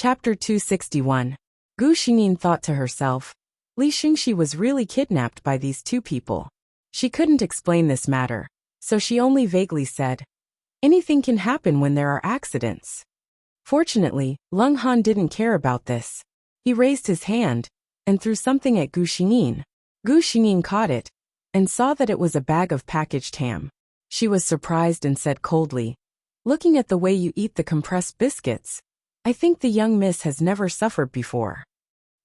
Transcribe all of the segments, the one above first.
Chapter 261. Gu Xingyin thought to herself, Li Xingxi was really kidnapped by these two people. She couldn't explain this matter, so she only vaguely said, anything can happen when there are accidents. Fortunately, Leng Han didn't care about this. He raised his hand and threw something at Gu Xingyin. Gu Xingyin caught it and saw that it was a bag of packaged ham. She was surprised and said coldly, looking at the way you eat the compressed biscuits, I think the young miss has never suffered before.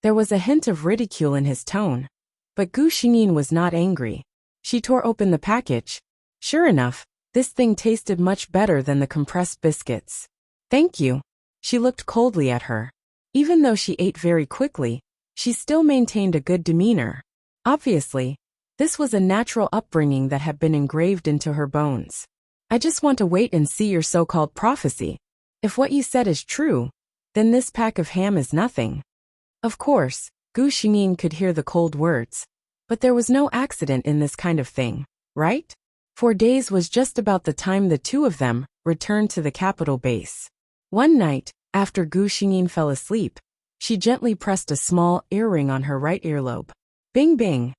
There was a hint of ridicule in his tone, but Gu Xingyin was not angry. She tore open the package. Sure enough, this thing tasted much better than the compressed biscuits. Thank you. She looked coldly at her. Even though she ate very quickly, she still maintained a good demeanor. Obviously, this was a natural upbringing that had been engraved into her bones. I just want to wait and see your so-called prophecy. If what you said is true, then this pack of ham is nothing. Of course, Gu Xingyin could hear the cold words, but there was no accident in this kind of thing, right? 4 days was just about the time the two of them returned to the capital base. One night, after Gu Xingyin fell asleep, she gently pressed a small earring on her right earlobe. Bing bing.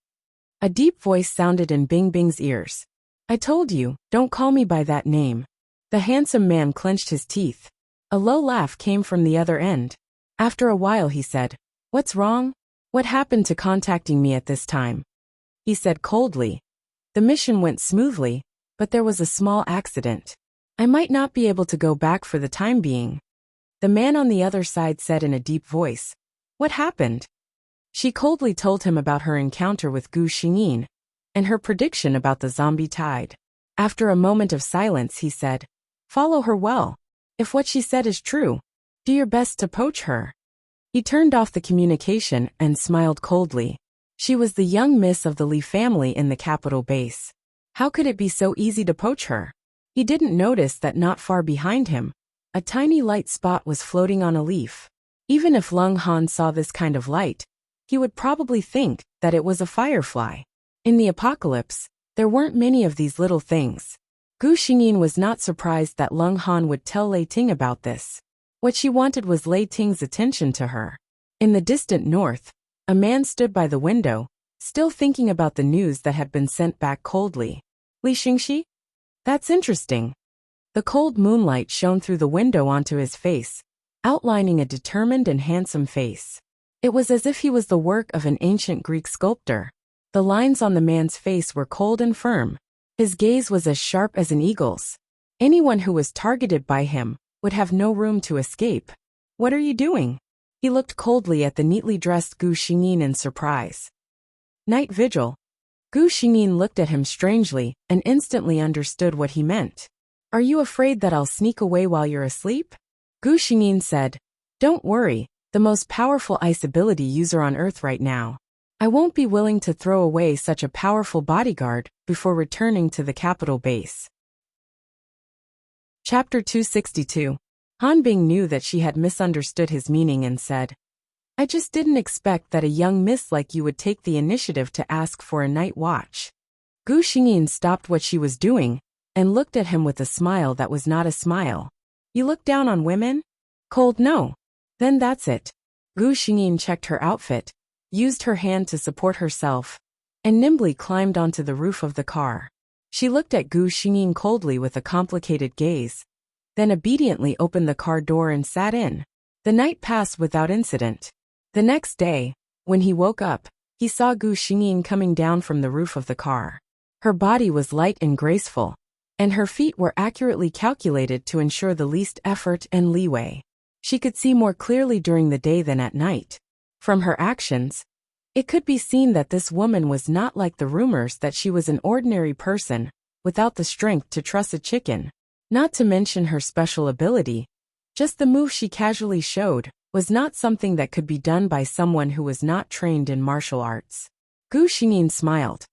A deep voice sounded in Bing Bing's ears. I told you, don't call me by that name. The handsome man clenched his teeth. A low laugh came from the other end. After a while he said, What's wrong? What happened to contacting me at this time? He said coldly. The mission went smoothly, but there was a small accident. I might not be able to go back for the time being. The man on the other side said in a deep voice, What happened? She coldly told him about her encounter with Gu Xingyin and her prediction about the zombie tide. After a moment of silence he said, Follow her well. If what she said is true, do your best to poach her. He turned off the communication and smiled coldly. She was the young miss of the Li family in the capital base. How could it be so easy to poach her? He didn't notice that not far behind him, a tiny light spot was floating on a leaf. Even if Leng Han saw this kind of light, he would probably think that it was a firefly. In the apocalypse, there weren't many of these little things. Gu Xingyin was not surprised that Leng Han would tell Lei Ting about this. What she wanted was Lei Ting's attention to her. In the distant north, a man stood by the window, still thinking about the news that had been sent back coldly. Li Xingxi? That's interesting. The cold moonlight shone through the window onto his face, outlining a determined and handsome face. It was as if he was the work of an ancient Greek sculptor. The lines on the man's face were cold and firm. His gaze was as sharp as an eagle's. Anyone who was targeted by him would have no room to escape. What are you doing? He looked coldly at the neatly dressed Gu Xingyin in surprise. Night vigil. Gu Xingyin looked at him strangely and instantly understood what he meant. Are you afraid that I'll sneak away while you're asleep? Gu Xingyin said, Don't worry, the most powerful ice ability user on Earth right now. I won't be willing to throw away such a powerful bodyguard before returning to the capital base. Chapter 262. Han Bing knew that she had misunderstood his meaning and said, I just didn't expect that a young miss like you would take the initiative to ask for a night watch. Gu Xingyin stopped what she was doing and looked at him with a smile that was not a smile. You look down on women? Cold no. Then that's it. Gu Xingyin checked her outfit, used her hand to support herself, and nimbly climbed onto the roof of the car. She looked at Gu Xingyin coldly with a complicated gaze, then obediently opened the car door and sat in. The night passed without incident. The next day, when he woke up, he saw Gu Xingyin coming down from the roof of the car. Her body was light and graceful, and her feet were accurately calculated to ensure the least effort and leeway. She could see more clearly during the day than at night. From her actions, it could be seen that this woman was not like the rumors that she was an ordinary person, without the strength to truss a chicken. Not to mention her special ability, just the move she casually showed was not something that could be done by someone who was not trained in martial arts. Gu Xingyin smiled.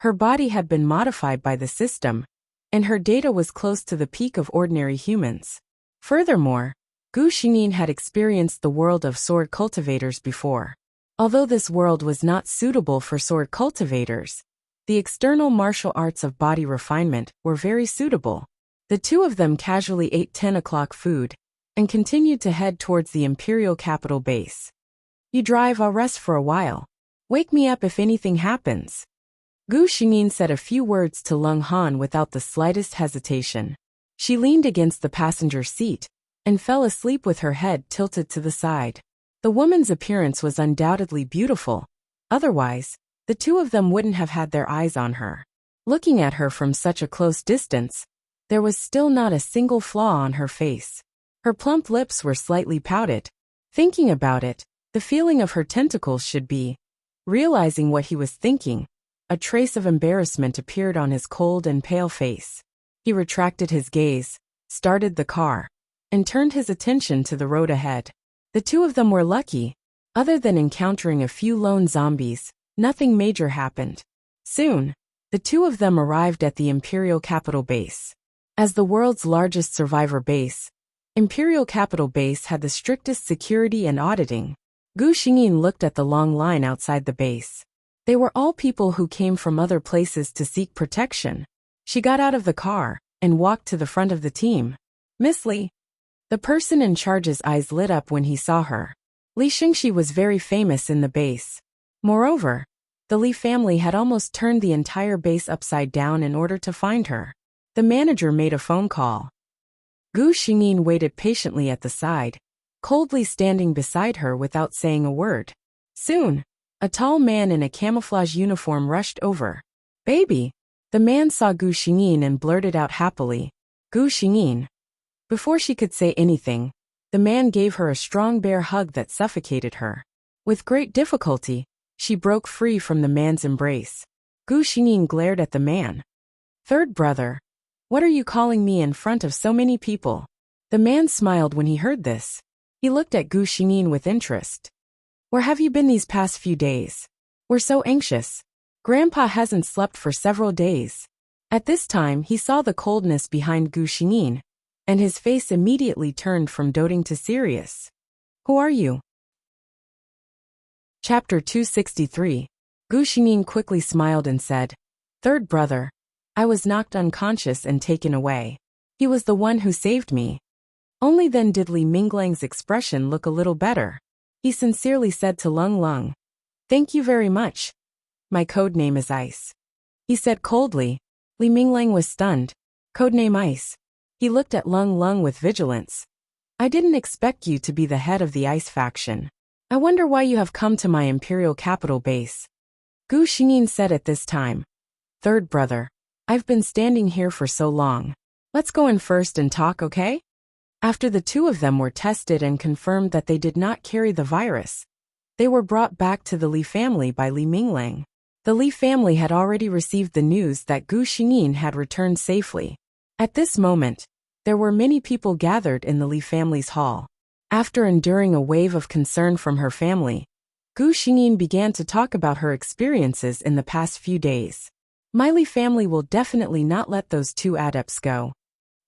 Her body had been modified by the system, and her data was close to the peak of ordinary humans. Furthermore, Gu Xingyin had experienced the world of sword cultivators before. Although this world was not suitable for sword cultivators, the external martial arts of body refinement were very suitable. The two of them casually ate 10 o'clock food, and continued to head towards the Imperial capital base. You drive, I'll rest for a while. Wake me up if anything happens. Gu Xingyin said a few words to Leng Han without the slightest hesitation. She leaned against the passenger seat and fell asleep with her head tilted to the side. The woman's appearance was undoubtedly beautiful. Otherwise, the two of them wouldn't have had their eyes on her. Looking at her from such a close distance, there was still not a single flaw on her face. Her plump lips were slightly pouted. Thinking about it, the feeling of her tentacles should be. Realizing what he was thinking, a trace of embarrassment appeared on his cold and pale face. He retracted his gaze, started the car, and turned his attention to the road ahead. The two of them were lucky. Other than encountering a few lone zombies, nothing major happened. Soon, the two of them arrived at the Imperial capital base. As the world's largest survivor base, Imperial capital base had the strictest security and auditing. Gu Xingyin looked at the long line outside the base. They were all people who came from other places to seek protection. She got out of the car and walked to the front of the team. Miss Li. The person in charge's eyes lit up when he saw her. Li Xingxi was very famous in the base. Moreover, the Li family had almost turned the entire base upside down in order to find her. The manager made a phone call. Gu Xingyin waited patiently at the side, coldly standing beside her without saying a word. Soon, a tall man in a camouflage uniform rushed over. Baby! The man saw Gu Xingyin and blurted out happily, Gu Xingyin. Before she could say anything, the man gave her a strong bear hug that suffocated her. With great difficulty, she broke free from the man's embrace. Gu Xingyin glared at the man. Third brother, what are you calling me in front of so many people? The man smiled when he heard this. He looked at Gu Xingyin with interest. Where have you been these past few days? We're so anxious. Grandpa hasn't slept for several days. At this time, he saw the coldness behind Gu Xingyin, and his face immediately turned from doting to serious. Who are you? Chapter 263. Gu Xingyin quickly smiled and said, Third brother, I was knocked unconscious and taken away. He was the one who saved me. Only then did Li Minglang's expression look a little better. He sincerely said to Leng Leng, Thank you very much. My code name is Ice. He said coldly. Li Minglang was stunned. Codename Ice. He looked at Leng Leng with vigilance. I didn't expect you to be the head of the Ice faction. I wonder why you have come to my Imperial capital base. Gu Xingyin said at this time. Third brother, I've been standing here for so long. Let's go in first and talk, okay? After the two of them were tested and confirmed that they did not carry the virus, they were brought back to the Li family by Li Minglang. The Li family had already received the news that Gu Xingyin had returned safely. At this moment, there were many people gathered in the Li family's hall. After enduring a wave of concern from her family, Gu Xingyin began to talk about her experiences in the past few days. My Li family will definitely not let those two adepts go.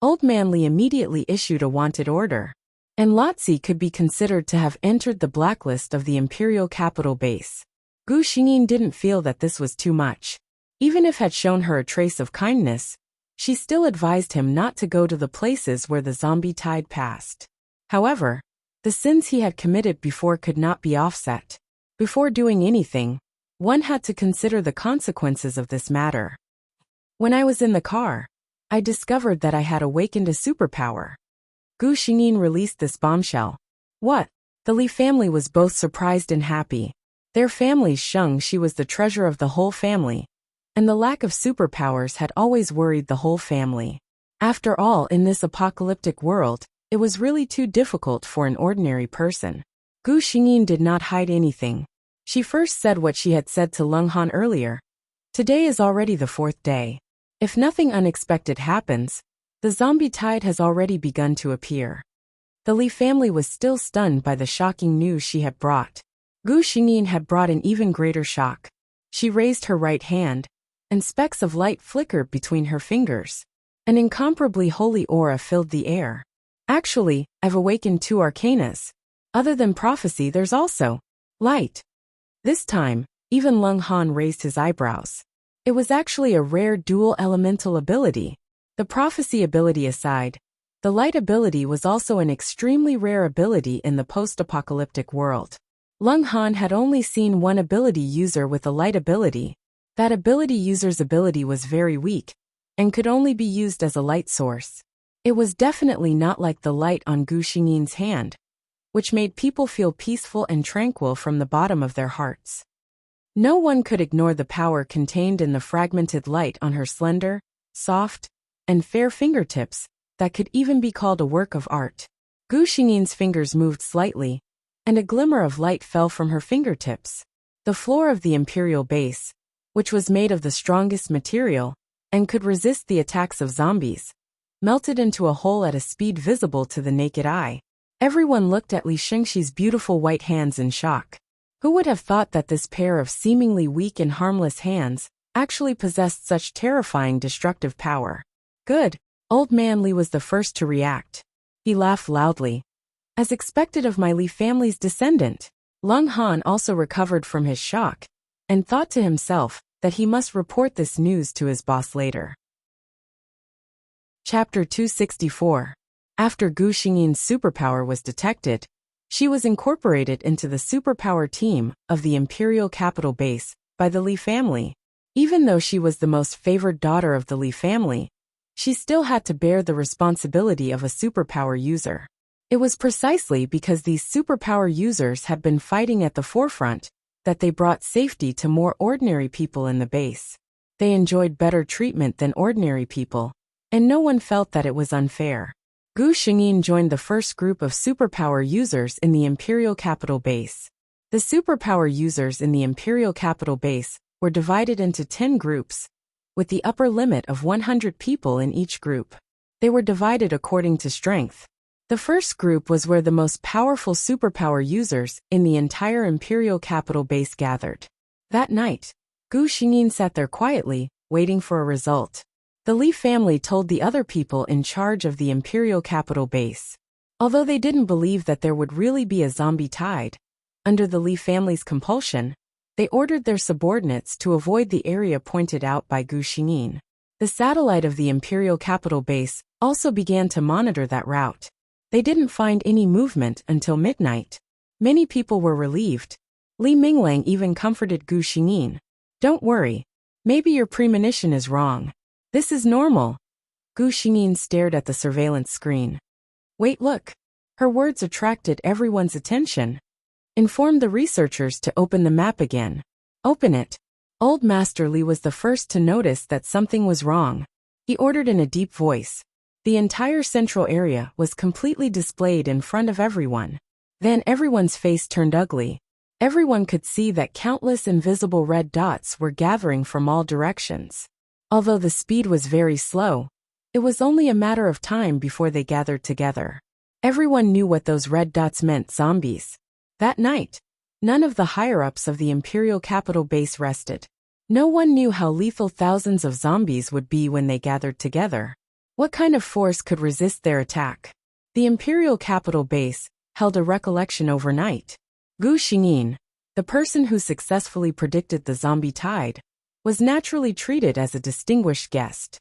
Old Man Li immediately issued a wanted order, and Lotzi could be considered to have entered the blacklist of the Imperial capital base. Gu Xingyin didn't feel that this was too much. Even if had shown her a trace of kindness, she still advised him not to go to the places where the zombie tide passed. However, the sins he had committed before could not be offset. Before doing anything, one had to consider the consequences of this matter. When I was in the car, I discovered that I had awakened a superpower. Gu Xingyin released this bombshell. What? The Li family was both surprised and happy. Their families shung she was the treasure of the whole family, and the lack of superpowers had always worried the whole family. After all, in this apocalyptic world, it was really too difficult for an ordinary person. Gu Xingyin did not hide anything. She first said what she had said to Leng Han earlier. Today is already the 4th day. If nothing unexpected happens, the zombie tide has already begun to appear. The Li family was still stunned by the shocking news she had brought. Gu Xingyin had brought an even greater shock. She raised her right hand, and specks of light flickered between her fingers. An incomparably holy aura filled the air. Actually, I've awakened 2 arcanas. Other than prophecy, there's also light. This time, even Leng Han raised his eyebrows. It was actually a rare dual elemental ability. The prophecy ability aside, The light ability was also an extremely rare ability in the post-apocalyptic world. Lung Han had only seen one ability user with a light ability. That ability user's ability was very weak, and could only be used as a light source. It was definitely not like the light on Gu Xingyin's hand, which made people feel peaceful and tranquil from the bottom of their hearts. No one could ignore the power contained in the fragmented light on her slender, soft, and fair fingertips, that could even be called a work of art. Gu Xingyin's fingers moved slightly, and a glimmer of light fell from her fingertips. The floor of the Imperial base, which was made of the strongest material, and could resist the attacks of zombies, melted into a hole at a speed visible to the naked eye. Everyone looked at Li Shengxi's beautiful white hands in shock. Who would have thought that this pair of seemingly weak and harmless hands actually possessed such terrifying destructive power? Good. Old man Li was the first to react. He laughed loudly. As expected of my Li family's descendant. Lung Han also recovered from his shock, and thought to himself that he must report this news to his boss later. Chapter 264. After Gu Xingyin's superpower was detected, she was incorporated into the superpower team of the Imperial Capital Base by the Li family. Even though she was the most favored daughter of the Li family, she still had to bear the responsibility of a superpower user. It was precisely because these superpower users had been fighting at the forefront that they brought safety to more ordinary people in the base. They enjoyed better treatment than ordinary people, and no one felt that it was unfair. Gu Xingyin joined the first group of superpower users in the Imperial Capital Base. The superpower users in the Imperial Capital Base were divided into 10 groups, with the upper limit of 100 people in each group. They were divided according to strength. The first group was where the most powerful superpower users in the entire Imperial Capital Base gathered. That night, Gu Xingyin sat there quietly, waiting for a result. The Li family told the other people in charge of the Imperial Capital Base. Although they didn't believe that there would really be a zombie tide, under the Li family's compulsion, they ordered their subordinates to avoid the area pointed out by Gu Xingyin. The satellite of the Imperial Capital Base also began to monitor that route. They didn't find any movement until midnight. Many people were relieved. Li Minglang even comforted Gu Xingyin. "Don't worry. Maybe your premonition is wrong. This is normal." Gu Xingyin stared at the surveillance screen. "Wait, look." Her words attracted everyone's attention. "Inform the researchers to open the map again." "Open it." Old Master Li was the first to notice that something was wrong. He ordered in a deep voice. The entire central area was completely displayed in front of everyone. Then everyone's face turned ugly. Everyone could see that countless invisible red dots were gathering from all directions. Although the speed was very slow, it was only a matter of time before they gathered together. Everyone knew what those red dots meant: zombies. That night, none of the higher-ups of the Imperial Capital Base rested. No one knew how lethal thousands of zombies would be when they gathered together. What kind of force could resist their attack? The Imperial Capital Base held a recollection overnight. Gu Xingyin, the person who successfully predicted the zombie tide, was naturally treated as a distinguished guest.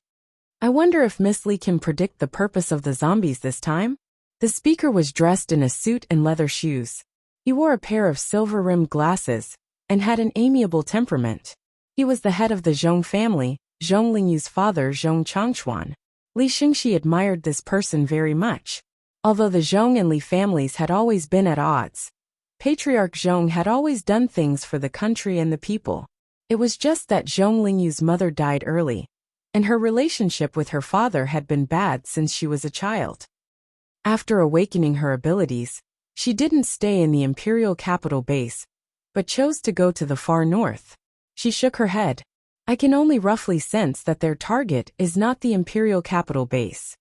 "I wonder if Miss Li can predict the purpose of the zombies this time?" The speaker was dressed in a suit and leather shoes. He wore a pair of silver-rimmed glasses and had an amiable temperament. He was the head of the Zhong family, Zhong Lingyu's father Zhong Changchuan. Li Shengxi admired this person very much. Although the Zhong and Li families had always been at odds, Patriarch Zhong had always done things for the country and the people. It was just that Zhong Lingyu's mother died early, and her relationship with her father had been bad since she was a child. After awakening her abilities, she didn't stay in the Imperial Capital Base, but chose to go to the far north. She shook her head. "I can only roughly sense that their target is not the Imperial Capital Base."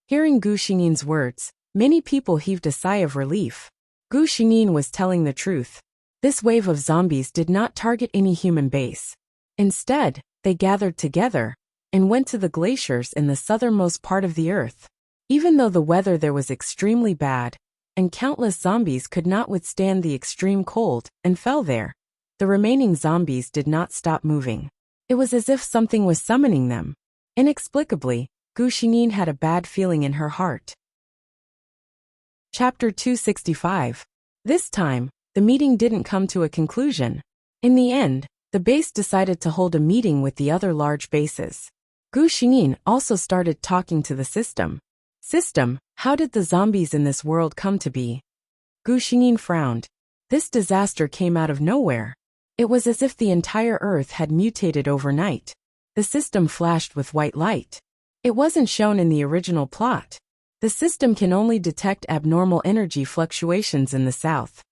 Hearing Gu Xingyin's words, many people heaved a sigh of relief. Gu Xingyin was telling the truth. This wave of zombies did not target any human base. Instead, they gathered together and went to the glaciers in the southernmost part of the earth. Even though the weather there was extremely bad, and countless zombies could not withstand the extreme cold and fell there, the remaining zombies did not stop moving. It was as if something was summoning them. Inexplicably, Gu Xingyin had a bad feeling in her heart. Chapter 265. This time, the meeting didn't come to a conclusion. In the end, the base decided to hold a meeting with the other large bases. Gu Xingyin also started talking to the system. System, how did the zombies in this world come to be? Gu Xingyin frowned. This disaster came out of nowhere. It was as if the entire Earth had mutated overnight. The system flashed with white light. It wasn't shown in the original plot. The system can only detect abnormal energy fluctuations in the south.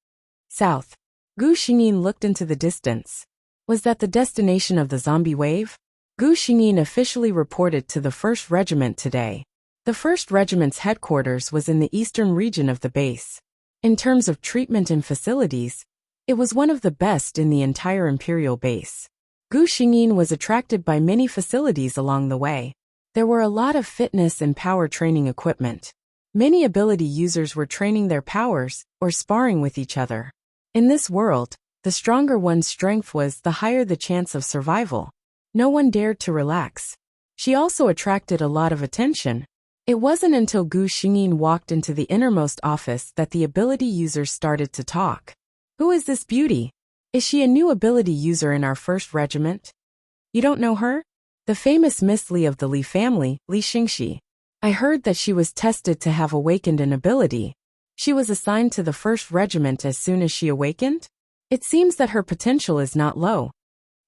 South. Gu Xingyin looked into the distance. Was that the destination of the zombie wave? Gu Xingyin officially reported to the 1st Regiment today. The 1st Regiment's headquarters was in the eastern region of the base. In terms of treatment and facilities, it was one of the best in the entire Imperial base. Gu Xingyin was attracted by many facilities along the way. There were a lot of fitness and power training equipment. Many ability users were training their powers or sparring with each other. In this world, the stronger one's strength was, the higher the chance of survival. No one dared to relax. She also attracted a lot of attention. It wasn't until Gu Xingyin walked into the innermost office that the ability users started to talk. Who is this beauty? Is she a new ability user in our 1st Regiment? You don't know her? The famous Miss Li of the Li family, Li Xingxi. I heard that she was tested to have awakened an ability. She was assigned to the 1st Regiment as soon as she awakened? It seems that her potential is not low.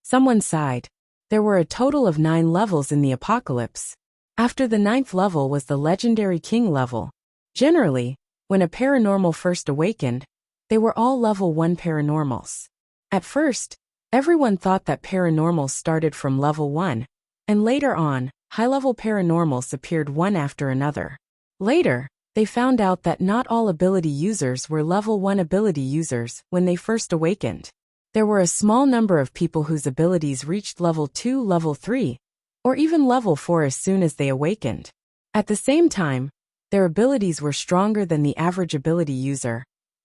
Someone sighed. There were a total of 9 levels in the apocalypse. After the 9th level was the legendary king level. Generally, when a paranormal first awakened, they were all level 1 paranormals. At first, everyone thought that paranormals started from level 1, and later on, high-level paranormals appeared one after another. Later, they found out that not all ability users were level 1 ability users when they first awakened. There were a small number of people whose abilities reached level 2, level 3, or even level 4 as soon as they awakened. At the same time, their abilities were stronger than the average ability user,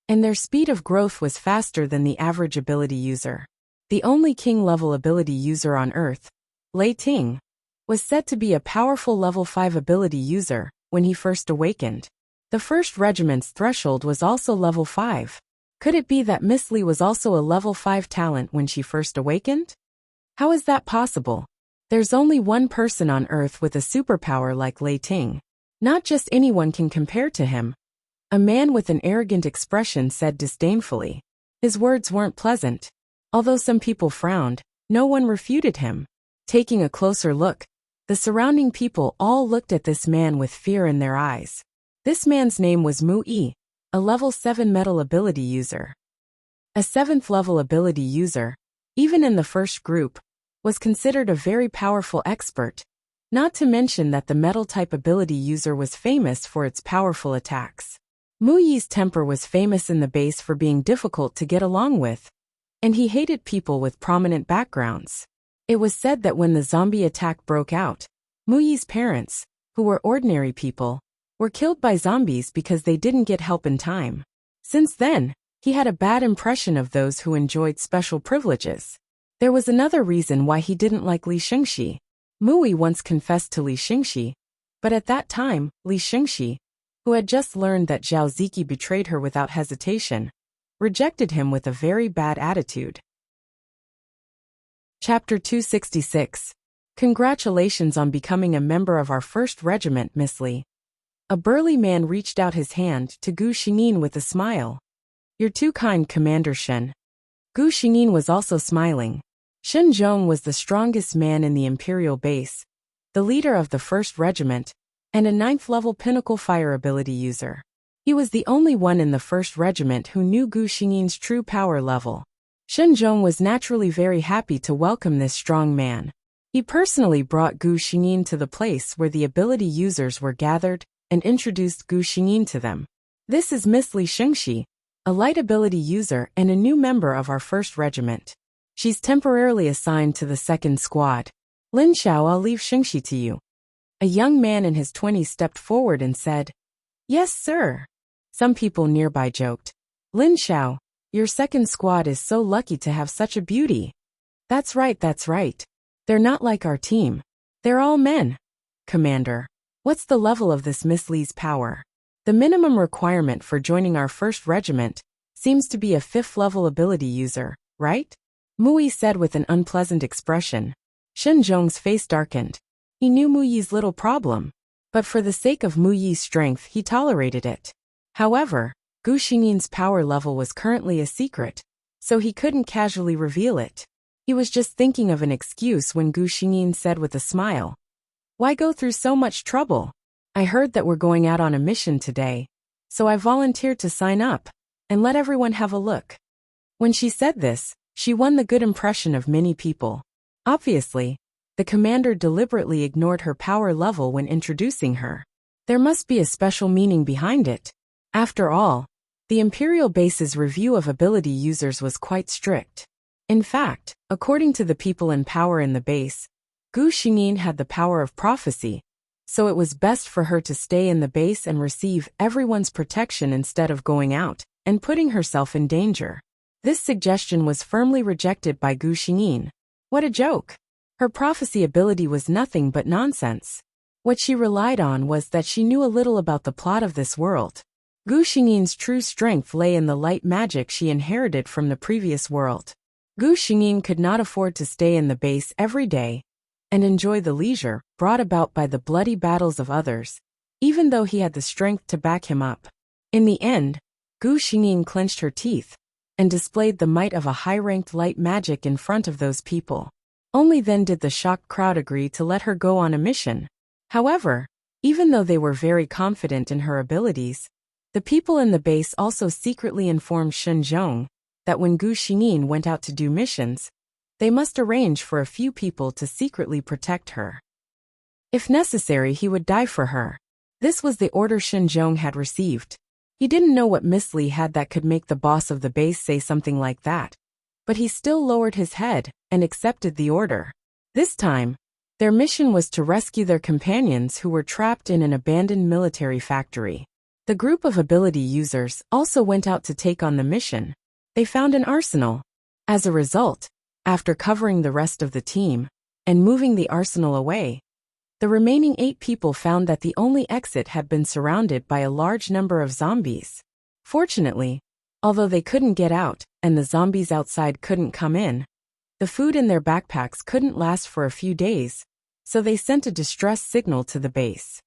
and their speed of growth was faster than the average ability user. The only king-level ability user on Earth, Lei Ting, was said to be a powerful level 5 ability user when he first awakened. The 1st Regiment's threshold was also level 5. Could it be that Miss Li was also a level 5 talent when she first awakened? How is that possible? There's only one person on Earth with a superpower like Lei Ting. Not just anyone can compare to him. A man with an arrogant expression said disdainfully. His words weren't pleasant. Although some people frowned, no one refuted him. Taking a closer look, the surrounding people all looked at this man with fear in their eyes. This man's name was Mu Yi, a level 7 metal ability user. A 7th level ability user, even in the first group, was considered a very powerful expert, not to mention that the metal-type ability user was famous for its powerful attacks. Mu Yi's temper was famous in the base for being difficult to get along with, and he hated people with prominent backgrounds. It was said that when the zombie attack broke out, Mu Yi's parents, who were ordinary people, were killed by zombies because they didn't get help in time. Since then, he had a bad impression of those who enjoyed special privileges. There was another reason why he didn't like Li Xingxi. Mu Yi once confessed to Li Xingxi, but at that time, Li Xingxi, who had just learned that Zhao Ziki betrayed her without hesitation, rejected him with a very bad attitude. Chapter 266. Congratulations on becoming a member of our 1st Regiment, Miss Li. A burly man reached out his hand to Gu Xingyin with a smile. You're too kind, Commander Shen. Gu Xingyin was also smiling. Shen Zhong was the strongest man in the Imperial base, the leader of the 1st Regiment, and a 9th level pinnacle fire ability user. He was the only one in the 1st Regiment who knew Gu Xingyin's true power level. Shen Zhong was naturally very happy to welcome this strong man. He personally brought Gu Xingyin to the place where the ability users were gathered and introduced Gu Xingyin to them. This is Miss Li Xingxi, a light ability user and a new member of our 1st Regiment. She's temporarily assigned to the 2nd Squad. Lin Xiao, I'll leave Xingxi to you. A young man in his 20s stepped forward and said, Yes, sir. Some people nearby joked. Lin Xiao, your 2nd Squad is so lucky to have such a beauty. That's right, that's right. They're not like our team. They're all men. Commander, what's the level of this Miss Li's power? The minimum requirement for joining our first regiment seems to be a 5th level ability user, right? Mui said with an unpleasant expression. Shen Zhong's face darkened. He knew Mu Yi's little problem, but for the sake of Mu Yi's strength he tolerated it. However, Gu Xingyin's power level was currently a secret, so he couldn't casually reveal it. He was just thinking of an excuse when Gu Xingyin said with a smile, "Why go through so much trouble? I heard that we're going out on a mission today, so I volunteered to sign up and let everyone have a look." When she said this, she won the good impression of many people. Obviously, the commander deliberately ignored her power level when introducing her. There must be a special meaning behind it. After all, the Imperial Base's review of ability users was quite strict. In fact, according to the people in power in the base, Gu Xingyin had the power of prophecy, so it was best for her to stay in the base and receive everyone's protection instead of going out and putting herself in danger. This suggestion was firmly rejected by Gu Xingyin. What a joke! Her prophecy ability was nothing but nonsense. What she relied on was that she knew a little about the plot of this world. Gu Xingyin's true strength lay in the light magic she inherited from the previous world. Gu Xingyin could not afford to stay in the base every day and enjoy the leisure brought about by the bloody battles of others, even though he had the strength to back him up. In the end, Gu Xingyin clenched her teeth and displayed the might of a high-ranked light magic in front of those people. Only then did the shocked crowd agree to let her go on a mission. However, even though they were very confident in her abilities, the people in the base also secretly informed Shen Zhong that when Gu Xingyin went out to do missions, they must arrange for a few people to secretly protect her. If necessary, he would die for her. This was the order Shen Zhong had received. He didn't know what Miss Li had that could make the boss of the base say something like that, but he still lowered his head and accepted the order. This time, their mission was to rescue their companions who were trapped in an abandoned military factory. The group of ability users also went out to take on the mission. They found an arsenal. As a result, after covering the rest of the team and moving the arsenal away, the remaining 8 people found that the only exit had been surrounded by a large number of zombies. Fortunately, although they couldn't get out and the zombies outside couldn't come in, the food in their backpacks couldn't last for a few days, so they sent a distress signal to the base.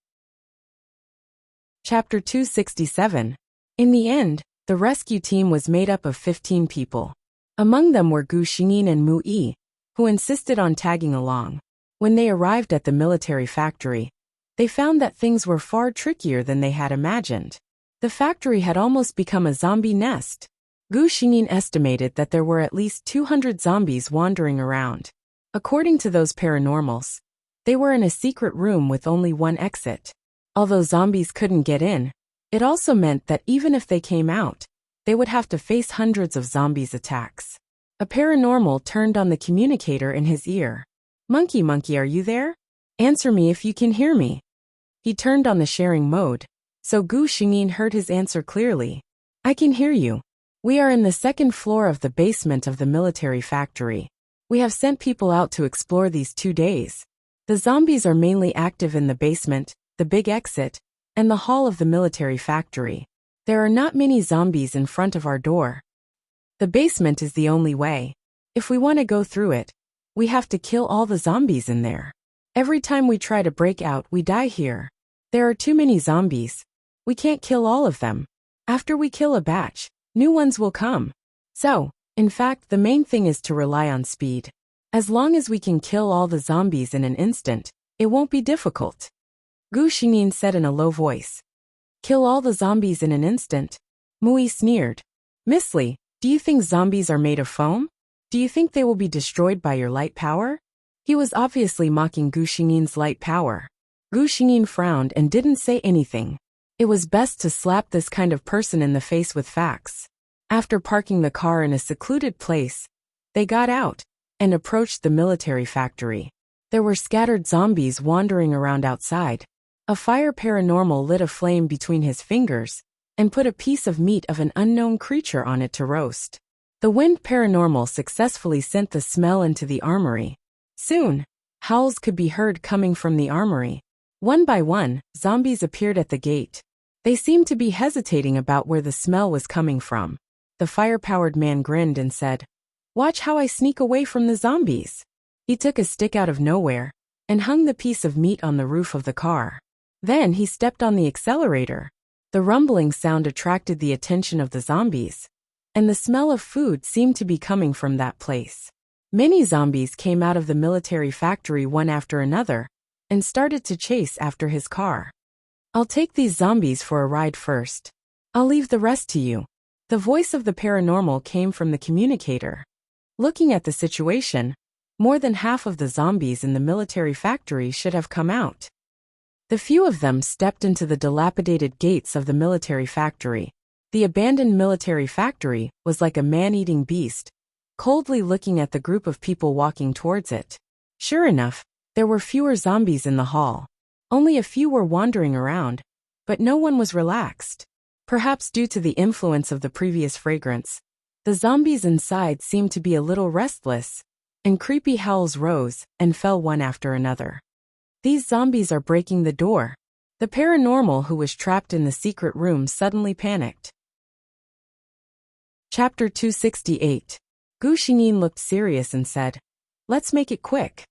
Chapter 267. In the end, the rescue team was made up of 15 people. Among them were Gu Xingyin and Mu Yi, who insisted on tagging along. When they arrived at the military factory, they found that things were far trickier than they had imagined. The factory had almost become a zombie nest. Gu Xingyin estimated that there were at least 200 zombies wandering around. According to those paranormals, they were in a secret room with only one exit. Although zombies couldn't get in, it also meant that even if they came out, they would have to face hundreds of zombies' attacks. A paranormal turned on the communicator in his ear. "Monkey, monkey, are you there? Answer me if you can hear me." He turned on the sharing mode, so Gu Xingyin heard his answer clearly. "I can hear you. We are in the 2nd floor of the basement of the military factory. We have sent people out to explore these 2 days. The zombies are mainly active in the basement, the big exit, and the hall of the military factory. There are not many zombies in front of our door. The basement is the only way. If we want to go through it, we have to kill all the zombies in there. Every time we try to break out, we die here. There are too many zombies. We can't kill all of them. After we kill a batch, new ones will come. So, in fact, the main thing is to rely on speed. As long as we can kill all the zombies in an instant, it won't be difficult." Gu Xingyin said in a low voice. "Kill all the zombies in an instant?" Mui sneered. "Miss Li, do you think zombies are made of foam? Do you think they will be destroyed by your light power?" He was obviously mocking Gu Xingyin's light power. Gu Xingyin frowned and didn't say anything. It was best to slap this kind of person in the face with facts. After parking the car in a secluded place, they got out and approached the military factory. There were scattered zombies wandering around outside. A fire paranormal lit a flame between his fingers and put a piece of meat of an unknown creature on it to roast. The wind paranormal successfully sent the smell into the armory. Soon, howls could be heard coming from the armory. One by one, zombies appeared at the gate. They seemed to be hesitating about where the smell was coming from. The fire-powered man grinned and said, "Watch how I sneak away from the zombies." He took a stick out of nowhere and hung the piece of meat on the roof of the car. Then he stepped on the accelerator. The rumbling sound attracted the attention of the zombies, and the smell of food seemed to be coming from that place. Many zombies came out of the military factory one after another and started to chase after his car. "I'll take these zombies for a ride first. I'll leave the rest to you." The voice of the paranormal came from the communicator. Looking at the situation, more than half of the zombies in the military factory should have come out. The few of them stepped into the dilapidated gates of the military factory. The abandoned military factory was like a man-eating beast, coldly looking at the group of people walking towards it. Sure enough, there were fewer zombies in the hall. Only a few were wandering around, but no one was relaxed. Perhaps due to the influence of the previous fragrance, the zombies inside seemed to be a little restless, and creepy howls rose and fell one after another. "These zombies are breaking the door." The paranormal who was trapped in the secret room suddenly panicked. Chapter 268. Gu Xingyin looked serious and said, "Let's make it quick."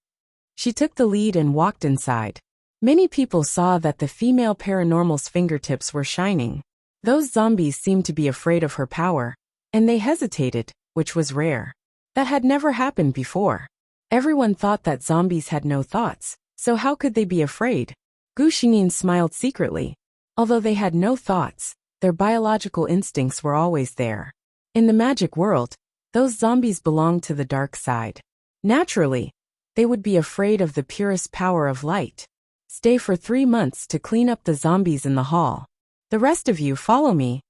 She took the lead and walked inside. Many people saw that the female paranormal's fingertips were shining. Those zombies seemed to be afraid of her power, and they hesitated, which was rare. That had never happened before. Everyone thought that zombies had no thoughts, so how could they be afraid? Gu Xingyin smiled secretly. Although they had no thoughts, their biological instincts were always there. In the magic world, those zombies belonged to the dark side. Naturally, they would be afraid of the purest power of light. Stay for 3 months to clean up the zombies in the hall. The rest of you follow me.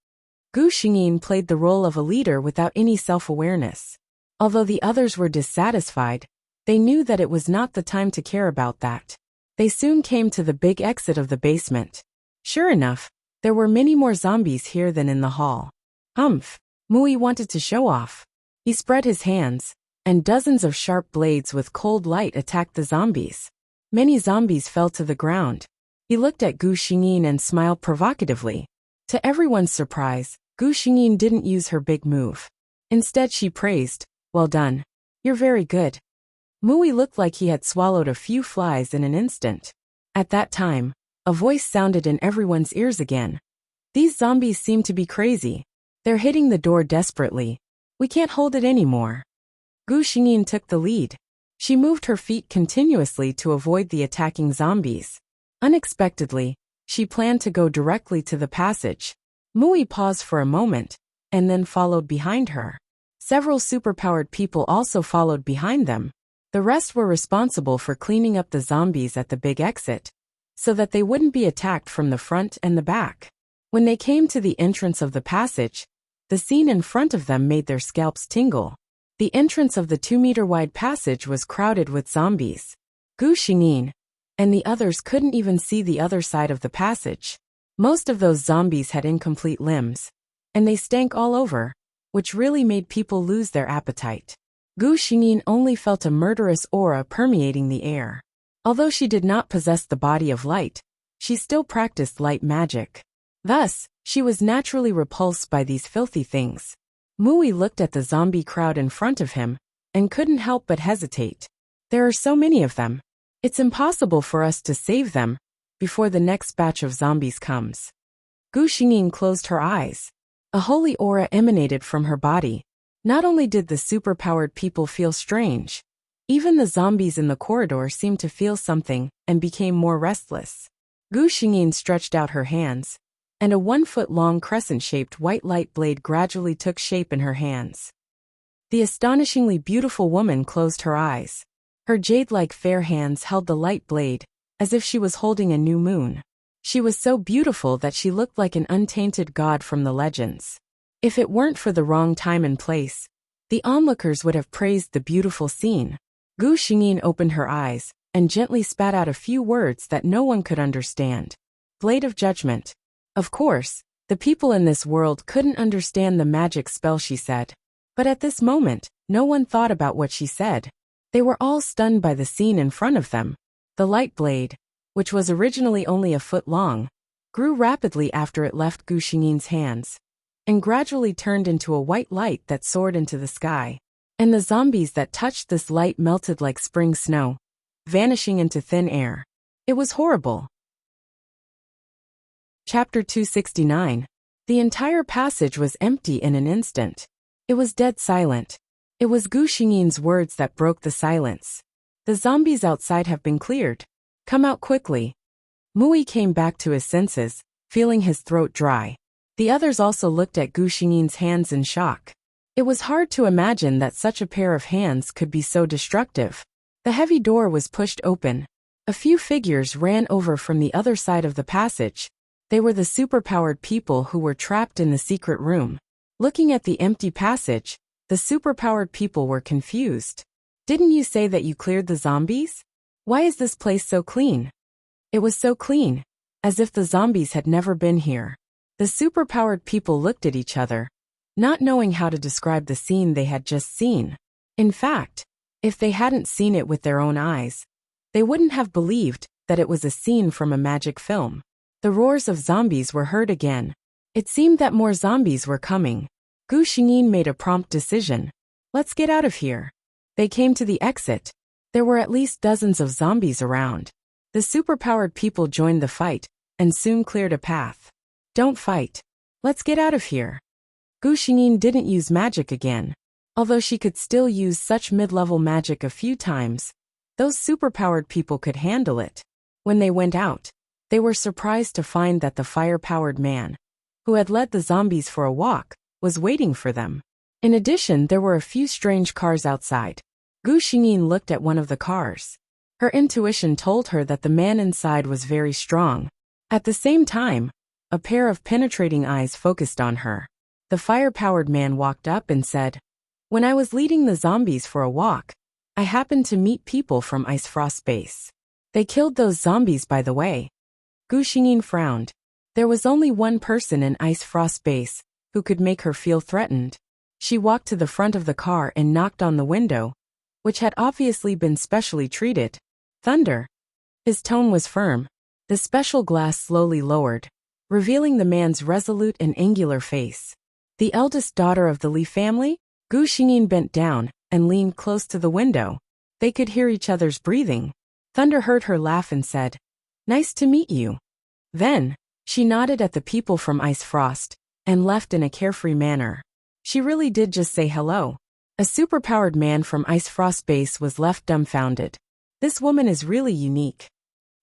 Gu Xingyin played the role of a leader without any self-awareness. Although the others were dissatisfied, they knew that it was not the time to care about that. They soon came to the big exit of the basement. Sure enough, there were many more zombies here than in the hall. Humph! Mui wanted to show off. He spread his hands, and dozens of sharp blades with cold light attacked the zombies. Many zombies fell to the ground. He looked at Gu Xingyin and smiled provocatively. To everyone's surprise, Gu Xingyin didn't use her big move. Instead she praised, "Well done. You're very good." Mui looked like he had swallowed a few flies in an instant. At that time, a voice sounded in everyone's ears again. "These zombies seem to be crazy. They're hitting the door desperately. We can't hold it anymore." Gu Xingyin took the lead. She moved her feet continuously to avoid the attacking zombies. Unexpectedly, she planned to go directly to the passage. Mui paused for a moment, and then followed behind her. Several superpowered people also followed behind them. The rest were responsible for cleaning up the zombies at the big exit, so that they wouldn't be attacked from the front and the back. When they came to the entrance of the passage, the scene in front of them made their scalps tingle. The entrance of the 2-meter-wide passage was crowded with zombies. Gu Xingyin and the others couldn't even see the other side of the passage. Most of those zombies had incomplete limbs, and they stank all over, which really made people lose their appetite. Gu Xingyin only felt a murderous aura permeating the air. Although she did not possess the body of light, she still practiced light magic. Thus, she was naturally repulsed by these filthy things. Mui looked at the zombie crowd in front of him and couldn't help but hesitate. There are so many of them. It's impossible for us to save them before the next batch of zombies comes. Gu Xingyin closed her eyes. A holy aura emanated from her body. Not only did the superpowered people feel strange, even the zombies in the corridor seemed to feel something and became more restless. Gu Xingyin stretched out her hands, and a 1-foot-long crescent-shaped white light blade gradually took shape in her hands. The astonishingly beautiful woman closed her eyes. Her jade-like fair hands held the light blade, as if she was holding a new moon. She was so beautiful that she looked like an untainted god from the legends. If it weren't for the wrong time and place, the onlookers would have praised the beautiful scene. Gu Xingyin opened her eyes and gently spat out a few words that no one could understand. Blade of Judgment. Of course, the people in this world couldn't understand the magic spell she said. But at this moment, no one thought about what she said. They were all stunned by the scene in front of them. The light blade, which was originally only a foot long, grew rapidly after it left Gu Xingyin's hands, and gradually turned into a white light that soared into the sky. And the zombies that touched this light melted like spring snow, vanishing into thin air. It was horrible. Chapter 269. The entire passage was empty in an instant. It was dead silent. It was Gu Xingyin's words that broke the silence. The zombies outside have been cleared. Come out quickly. Mui came back to his senses, feeling his throat dry. The others also looked at Gu Xingyin's hands in shock. It was hard to imagine that such a pair of hands could be so destructive. The heavy door was pushed open. A few figures ran over from the other side of the passage. They were the superpowered people who were trapped in the secret room. Looking at the empty passage, the superpowered people were confused. Didn't you say that you cleared the zombies? Why is this place so clean? It was so clean, as if the zombies had never been here. The superpowered people looked at each other, not knowing how to describe the scene they had just seen. In fact, if they hadn't seen it with their own eyes, they wouldn't have believed that it was a scene from a magic film. The roars of zombies were heard again. It seemed that more zombies were coming. Gu Xingyin made a prompt decision. Let's get out of here. They came to the exit. There were at least dozens of zombies around. The superpowered people joined the fight, and soon cleared a path. Don't fight. Let's get out of here. Gu Xingyin didn't use magic again. Although she could still use such mid-level magic a few times, those superpowered people could handle it. When they went out, they were surprised to find that the fire-powered man, who had led the zombies for a walk, was waiting for them. In addition, there were a few strange cars outside. Gu Xingyin looked at one of the cars. Her intuition told her that the man inside was very strong. At the same time, a pair of penetrating eyes focused on her. The fire-powered man walked up and said, "When I was leading the zombies for a walk, I happened to meet people from Ice Frost Base. They killed those zombies, by the way." Gu Xingyin frowned. There was only one person in Ice Frost Base who could make her feel threatened. She walked to the front of the car and knocked on the window, which had obviously been specially treated. "Thunder." His tone was firm. The special glass slowly lowered, revealing the man's resolute and angular face. The eldest daughter of the Li family? Gu Xingyin bent down and leaned close to the window. They could hear each other's breathing. Thunder heard her laugh and said, "Nice to meet you." Then, she nodded at the people from Ice Frost and left in a carefree manner. She really did just say hello. A superpowered man from Ice Frost Base was left dumbfounded. This woman is really unique.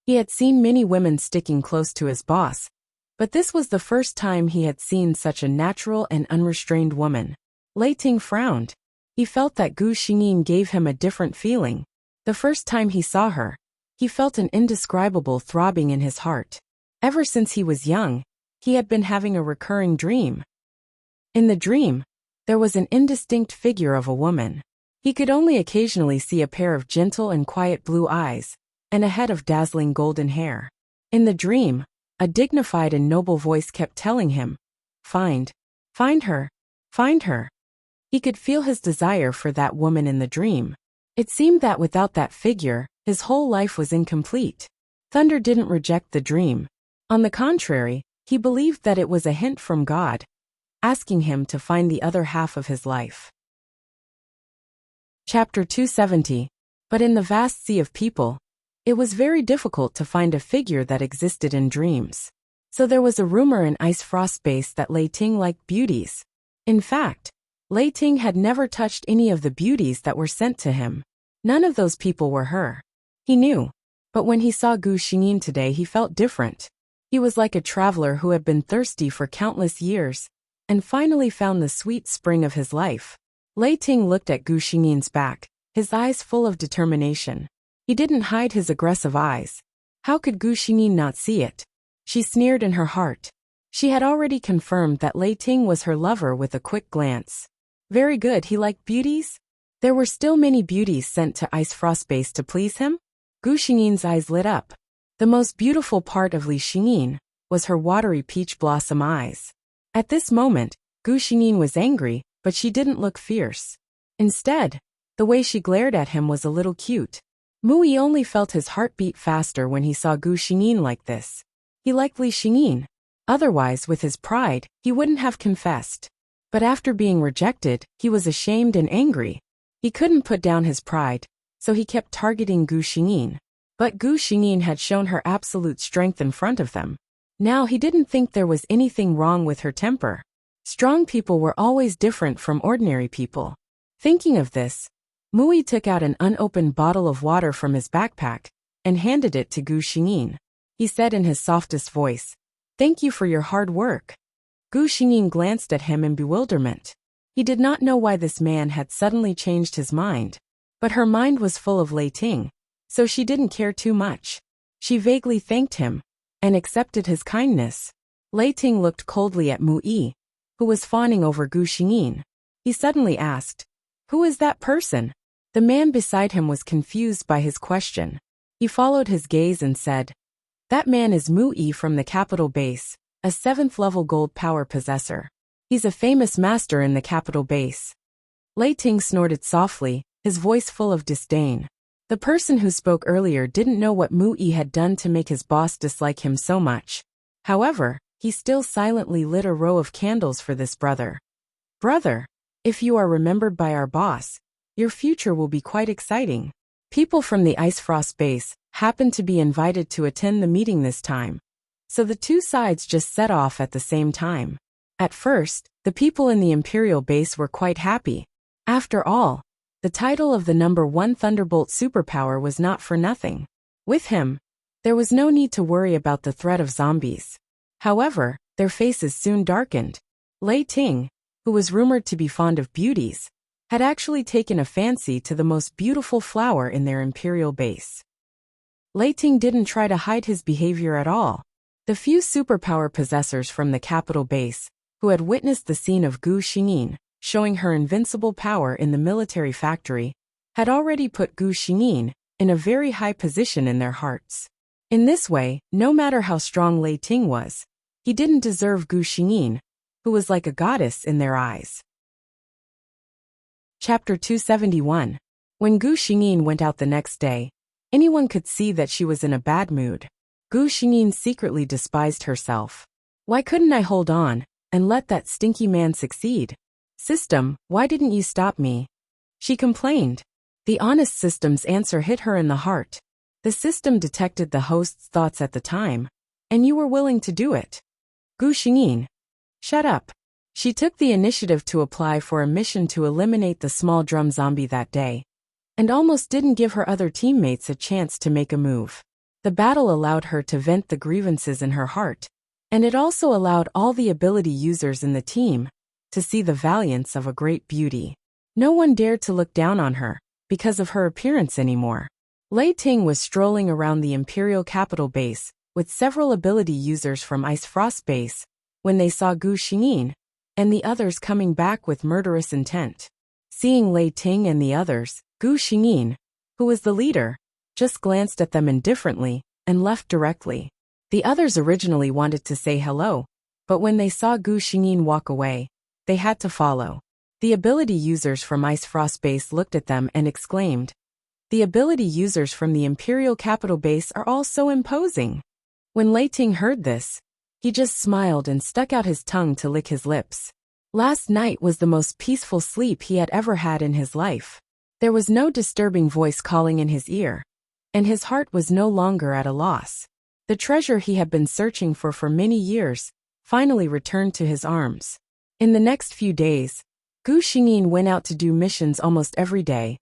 He had seen many women sticking close to his boss, but this was the first time he had seen such a natural and unrestrained woman. Lei Ting frowned. He felt that Gu Xingyin gave him a different feeling. The first time he saw her, he felt an indescribable throbbing in his heart. Ever since he was young, he had been having a recurring dream. In the dream, there was an indistinct figure of a woman. He could only occasionally see a pair of gentle and quiet blue eyes, and a head of dazzling golden hair. In the dream, a dignified and noble voice kept telling him, find her, find her." He could feel his desire for that woman in the dream. It seemed that without that figure, his whole life was incomplete. Thunder didn't reject the dream. On the contrary, he believed that it was a hint from God, asking him to find the other half of his life. Chapter 270. But in the vast sea of people, it was very difficult to find a figure that existed in dreams. So there was a rumor in Ice Frost Base that Lei Ting liked beauties. In fact, Lei Ting had never touched any of the beauties that were sent to him. None of those people were her. He knew. But when he saw Gu Xingyin today, he felt different. He was like a traveler who had been thirsty for countless years, and finally found the sweet spring of his life. Lei Ting looked at Gu Xingyin's back, his eyes full of determination. He didn't hide his aggressive eyes. How could Gu Xingyin not see it? She sneered in her heart. She had already confirmed that Lei Ting was her lover with a quick glance. Very good, he liked beauties? There were still many beauties sent to Ice Frost Base to please him? Gu Xingyin's eyes lit up. The most beautiful part of Li Xingyin was her watery peach blossom eyes. At this moment, Gu Xingyin was angry, but she didn't look fierce. Instead, the way she glared at him was a little cute. Mui only felt his heart beat faster when he saw Gu Xingyin like this. He liked Li Xingyin. Otherwise, with his pride, he wouldn't have confessed. But after being rejected, he was ashamed and angry. He couldn't put down his pride, so he kept targeting Gu Xingyin. But Gu Xingyin had shown her absolute strength in front of them. Now he didn't think there was anything wrong with her temper. Strong people were always different from ordinary people. Thinking of this, Mui took out an unopened bottle of water from his backpack and handed it to Gu Xingyin. He said in his softest voice, "Thank you for your hard work." Gu Xingyin glanced at him in bewilderment. He did not know why this man had suddenly changed his mind. But her mind was full of Lei Ting, so she didn't care too much. She vaguely thanked him and accepted his kindness. Lei Ting looked coldly at Mu Yi, who was fawning over Gu Xingyin. He suddenly asked, "Who is that person?" The man beside him was confused by his question. He followed his gaze and said, "That man is Mu Yi from the capital base, a 7th-level gold power possessor. He's a famous master in the capital base." Lei Ting snorted softly, his voice full of disdain. The person who spoke earlier didn't know what Mu Yi had done to make his boss dislike him so much. However, he still silently lit a row of candles for this brother. "Brother, if you are remembered by our boss, your future will be quite exciting." People from the Ice Frost base happened to be invited to attend the meeting this time, so the two sides just set off at the same time. At first, the people in the Imperial base were quite happy. After all, the title of the #1 Thunderbolt superpower was not for nothing. With him, there was no need to worry about the threat of zombies. However, their faces soon darkened. Lei Ting, who was rumored to be fond of beauties, had actually taken a fancy to the most beautiful flower in their Imperial base. Lei Ting didn't try to hide his behavior at all. The few superpower possessors from the capital base, who had witnessed the scene of Gu Xingyin showing her invincible power in the military factory, had already put Gu Xingyin in a very high position in their hearts. In this way, no matter how strong Lei Ting was, he didn't deserve Gu Xingyin, who was like a goddess in their eyes. Chapter 271. When Gu Xingyin went out the next day, anyone could see that she was in a bad mood. Gu Xingyin secretly despised herself. "Why couldn't I hold on and let that stinky man succeed? System, why didn't you stop me?" she complained. The honest system's answer hit her in the heart. The system detected the host's thoughts at the time, and you were willing to do it. Gu Xingyin, shut up. She took the initiative to apply for a mission to eliminate the small drum zombie that day, and almost didn't give her other teammates a chance to make a move. The battle allowed her to vent the grievances in her heart, and it also allowed all the ability users in the team to see the valiance of a great beauty. No one dared to look down on her because of her appearance anymore. Lei Ting was strolling around the Imperial capital base with several ability users from Ice Frost base when they saw Gu Xingyin and the others coming back with murderous intent. Seeing Lei Ting and the others, Gu Xingyin, who was the leader, just glanced at them indifferently and left directly. The others originally wanted to say hello, but when they saw Gu Xingyin walk away, they had to follow. The ability users from Ice Frost base looked at them and exclaimed, "The ability users from the Imperial capital base are all so imposing." When Lei Ting heard this, he just smiled and stuck out his tongue to lick his lips. Last night was the most peaceful sleep he had ever had in his life. There was no disturbing voice calling in his ear, and his heart was no longer at a loss. The treasure he had been searching for many years finally returned to his arms. In the next few days, Gu Xingyin went out to do missions almost every day,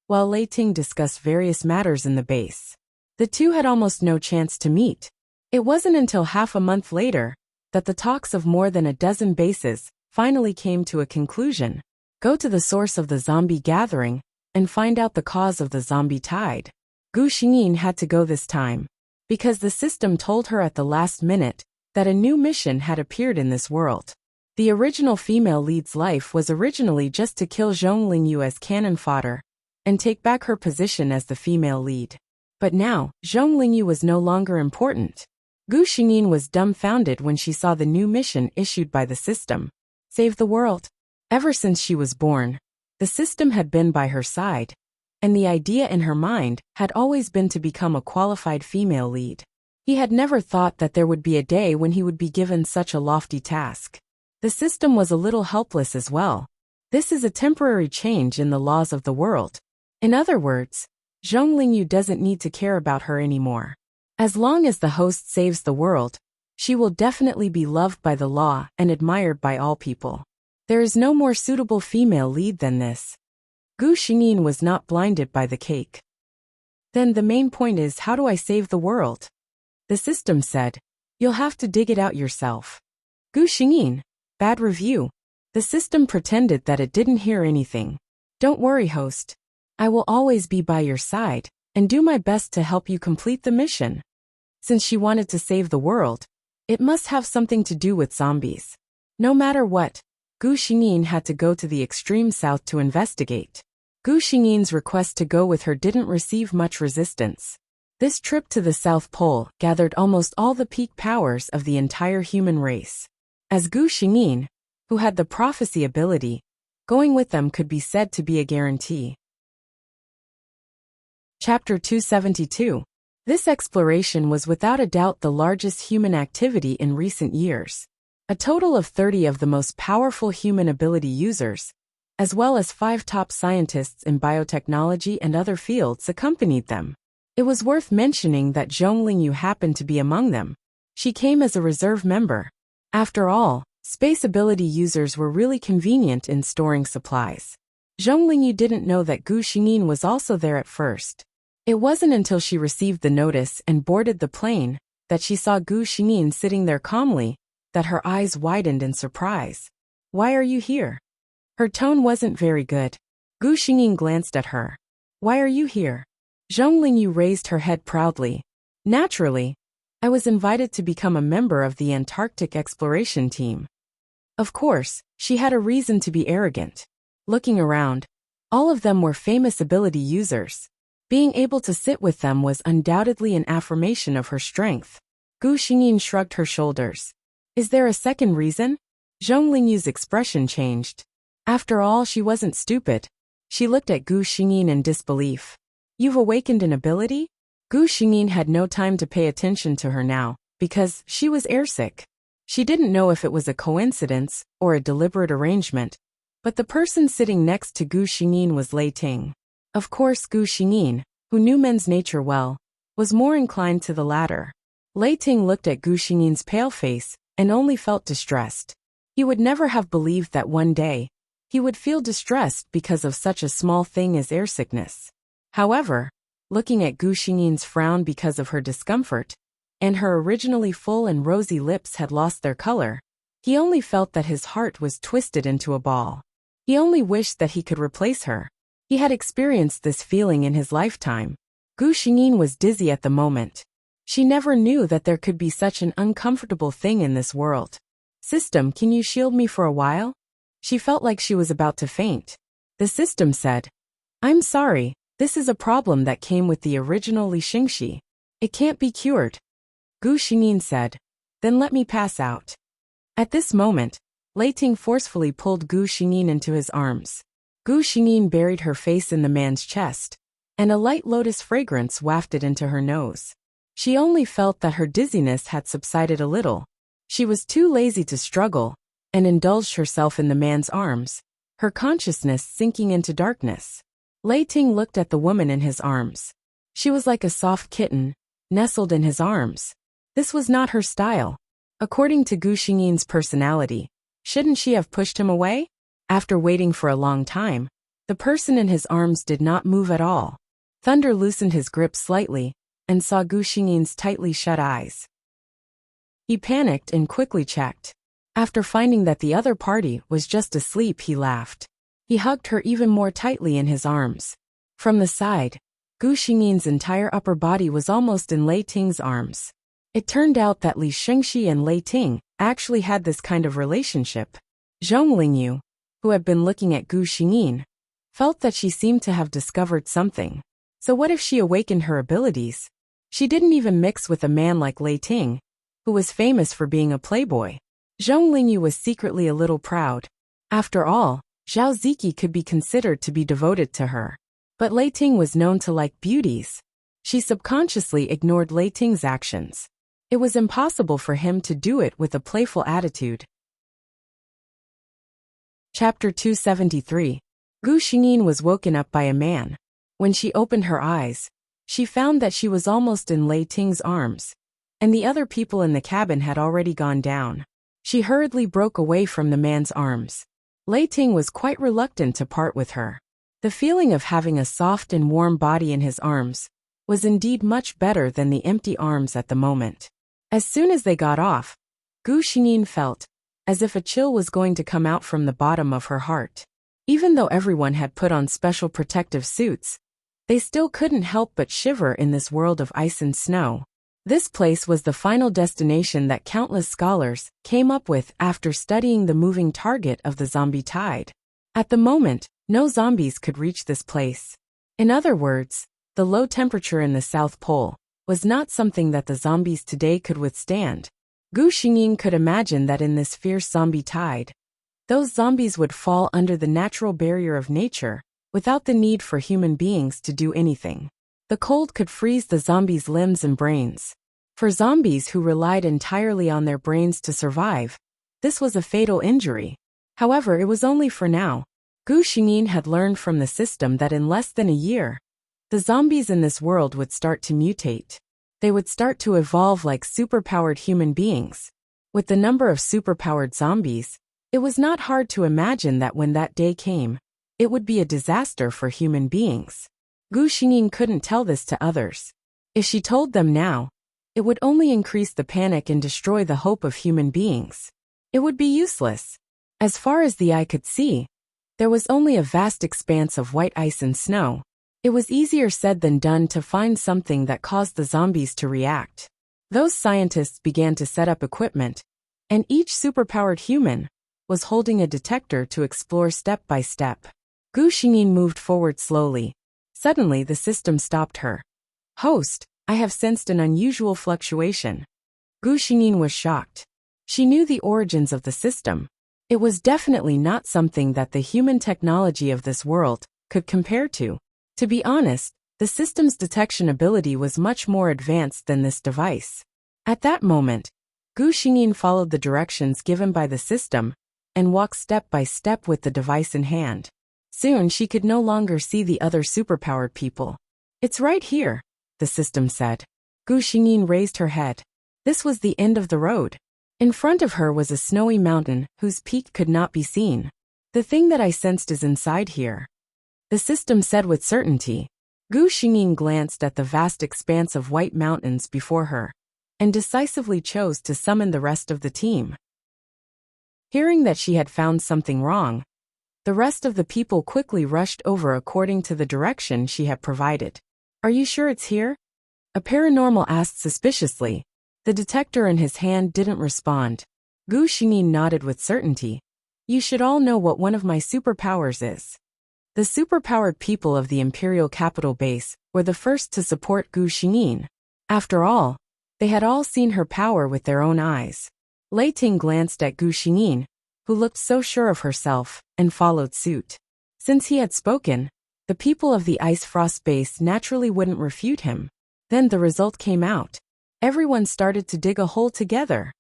while Lei Ting discussed various matters in the base. The two had almost no chance to meet. It wasn't until half a month later that the talks of more than a dozen bases finally came to a conclusion. Go to the source of the zombie gathering and find out the cause of the zombie tide. Gu Xingyin had to go this time, because the system told her at the last minute that a new mission had appeared in this world. The original female lead's life was originally just to kill Zhong Lingyu as cannon fodder and take back her position as the female lead. But now, Zhong Lingyu was no longer important. Gu Xingyin was dumbfounded when she saw the new mission issued by the system. Save the world. Ever since she was born, the system had been by her side, and the idea in her mind had always been to become a qualified female lead. He had never thought that there would be a day when he would be given such a lofty task. The system was a little helpless as well. This is a temporary change in the laws of the world. In other words, Zhong Lingyu doesn't need to care about her anymore. As long as the host saves the world, she will definitely be loved by the law and admired by all people. There is no more suitable female lead than this. Gu Xingyin was not blinded by the cake. Then the main point is, how do I save the world? The system said, you'll have to dig it out yourself. Gu Xingyin, bad review. The system pretended that it didn't hear anything. Don't worry, host. I will always be by your side and do my best to help you complete the mission. Since she wanted to save the world, it must have something to do with zombies. No matter what, Gu Xingyin had to go to the extreme south to investigate. Gu Xingyin's request to go with her didn't receive much resistance. This trip to the South Pole gathered almost all the peak powers of the entire human race. As Gu Xingyin, who had the prophecy ability, going with them could be said to be a guarantee. Chapter 272. This exploration was without a doubt the largest human activity in recent years. A total of 30 of the most powerful human ability users, as well as 5 top scientists in biotechnology and other fields, accompanied them. It was worth mentioning that Zhong Lingyu happened to be among them. She came as a reserve member. After all, space ability users were really convenient in storing supplies. Zhong Lingyu didn't know that Gu Xingyin was also there at first. It wasn't until she received the notice and boarded the plane that she saw Gu Xingyin sitting there calmly, that her eyes widened in surprise. Why are you here? Her tone wasn't very good. Gu Xingyin glanced at her. Why are you here? Zhong Lingyu raised her head proudly. Naturally, I was invited to become a member of the Antarctic exploration team. Of course, she had a reason to be arrogant. Looking around, all of them were famous ability users. Being able to sit with them was undoubtedly an affirmation of her strength. Gu Xingyin shrugged her shoulders. Is there a second reason? Zhong Lingyu's expression changed. After all, she wasn't stupid. She looked at Gu Xingyin in disbelief. You've awakened an ability? Gu Xingyin had no time to pay attention to her now, because she was airsick. She didn't know if it was a coincidence or a deliberate arrangement, but the person sitting next to Gu Xingyin was Lei Ting. Of course, Gu Xingyin, who knew men's nature well, was more inclined to the latter. Lei Ting looked at Gu Xingyin's pale face and only felt distressed. He would never have believed that one day he would feel distressed because of such a small thing as airsickness. However, looking at Gu Xingyin's frown because of her discomfort, and her originally full and rosy lips had lost their color, he only felt that his heart was twisted into a ball. He only wished that he could replace her. He had experienced this feeling in his lifetime. Gu Xingyin was dizzy at the moment. She never knew that there could be such an uncomfortable thing in this world. System, can you shield me for a while? She felt like she was about to faint. The system said, I'm sorry. This is a problem that came with the original Li Xingxi. It can't be cured. Gu Xingyin said, then let me pass out. At this moment, Lei Ting forcefully pulled Gu Xingyin into his arms. Gu Xingyin buried her face in the man's chest, and a light lotus fragrance wafted into her nose. She only felt that her dizziness had subsided a little. She was too lazy to struggle, and indulged herself in the man's arms, her consciousness sinking into darkness. Lei Ting looked at the woman in his arms. She was like a soft kitten, nestled in his arms. This was not her style. According to Gu Xingyin's personality, shouldn't she have pushed him away? After waiting for a long time, the person in his arms did not move at all. Thunder loosened his grip slightly, and saw Gu Xingyin's tightly shut eyes. He panicked and quickly checked. After finding that the other party was just asleep, he laughed. He hugged her even more tightly in his arms. From the side, Gu Xingyin's entire upper body was almost in Lei Ting's arms. It turned out that Li Xingxi and Lei Ting actually had this kind of relationship. Zhong Lingyu, who had been looking at Gu Xingyin, felt that she seemed to have discovered something. So what if she awakened her abilities? She didn't even mix with a man like Lei Ting, who was famous for being a playboy. Zhong Lingyu was secretly a little proud. After all, Zhao Ziki could be considered to be devoted to her. But Lei Ting was known to like beauties. She subconsciously ignored Lei Ting's actions. It was impossible for him to do it with a playful attitude. Chapter 273. Gu Xingyin was woken up by a man. When she opened her eyes, she found that she was almost in Lei Ting's arms, and the other people in the cabin had already gone down. She hurriedly broke away from the man's arms. Lei Ting was quite reluctant to part with her. The feeling of having a soft and warm body in his arms was indeed much better than the empty arms at the moment. As soon as they got off, Gu Xingyin felt as if a chill was going to come out from the bottom of her heart. Even though everyone had put on special protective suits, they still couldn't help but shiver in this world of ice and snow. This place was the final destination that countless scholars came up with after studying the moving target of the zombie tide. At the moment, no zombies could reach this place. In other words, the low temperature in the South Pole was not something that the zombies today could withstand. Gu Xingyin could imagine that in this fierce zombie tide, those zombies would fall under the natural barrier of nature, without the need for human beings to do anything. The cold could freeze the zombies' limbs and brains. For zombies who relied entirely on their brains to survive, this was a fatal injury. However, it was only for now. Gu Xingyin had learned from the system that in less than a year, the zombies in this world would start to mutate. They would start to evolve like superpowered human beings. With the number of superpowered zombies, it was not hard to imagine that when that day came, it would be a disaster for human beings. Gu Xingyin couldn't tell this to others. If she told them now, it would only increase the panic and destroy the hope of human beings. It would be useless. As far as the eye could see, there was only a vast expanse of white ice and snow. It was easier said than done to find something that caused the zombies to react. Those scientists began to set up equipment, and each superpowered human was holding a detector to explore step by step. Gu Xingyin moved forward slowly. Suddenly the system stopped her. "Host, I have sensed an unusual fluctuation." Gu Xingyin was shocked. She knew the origins of the system. It was definitely not something that the human technology of this world could compare to. To be honest, the system's detection ability was much more advanced than this device. At that moment, Gu Xingyin followed the directions given by the system and walked step by step with the device in hand. Soon she could no longer see the other superpowered people. "It's right here," the system said. Gu Xingyin raised her head. This was the end of the road. In front of her was a snowy mountain whose peak could not be seen. "The thing that I sensed is inside here," the system said with certainty. Gu Xingyin glanced at the vast expanse of white mountains before her and decisively chose to summon the rest of the team. Hearing that she had found something wrong, the rest of the people quickly rushed over according to the direction she had provided. "Are you sure it's here?" a paranormal asked suspiciously. The detector in his hand didn't respond. Gu Xingyin nodded with certainty. "You should all know what one of my superpowers is." The superpowered people of the Imperial Capital Base were the first to support Gu Xingyin. After all, they had all seen her power with their own eyes. Lei Ting glanced at Gu Xingyin, who looked so sure of herself, and followed suit. Since he had spoken, the people of the Ice Frost Base naturally wouldn't refute him. Then the result came out. Everyone started to dig a hole together.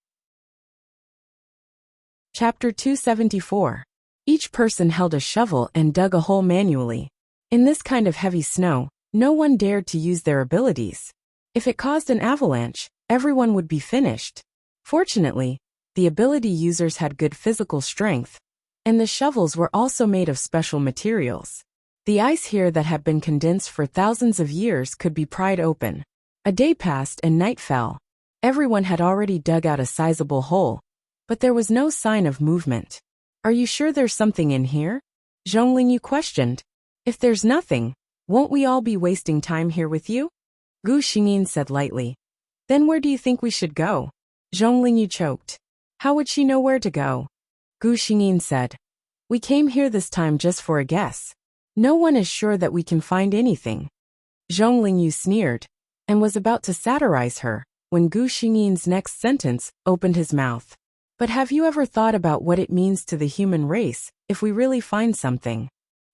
Chapter 274. Each person held a shovel and dug a hole manually. In this kind of heavy snow, no one dared to use their abilities. If it caused an avalanche, everyone would be finished. Fortunately, the ability users had good physical strength, and the shovels were also made of special materials. The ice here that had been condensed for thousands of years could be pried open. A day passed and night fell. Everyone had already dug out a sizable hole, but there was no sign of movement. "Are you sure there's something in here?" Zhonglingyu questioned. "If there's nothing, won't we all be wasting time here with you?" Gu Xingyin said lightly. "Then where do you think we should go?" Zhonglingyu choked. How would she know where to go? Gu Xingyin said. "We came here this time just for a guess. No one is sure that we can find anything." Zhonglingyu sneered and was about to satirize her when Gu Xingyin's next sentence opened his mouth. "But have you ever thought about what it means to the human race if we really find something?"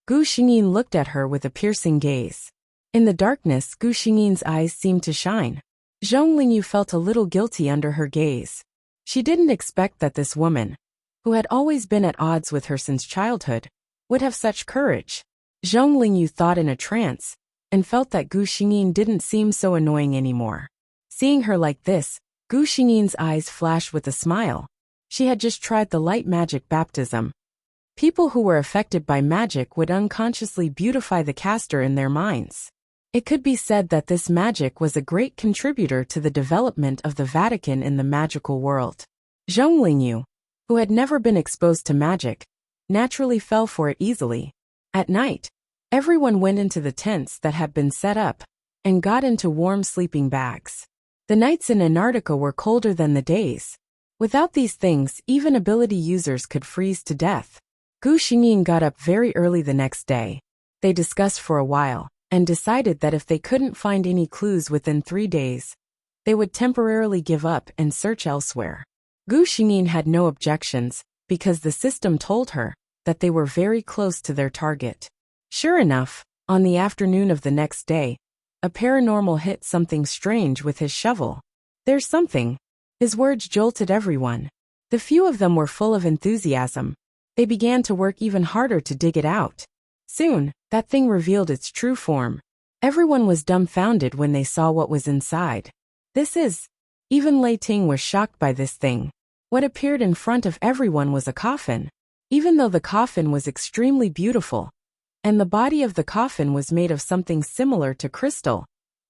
Gu Xingyin looked at her with a piercing gaze. In the darkness, Gu Xingyin's eyes seemed to shine. Zhong Lingyu felt a little guilty under her gaze. She didn't expect that this woman, who had always been at odds with her since childhood, would have such courage. Zhong Lingyu thought in a trance, and felt that Gu Xingyin didn't seem so annoying anymore. Seeing her like this, Gu Xingyin's eyes flashed with a smile. She had just tried the light magic baptism. People who were affected by magic would unconsciously beautify the caster in their minds. It could be said that this magic was a great contributor to the development of the Vatican in the magical world. Zhong Lingyu, who had never been exposed to magic, naturally fell for it easily. At night, everyone went into the tents that had been set up and got into warm sleeping bags. The nights in Antarctica were colder than the days. Without these things, even ability users could freeze to death. Gu Xingyin got up very early the next day. They discussed for a while and decided that if they couldn't find any clues within 3 days, they would temporarily give up and search elsewhere. Gu Xingyin had no objections because the system told her that they were very close to their target. Sure enough, on the afternoon of the next day, a paranormal hit something strange with his shovel. There's something. His words jolted everyone. The few of them were full of enthusiasm. They began to work even harder to dig it out. Soon, that thing revealed its true form. Everyone was dumbfounded when they saw what was inside. Even Lei Ting was shocked by this thing. What appeared in front of everyone was a coffin. Even though the coffin was extremely beautiful, and the body of the coffin was made of something similar to crystal,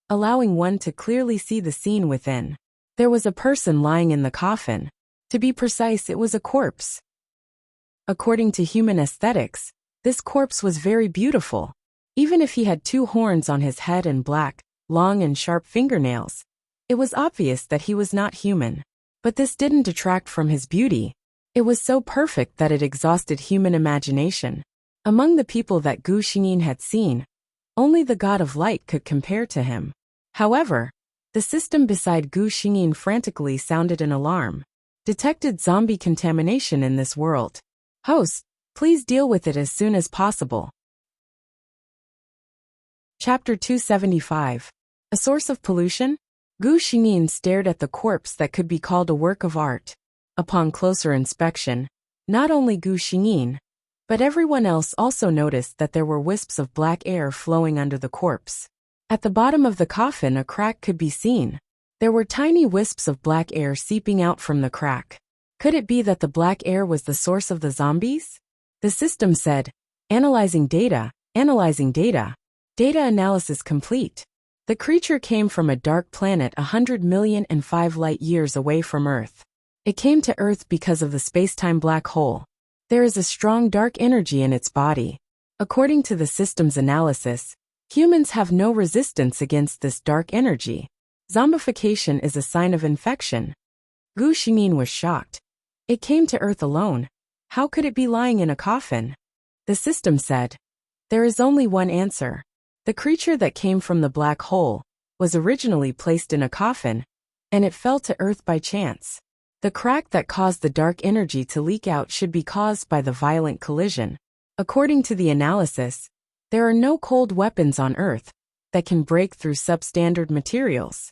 allowing one to clearly see the scene within. There was a person lying in the coffin. To be precise, it was a corpse. According to human aesthetics, this corpse was very beautiful. Even if he had 2 horns on his head and black, long and sharp fingernails, it was obvious that he was not human. But this didn't detract from his beauty. It was so perfect that it exhausted human imagination. Among the people that Gu Xingyin had seen, only the god of light could compare to him. However, the system beside Gu Xingyin frantically sounded an alarm. Detected zombie contamination in this world. Host, please deal with it as soon as possible. Chapter 275. A source of pollution? Gu Xingyin stared at the corpse that could be called a work of art. Upon closer inspection, not only Gu Xingyin, but everyone else also noticed that there were wisps of black air flowing under the corpse. At the bottom of the coffin, a crack could be seen. There were tiny wisps of black air seeping out from the crack. Could it be that the black air was the source of the zombies? The system said, analyzing data. Data analysis complete. The creature came from a dark planet 100,000,005 light-years away from Earth. It came to Earth because of the space-time black hole. There is a strong dark energy in its body. According to the system's analysis, humans have no resistance against this dark energy. Zombification is a sign of infection. Gu Xingyin was shocked. It came to Earth alone. How could it be lying in a coffin? The system said, there is only one answer. The creature that came from the black hole was originally placed in a coffin, and it fell to Earth by chance. The crack that caused the dark energy to leak out should be caused by the violent collision. According to the analysis, there are no cold weapons on Earth that can break through substandard materials.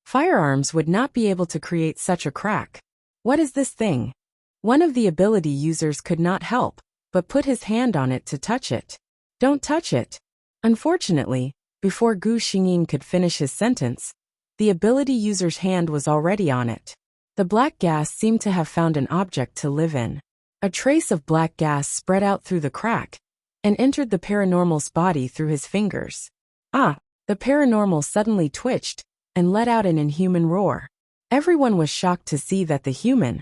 Firearms would not be able to create such a crack. What is this thing? One of the ability users could not help but put his hand on it to touch it. Don't touch it. Unfortunately, before Gu Xingyin could finish his sentence, the ability user's hand was already on it. The black gas seemed to have found an object to live in. A trace of black gas spread out through the crack and entered the paranormal's body through his fingers. The paranormal suddenly twitched and let out an inhuman roar. Everyone was shocked to see that the human,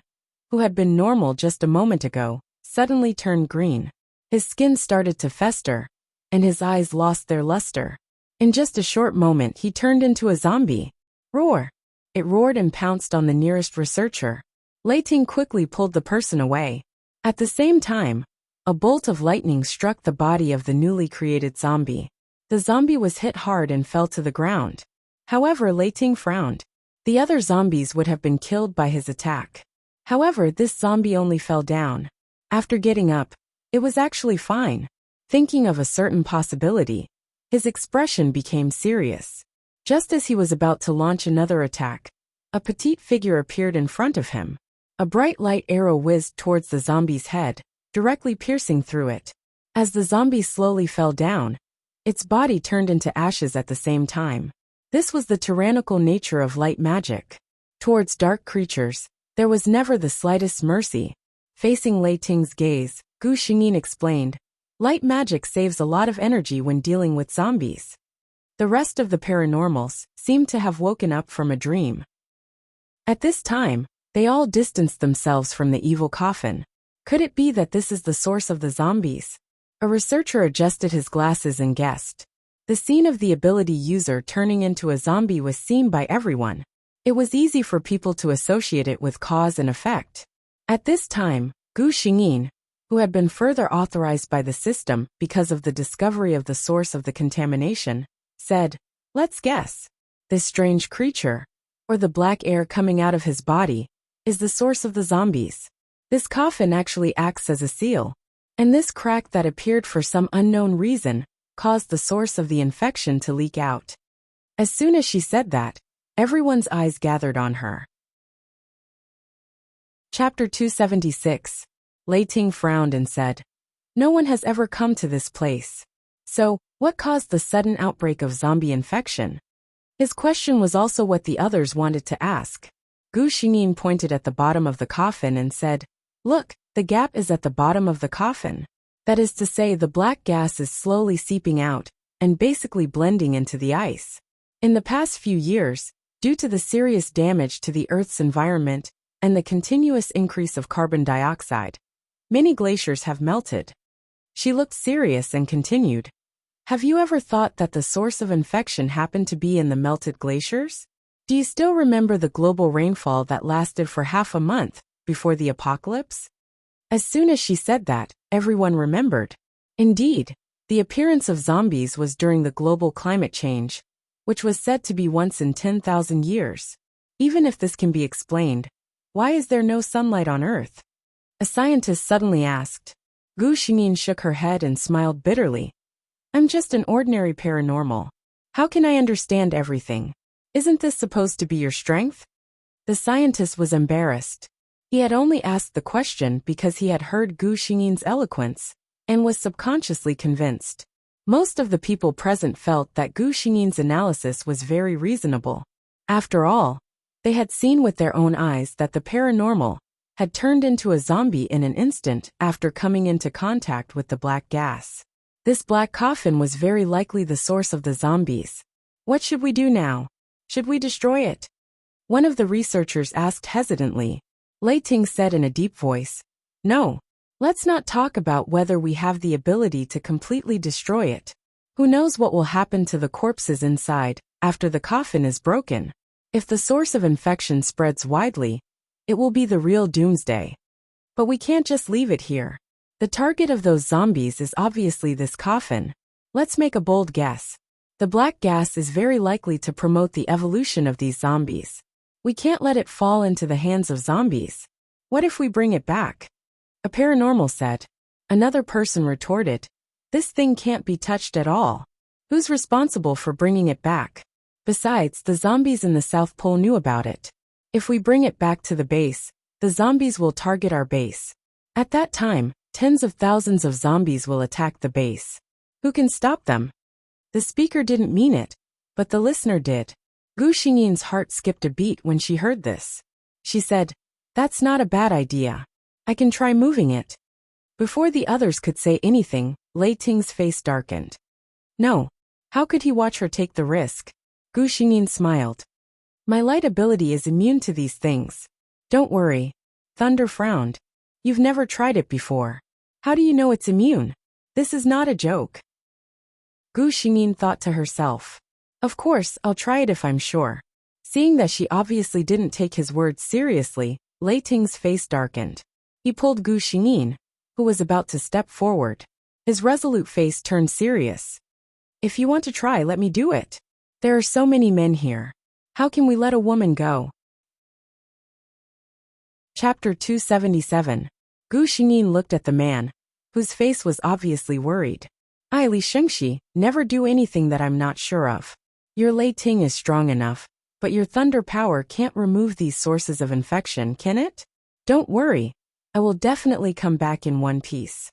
who had been normal just a moment ago, suddenly turned green. His skin started to fester, and his eyes lost their luster. In just a short moment he turned into a zombie. Roar! It roared and pounced on the nearest researcher. Lei Ting quickly pulled the person away. At the same time, a bolt of lightning struck the body of the newly created zombie. The zombie was hit hard and fell to the ground. However, Lei Ting frowned. The other zombies would have been killed by his attack. However, this zombie only fell down. After getting up, it was actually fine. Thinking of a certain possibility, his expression became serious. Just as he was about to launch another attack, a petite figure appeared in front of him. A bright light arrow whizzed towards the zombie's head, directly piercing through it. As the zombie slowly fell down, its body turned into ashes at the same time. This was the tyrannical nature of light magic. Towards dark creatures, there was never the slightest mercy. Facing Lei Ting's gaze, Gu Xingyin explained, "Light magic saves a lot of energy when dealing with zombies." The rest of the paranormals seemed to have woken up from a dream. At this time, they all distanced themselves from the evil coffin. Could it be that this is the source of the zombies? A researcher adjusted his glasses and guessed. The scene of the ability user turning into a zombie was seen by everyone. It was easy for people to associate it with cause and effect. At this time, Gu Xingyin, who had been further authorized by the system because of the discovery of the source of the contamination, said, "Let's guess. This strange creature, or the black air coming out of his body, is the source of the zombies. This coffin actually acts as a seal, and this crack that appeared for some unknown reason caused the source of the infection to leak out." As soon as she said that, everyone's eyes gathered on her. Chapter 276. Lei Ting frowned and said, "No one has ever come to this place. So, what caused the sudden outbreak of zombie infection?" His question was also what the others wanted to ask. Gu Xingyin pointed at the bottom of the coffin and said, "Look, the gap is at the bottom of the coffin. That is to say, the black gas is slowly seeping out and basically blending into the ice. In the past few years, due to the serious damage to the Earth's environment and the continuous increase of carbon dioxide, many glaciers have melted." She looked serious and continued, "Have you ever thought that the source of infection happened to be in the melted glaciers? Do you still remember the global rainfall that lasted for half a month before the apocalypse?" As soon as she said that, everyone remembered. Indeed, the appearance of zombies was during the global climate change, which was said to be once in 10,000 years. Even if this can be explained, why is there no sunlight on Earth? A scientist suddenly asked. Gu Xingyin shook her head and smiled bitterly. "I'm just an ordinary paranormal. How can I understand everything? Isn't this supposed to be your strength?" The scientist was embarrassed. He had only asked the question because he had heard Gu Xingyin's eloquence and was subconsciously convinced. Most of the people present felt that Gu Xingyin's analysis was very reasonable. After all, they had seen with their own eyes that the paranormal had turned into a zombie in an instant after coming into contact with the black gas. This black coffin was very likely the source of the zombies. "What should we do now? Should we destroy it?" One of the researchers asked hesitantly. Lei Ting said in a deep voice, "No. Let's not talk about whether we have the ability to completely destroy it. Who knows what will happen to the corpses inside after the coffin is broken? If the source of infection spreads widely, it will be the real doomsday. But we can't just leave it here. The target of those zombies is obviously this coffin. Let's make a bold guess. The black gas is very likely to promote the evolution of these zombies. We can't let it fall into the hands of zombies. What if we bring it back?" A paranormal said. Another person retorted, "This thing can't be touched at all. Who's responsible for bringing it back? Besides, the zombies in the South Pole knew about it. If we bring it back to the base, the zombies will target our base. At that time, tens of thousands of zombies will attack the base. Who can stop them?" The speaker didn't mean it, but the listener did. Gu Xingyin's heart skipped a beat when she heard this. She said, "That's not a bad idea. I can try moving it." Before the others could say anything, Lei Ting's face darkened. No. How could he watch her take the risk? Gu Xingyin smiled. "My light ability is immune to these things. Don't worry." Thunder frowned. "You've never tried it before. How do you know it's immune? This is not a joke." Gu Xingyin thought to herself. Of course, I'll try it if I'm sure. Seeing that she obviously didn't take his words seriously, Lei Ting's face darkened. He pulled Gu Xingyin, who was about to step forward. His resolute face turned serious. "If you want to try, let me do it. There are so many men here. How can we let a woman go?" Chapter 277. Gu Xingyin looked at the man, whose face was obviously worried. "I, Li Shengxi, never do anything that I'm not sure of. Your Lei Ting is strong enough, but your thunder power can't remove these sources of infection, can it? Don't worry. I will definitely come back in one piece.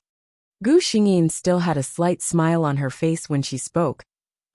Gu Xingyin still had a slight smile on her face when she spoke,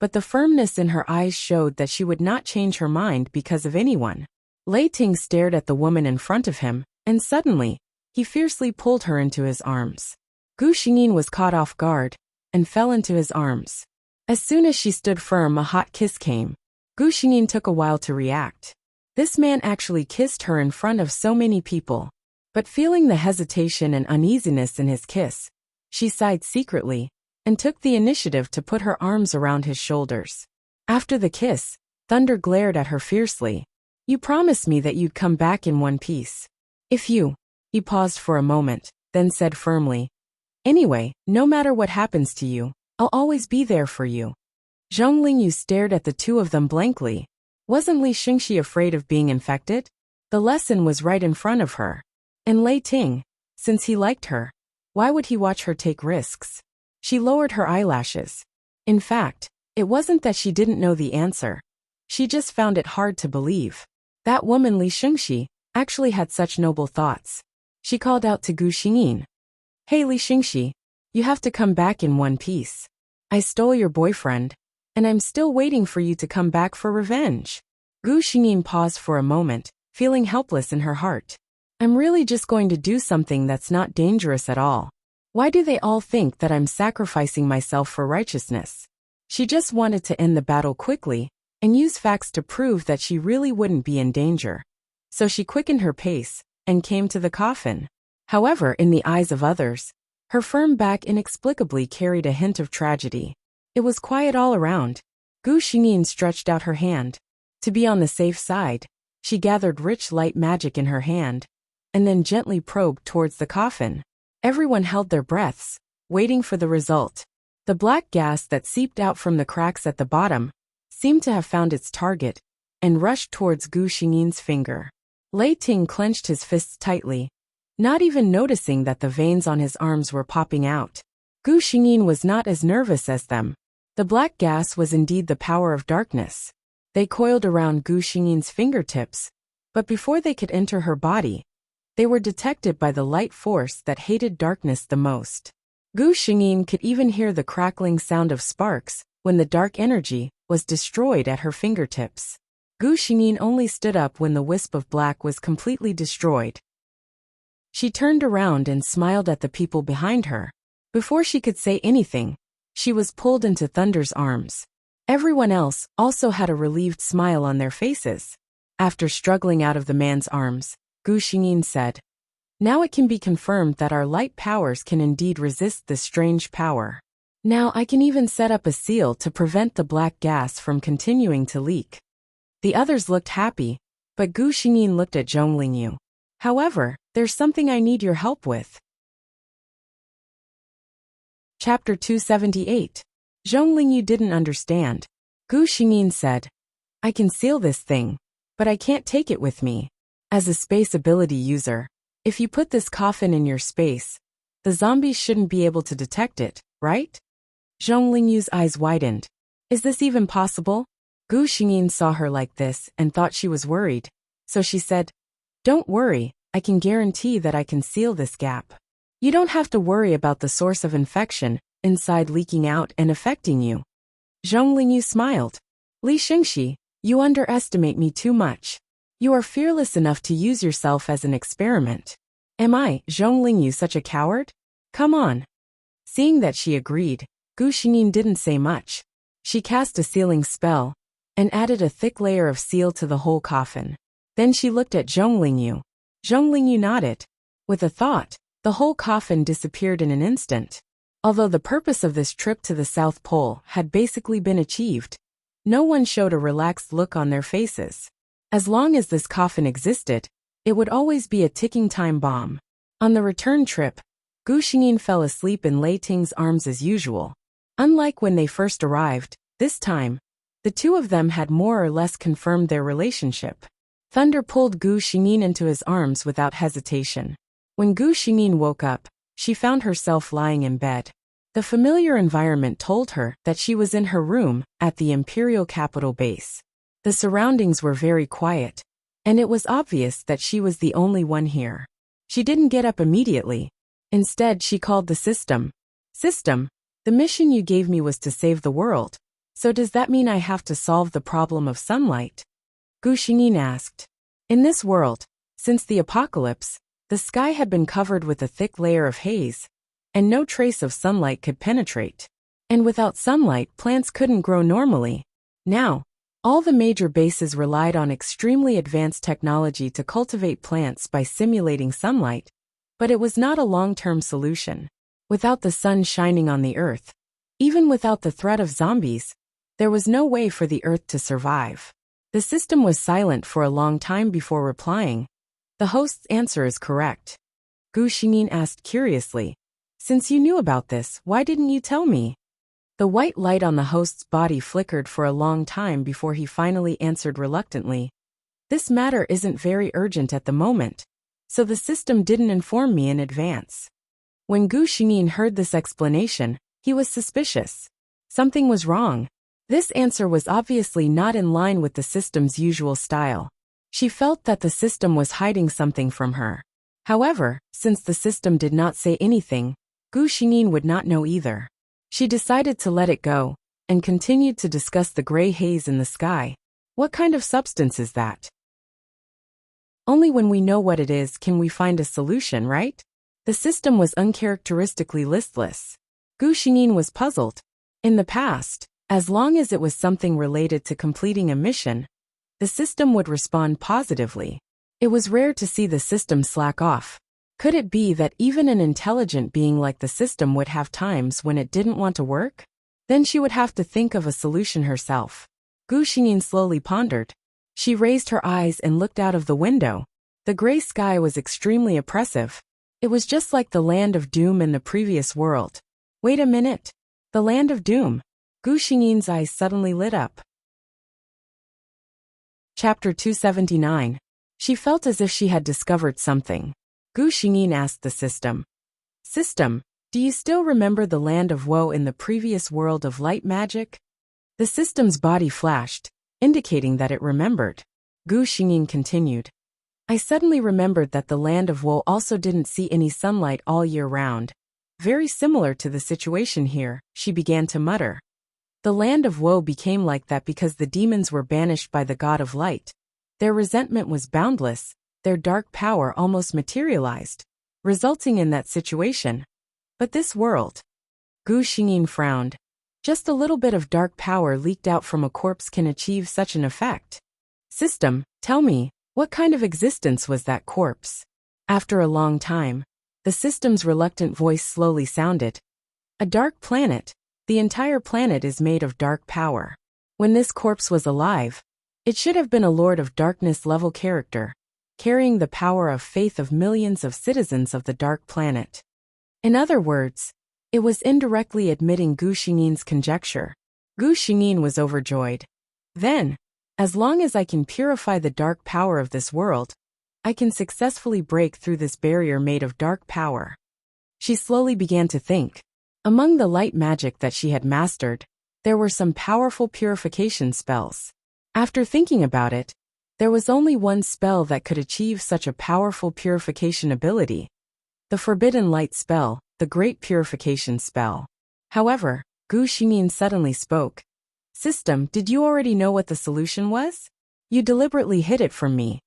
but the firmness in her eyes showed that she would not change her mind because of anyone. Lei Ting stared at the woman in front of him, and suddenly, he fiercely pulled her into his arms. Gu Xingyin was caught off guard, and fell into his arms. As soon as she stood firm, a hot kiss came. Gu Xingyin took a while to react. This man actually kissed her in front of so many people. But feeling the hesitation and uneasiness in his kiss, she sighed secretly, and took the initiative to put her arms around his shoulders. After the kiss, Thunder glared at her fiercely. You promised me that you'd come back in one piece. He paused for a moment, then said firmly. Anyway, no matter what happens to you, I'll always be there for you. Zhong Lingyu stared at the two of them blankly. Wasn't Li Xingxi afraid of being infected? The lesson was right in front of her. And Lei Ting, since he liked her, why would he watch her take risks? She lowered her eyelashes. In fact, it wasn't that she didn't know the answer. She just found it hard to believe. That woman Li Xingxi actually had such noble thoughts. She called out to Gu Xingyin. Hey Li Xingxi, you have to come back in one piece. I stole your boyfriend, and I'm still waiting for you to come back for revenge. Gu Xingyin paused for a moment, feeling helpless in her heart. I'm really just going to do something that's not dangerous at all. Why do they all think that I'm sacrificing myself for righteousness? She just wanted to end the battle quickly, and use facts to prove that she really wouldn't be in danger. So she quickened her pace, and came to the coffin. However, in the eyes of others, her firm back inexplicably carried a hint of tragedy. It was quiet all around. Gu Xingyin stretched out her hand. To be on the safe side, she gathered rich light magic in her hand, and then gently probed towards the coffin. Everyone held their breaths, waiting for the result. The black gas that seeped out from the cracks at the bottom seemed to have found its target, and rushed towards Gu Xingyin's finger. Lei Ting clenched his fists tightly, not even noticing that the veins on his arms were popping out. Gu Xingyin was not as nervous as them. The black gas was indeed the power of darkness. They coiled around Gu Xingyin's fingertips, but before they could enter her body, they were detected by the light force that hated darkness the most. Gu Xingyin could even hear the crackling sound of sparks when the dark energy was destroyed at her fingertips. Gu Xingyin only stood up when the wisp of black was completely destroyed. She turned around and smiled at the people behind her. Before she could say anything, she was pulled into Thunder's arms. Everyone else also had a relieved smile on their faces. After struggling out of the man's arms, Gu Xingyin said, Now it can be confirmed that our light powers can indeed resist this strange power. Now I can even set up a seal to prevent the black gas from continuing to leak. The others looked happy, but Gu Xingyin looked at Zhong Lingyu. However, there's something I need your help with. Chapter 278. Zhong Lingyu didn't understand. Gu Xingyin said, I can seal this thing, but I can't take it with me. As a space ability user, if you put this coffin in your space, the zombies shouldn't be able to detect it, right? Zhong Lingyu's eyes widened. Is this even possible? Gu Xingyin saw her like this and thought she was worried, so she said, Don't worry, I can guarantee that I can seal this gap. You don't have to worry about the source of infection inside leaking out and affecting you. Zhong Lingyu smiled. Li Xingxi, you underestimate me too much. You are fearless enough to use yourself as an experiment. Am I, Zhong Lingyu, such a coward? Come on. Seeing that she agreed, Gu Xingyin didn't say much. She cast a sealing spell, and added a thick layer of seal to the whole coffin. Then she looked at Zhong Lingyu. Zhong Lingyu nodded. With a thought, the whole coffin disappeared in an instant. Although the purpose of this trip to the South Pole had basically been achieved, no one showed a relaxed look on their faces. As long as this coffin existed, it would always be a ticking time bomb. On the return trip, Gu Xingyin fell asleep in Lei Ting's arms as usual. Unlike when they first arrived, this time, the two of them had more or less confirmed their relationship. Thunder pulled Gu Xingyin into his arms without hesitation. When Gu Xingyin woke up, she found herself lying in bed. The familiar environment told her that she was in her room at the Imperial Capital Base. The surroundings were very quiet, and it was obvious that she was the only one here. She didn't get up immediately. Instead, she called the system. System, the mission you gave me was to save the world. So does that mean I have to solve the problem of sunlight? Gu Xingyin asked. In this world, since the apocalypse, the sky had been covered with a thick layer of haze, and no trace of sunlight could penetrate. And without sunlight, plants couldn't grow normally. Now, all the major bases relied on extremely advanced technology to cultivate plants by simulating sunlight, but it was not a long-term solution. Without the sun shining on the earth, even without the threat of zombies, there was no way for the earth to survive. The system was silent for a long time before replying. The host's answer is correct. Gu Xingyin asked curiously, since you knew about this, why didn't you tell me? The white light on the host's body flickered for a long time before he finally answered reluctantly. This matter isn't very urgent at the moment, so the system didn't inform me in advance. When Gu Xingyin heard this explanation, he was suspicious. Something was wrong. This answer was obviously not in line with the system's usual style. She felt that the system was hiding something from her. However, since the system did not say anything, Gu Xingyin would not know either. She decided to let it go, and continued to discuss the gray haze in the sky. What kind of substance is that? Only when we know what it is can we find a solution, right? The system was uncharacteristically listless. Gu Xingyin was puzzled. In the past, as long as it was something related to completing a mission, the system would respond positively. It was rare to see the system slack off. Could it be that even an intelligent being like the system would have times when it didn't want to work? Then she would have to think of a solution herself. Gu Xingyin slowly pondered. She raised her eyes and looked out of the window. The gray sky was extremely oppressive. It was just like the land of doom in the previous world. Wait a minute. The land of doom. Gu Xingyin's eyes suddenly lit up. Chapter 279. She felt as if she had discovered something. Gu Xingyin asked the system. System, do you still remember the land of woe in the previous world of light magic? The system's body flashed, indicating that it remembered. Gu Xingyin continued. I suddenly remembered that the land of woe also didn't see any sunlight all year round. Very similar to the situation here, she began to mutter. The land of woe became like that because the demons were banished by the god of light. Their resentment was boundless, their dark power almost materialized, resulting in that situation. But this world. Gu Xingyin frowned. Just a little bit of dark power leaked out from a corpse can achieve such an effect. System, tell me, what kind of existence was that corpse? After a long time, the system's reluctant voice slowly sounded. A dark planet. The entire planet is made of dark power. When this corpse was alive, it should have been a Lord of Darkness level character, carrying the power of faith of millions of citizens of the dark planet. In other words, it was indirectly admitting Gu Xingyin's conjecture. Gu Xingyin was overjoyed. Then, as long as I can purify the dark power of this world, I can successfully break through this barrier made of dark power. She slowly began to think. Among the light magic that she had mastered, there were some powerful purification spells. After thinking about it, there was only one spell that could achieve such a powerful purification ability. The Forbidden Light spell, the Great Purification spell. However, Gu Xingyin suddenly spoke. System, did you already know what the solution was? You deliberately hid it from me.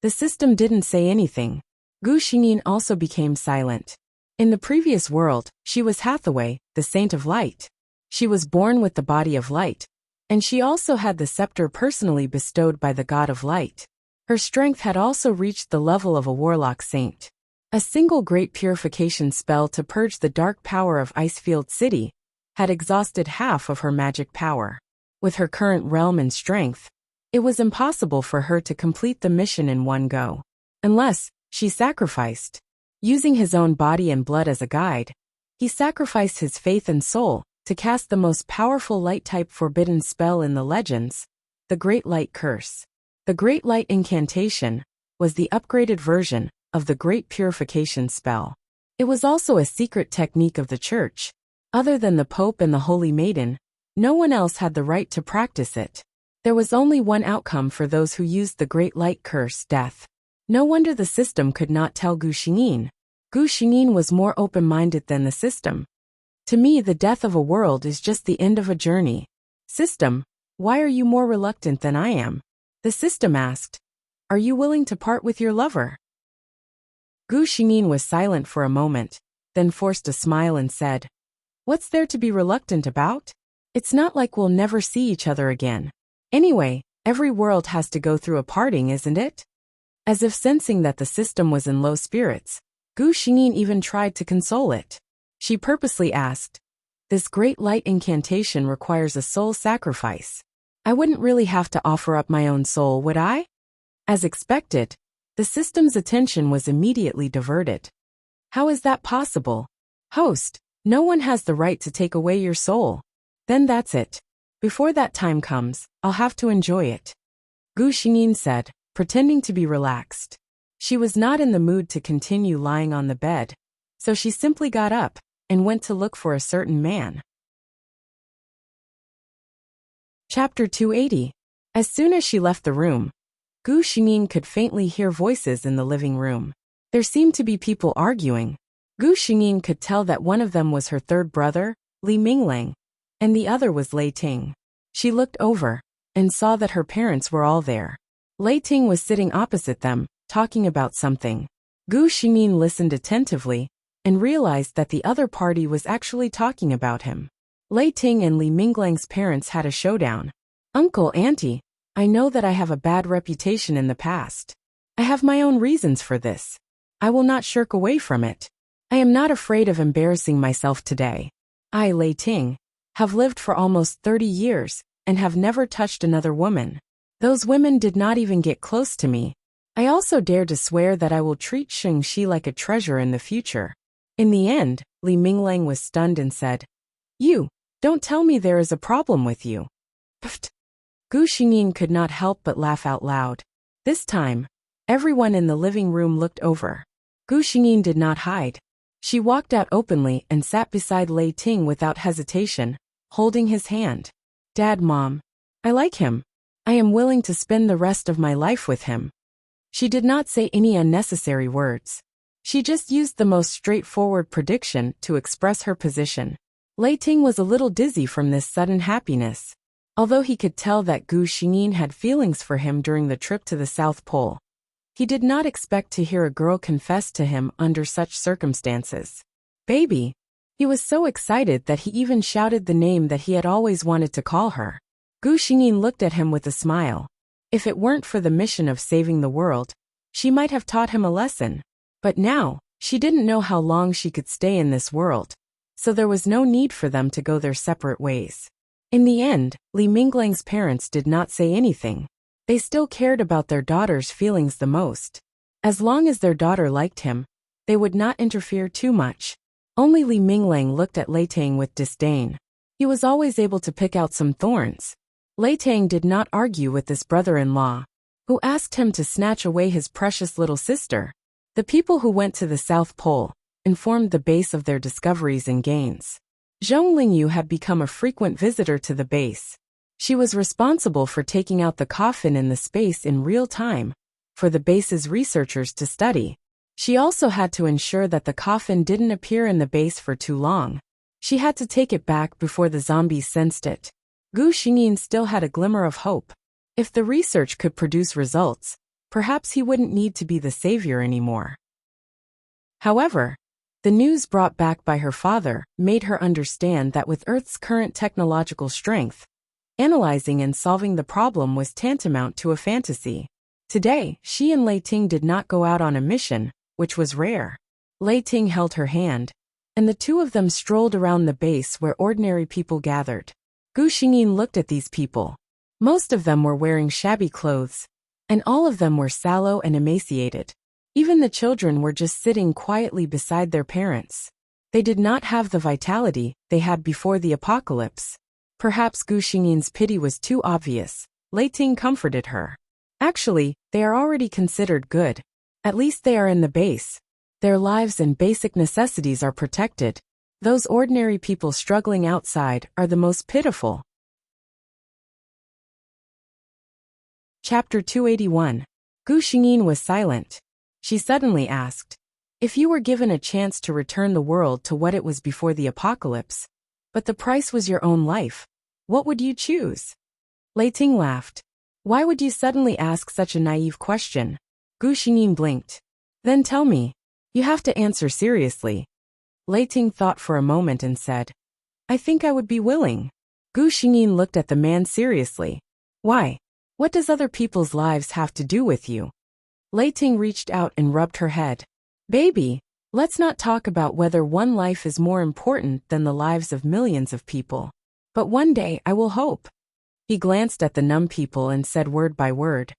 The system didn't say anything. Gu Xingyin also became silent. In the previous world, she was Hathaway, the Saint of Light. She was born with the body of light, and she also had the scepter personally bestowed by the God of Light. Her strength had also reached the level of a warlock saint. A single great purification spell to purge the dark power of Icefield City had exhausted half of her magic power. With her current realm and strength, it was impossible for her to complete the mission in one go. Unless she sacrificed. Using his own body and blood as a guide, he sacrificed his faith and soul to cast the most powerful light-type forbidden spell in the legends, the Great Light Curse. The Great Light Incantation was the upgraded version of the Great Purification spell. It was also a secret technique of the Church, Other than the Pope and the Holy Maiden, no one else had the right to practice it. There was only one outcome for those who used the Great Light Curse, death. No wonder the system could not tell Gu Xingyin. Gu Xingyin was more open-minded than the system. To me, the death of a world is just the end of a journey. System, why are you more reluctant than I am? The system asked. Are you willing to part with your lover? Gu Xingyin was silent for a moment, then forced a smile and said, What's there to be reluctant about? It's not like we'll never see each other again. Anyway, every world has to go through a parting, isn't it? As if sensing that the system was in low spirits, Gu Xingyin even tried to console it. She purposely asked, This great light incantation requires a soul sacrifice. I wouldn't really have to offer up my own soul, would I? As expected, the system's attention was immediately diverted. How is that possible? Host, no one has the right to take away your soul. Then that's it. Before that time comes, I'll have to enjoy it. Gu Xingyin said, pretending to be relaxed. She was not in the mood to continue lying on the bed, so she simply got up and went to look for a certain man. Chapter 280. As soon as she left the room, Gu Xingyin could faintly hear voices in the living room. There seemed to be people arguing. Gu Xingyin could tell that one of them was her third brother, Li Minglang, and the other was Lei Ting. She looked over and saw that her parents were all there. Lei Ting was sitting opposite them, talking about something. Gu Xingyin listened attentively and realized that the other party was actually talking about him. Lei Ting and Li Minglang's parents had a showdown. Uncle, Auntie, I know that I have a bad reputation in the past. I have my own reasons for this. I will not shirk away from it. I am not afraid of embarrassing myself today. I, Lei Ting, have lived for almost 30 years and have never touched another woman. Those women did not even get close to me. I also dare to swear that I will treat Sheng Shi like a treasure in the future. In the end, Li Minglang was stunned and said, You, don't tell me there is a problem with you. Pfft. Gu Xingyin could not help but laugh out loud. This time, everyone in the living room looked over. Gu Xingyin did not hide. She walked out openly and sat beside Lei Ting without hesitation, holding his hand. Dad, Mom, I like him. I am willing to spend the rest of my life with him. She did not say any unnecessary words. She just used the most straightforward prediction to express her position. Lei Ting was a little dizzy from this sudden happiness. Although he could tell that Gu Xingyin had feelings for him during the trip to the South Pole, he did not expect to hear a girl confess to him under such circumstances. Baby. He was so excited that he even shouted the name that he had always wanted to call her. Gu Xingyin looked at him with a smile. If it weren't for the mission of saving the world, she might have taught him a lesson. But now, she didn't know how long she could stay in this world, so there was no need for them to go their separate ways. In the end, Li Minglang's parents did not say anything. They still cared about their daughter's feelings the most. As long as their daughter liked him, they would not interfere too much. Only Li Minglang looked at Lei Ting with disdain. He was always able to pick out some thorns. Lei Ting did not argue with this brother-in-law, who asked him to snatch away his precious little sister. The people who went to the South Pole informed the base of their discoveries and gains. Zhong Lingyu had become a frequent visitor to the base. She was responsible for taking out the coffin in the space in real time for the base's researchers to study. She also had to ensure that the coffin didn't appear in the base for too long. She had to take it back before the zombies sensed it. Gu Xingyin still had a glimmer of hope. If the research could produce results, perhaps he wouldn't need to be the savior anymore. However, the news brought back by her father made her understand that with Earth's current technological strength, analyzing and solving the problem was tantamount to a fantasy. Today, she and Lei Ting did not go out on a mission, which was rare. Lei Ting held her hand, and the two of them strolled around the base where ordinary people gathered. Gu Xingyin looked at these people. Most of them were wearing shabby clothes, and all of them were sallow and emaciated. Even the children were just sitting quietly beside their parents. They did not have the vitality they had before the apocalypse. Perhaps Gu Xingyin's pity was too obvious. Lei Ting comforted her. Actually, they are already considered good. At least they are in the base. Their lives and basic necessities are protected. Those ordinary people struggling outside are the most pitiful. Chapter 281. Gu Xingyin was silent. She suddenly asked, "If you were given a chance to return the world to what it was before the apocalypse, but the price was your own life, what would you choose?" Lei Ting laughed. "Why would you suddenly ask such a naive question?" Gu Xingyin blinked. "Then tell me. You have to answer seriously." Lei Ting thought for a moment and said, "I think I would be willing." Gu Xingyin looked at the man seriously. "Why? What does other people's lives have to do with you?" Lei Ting reached out and rubbed her head. "Baby, let's not talk about whether one life is more important than the lives of millions of people. But one day I will hope." He glanced at the numb people and said word by word,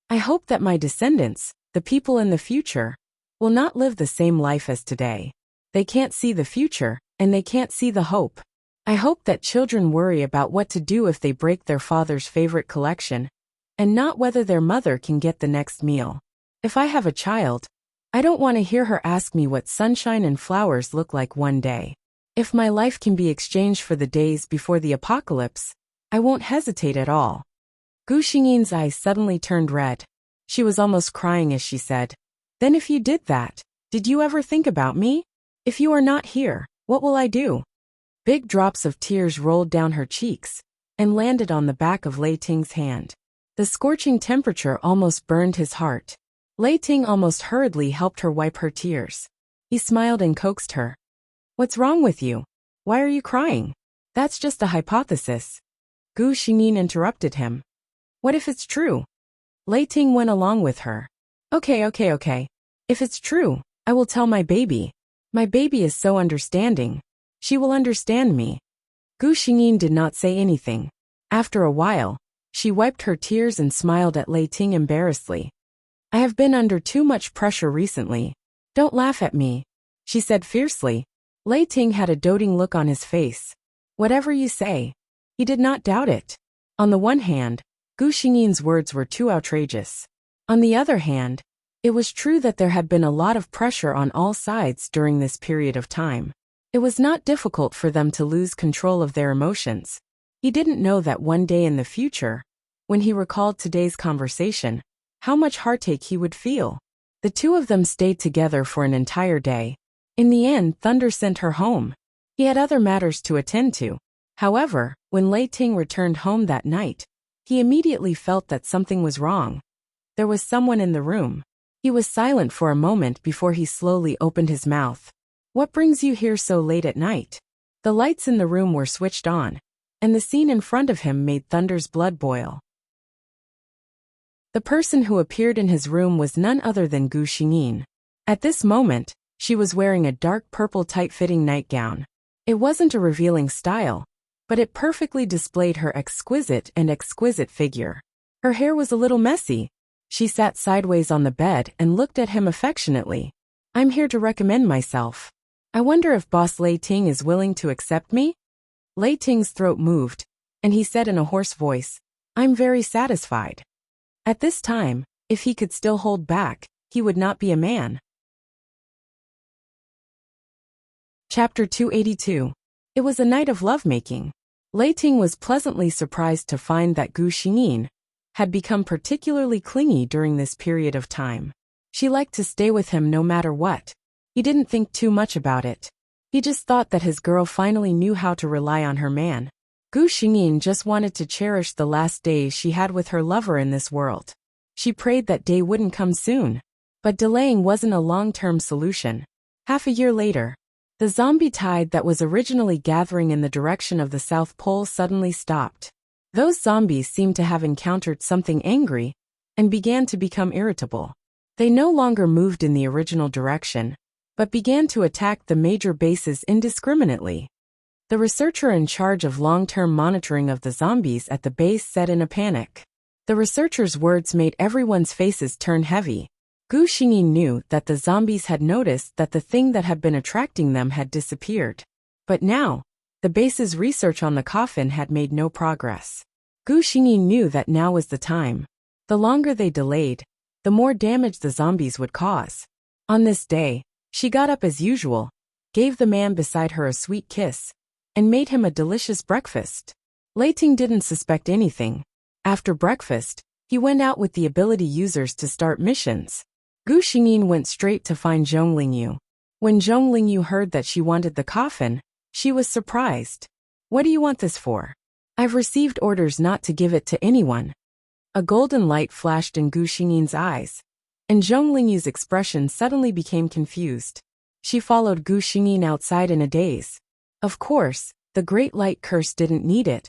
"I hope that my descendants, the people in the future, will not live the same life as today. They can't see the future, and they can't see the hope. I hope that children worry about what to do if they break their father's favorite collection, and not whether their mother can get the next meal. If I have a child, I don't want to hear her ask me what sunshine and flowers look like one day. If my life can be exchanged for the days before the apocalypse, I won't hesitate at all." Gu Xingyin's eyes suddenly turned red. She was almost crying as she said, "Then if you did that, did you ever think about me? If you are not here, what will I do?" Big drops of tears rolled down her cheeks and landed on the back of Lei Ting's hand. The scorching temperature almost burned his heart. Lei Ting almost hurriedly helped her wipe her tears. He smiled and coaxed her. "What's wrong with you? Why are you crying? That's just a hypothesis." Gu Xingyin interrupted him. "What if it's true?" Lei Ting went along with her. Okay. If it's true, I will tell my baby. My baby is so understanding. She will understand me." Gu Xingyin did not say anything. After a while, she wiped her tears and smiled at Lei Ting embarrassedly. "I have been under too much pressure recently. Don't laugh at me," she said fiercely. Lei Ting had a doting look on his face. "Whatever you say." He did not doubt it. On the one hand, Gu Xingyin's words were too outrageous. On the other hand, it was true that there had been a lot of pressure on all sides during this period of time. It was not difficult for them to lose control of their emotions. He didn't know that one day in the future, when he recalled today's conversation, how much heartache he would feel. The two of them stayed together for an entire day. In the end, Thunder sent her home. He had other matters to attend to. However, when Lei Ting returned home that night, he immediately felt that something was wrong. There was someone in the room. He was silent for a moment before he slowly opened his mouth. "What brings you here so late at night?" The lights in the room were switched on, and the scene in front of him made Thunder's blood boil. The person who appeared in his room was none other than Gu Xingyin. At this moment, she was wearing a dark purple tight-fitting nightgown. It wasn't a revealing style, but it perfectly displayed her exquisite figure. Her hair was a little messy. She sat sideways on the bed and looked at him affectionately. "I'm here to recommend myself. I wonder if Boss Lei Ting is willing to accept me?" Lei Ting's throat moved, and he said in a hoarse voice, "I'm very satisfied." At this time, if he could still hold back, he would not be a man. Chapter 282. It was a night of lovemaking. Lei Ting was pleasantly surprised to find that Gu Xingyin had become particularly clingy during this period of time. She liked to stay with him no matter what. He didn't think too much about it. He just thought that his girl finally knew how to rely on her man. Gu Xingyin just wanted to cherish the last days she had with her lover in this world. She prayed that day wouldn't come soon. But delaying wasn't a long-term solution. Half a year later, the zombie tide that was originally gathering in the direction of the South Pole suddenly stopped. Those zombies seemed to have encountered something angry and began to become irritable. They no longer moved in the original direction, but began to attack the major bases indiscriminately. The researcher in charge of long-term monitoring of the zombies at the base said in a panic. The researcher's words made everyone's faces turn heavy. Gu Xingyin knew that the zombies had noticed that the thing that had been attracting them had disappeared. But now, the base's research on the coffin had made no progress. Gu Xingyin knew that now was the time. The longer they delayed, the more damage the zombies would cause. On this day, she got up as usual, gave the man beside her a sweet kiss, and made him a delicious breakfast. Lei Ting didn't suspect anything. After breakfast, he went out with the ability users to start missions. Gu Xingyin went straight to find Zhong Lingyu. When Zhong Lingyu heard that she wanted the coffin, she was surprised. What do you want this for? I've received orders not to give it to anyone. A golden light flashed in Gu Xingyin's eyes, and Zhong Lingyu's expression suddenly became confused. She followed Gu Xingyin outside in a daze. Of course, the great light curse didn't need it,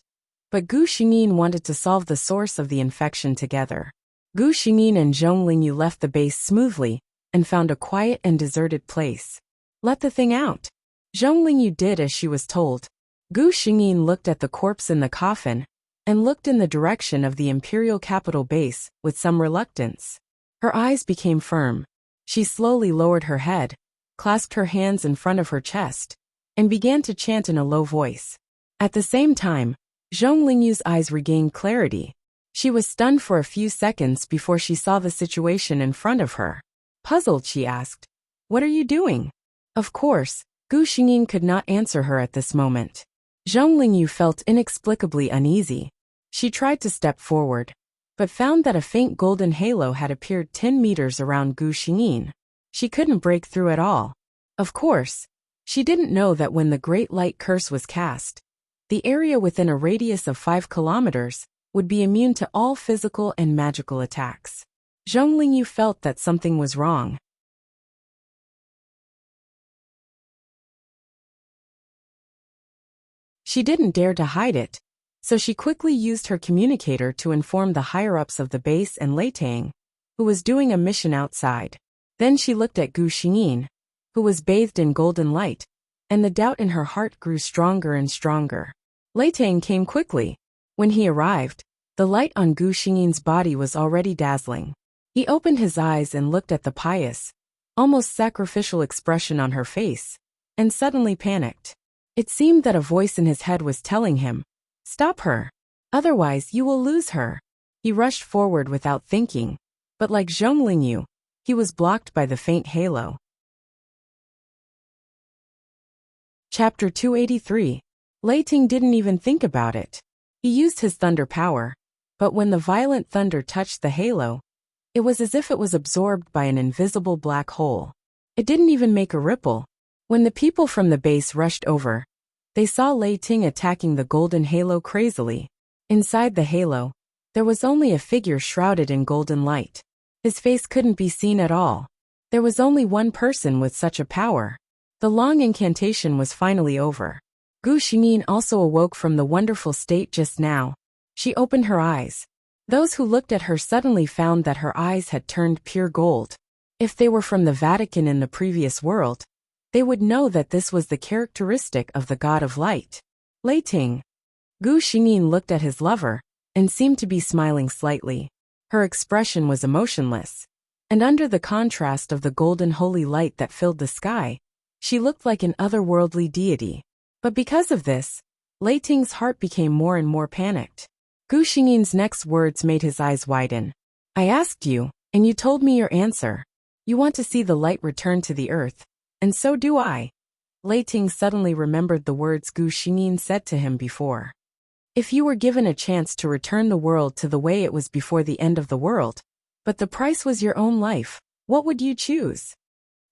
but Gu Xingyin wanted to solve the source of the infection together. Gu Xingyin and Zhong Lingyu left the base smoothly and found a quiet and deserted place. Let the thing out. Zhong Lingyu did as she was told. Gu Xingyin looked at the corpse in the coffin and looked in the direction of the imperial capital base with some reluctance. Her eyes became firm. She slowly lowered her head, clasped her hands in front of her chest, and began to chant in a low voice. At the same time, Zhong Lingyu's eyes regained clarity. She was stunned for a few seconds before she saw the situation in front of her. Puzzled, she asked, "What are you doing?" Of course, Gu Xingyin could not answer her at this moment. Zhong Lingyu felt inexplicably uneasy. She tried to step forward, but found that a faint golden halo had appeared 10 meters around Gu Xingyin. She couldn't break through at all. Of course, she didn't know that when the Great Light Curse was cast, the area within a radius of 5 kilometers would be immune to all physical and magical attacks. Zhong Lingyu felt that something was wrong. She didn't dare to hide it, so she quickly used her communicator to inform the higher-ups of the base and Lei Ting, who was doing a mission outside. Then she looked at Gu Xingyin, who was bathed in golden light, and the doubt in her heart grew stronger and stronger. Lei Ting came quickly. When he arrived, the light on Gu Xingyin's body was already dazzling. He opened his eyes and looked at the pious, almost sacrificial expression on her face, and suddenly panicked. It seemed that a voice in his head was telling him, "Stop her. Otherwise you will lose her." He rushed forward without thinking, but like Zhong Lingyu, he was blocked by the faint halo. Chapter 283. Lei Ting didn't even think about it. He used his thunder power, but when the violent thunder touched the halo, it was as if it was absorbed by an invisible black hole. It didn't even make a ripple. When the people from the base rushed over, they saw Lei Ting attacking the golden halo crazily. Inside the halo, there was only a figure shrouded in golden light. His face couldn't be seen at all. There was only one person with such a power. The long incantation was finally over. Gu Xingyin also awoke from the wonderful state just now. She opened her eyes. Those who looked at her suddenly found that her eyes had turned pure gold. If they were from the Vatican in the previous world, they would know that this was the characteristic of the god of light. Lei Ting. Gu Xingyin looked at his lover, and seemed to be smiling slightly. Her expression was emotionless, and under the contrast of the golden holy light that filled the sky, she looked like an otherworldly deity. But because of this, Lei Ting's heart became more and more panicked. Gu Xingyin's next words made his eyes widen. "I asked you, and you told me your answer. You want to see the light return to the earth, and so do I." Lei Ting suddenly remembered the words Gu Xingyin said to him before. "If you were given a chance to return the world to the way it was before the end of the world, but the price was your own life, what would you choose?"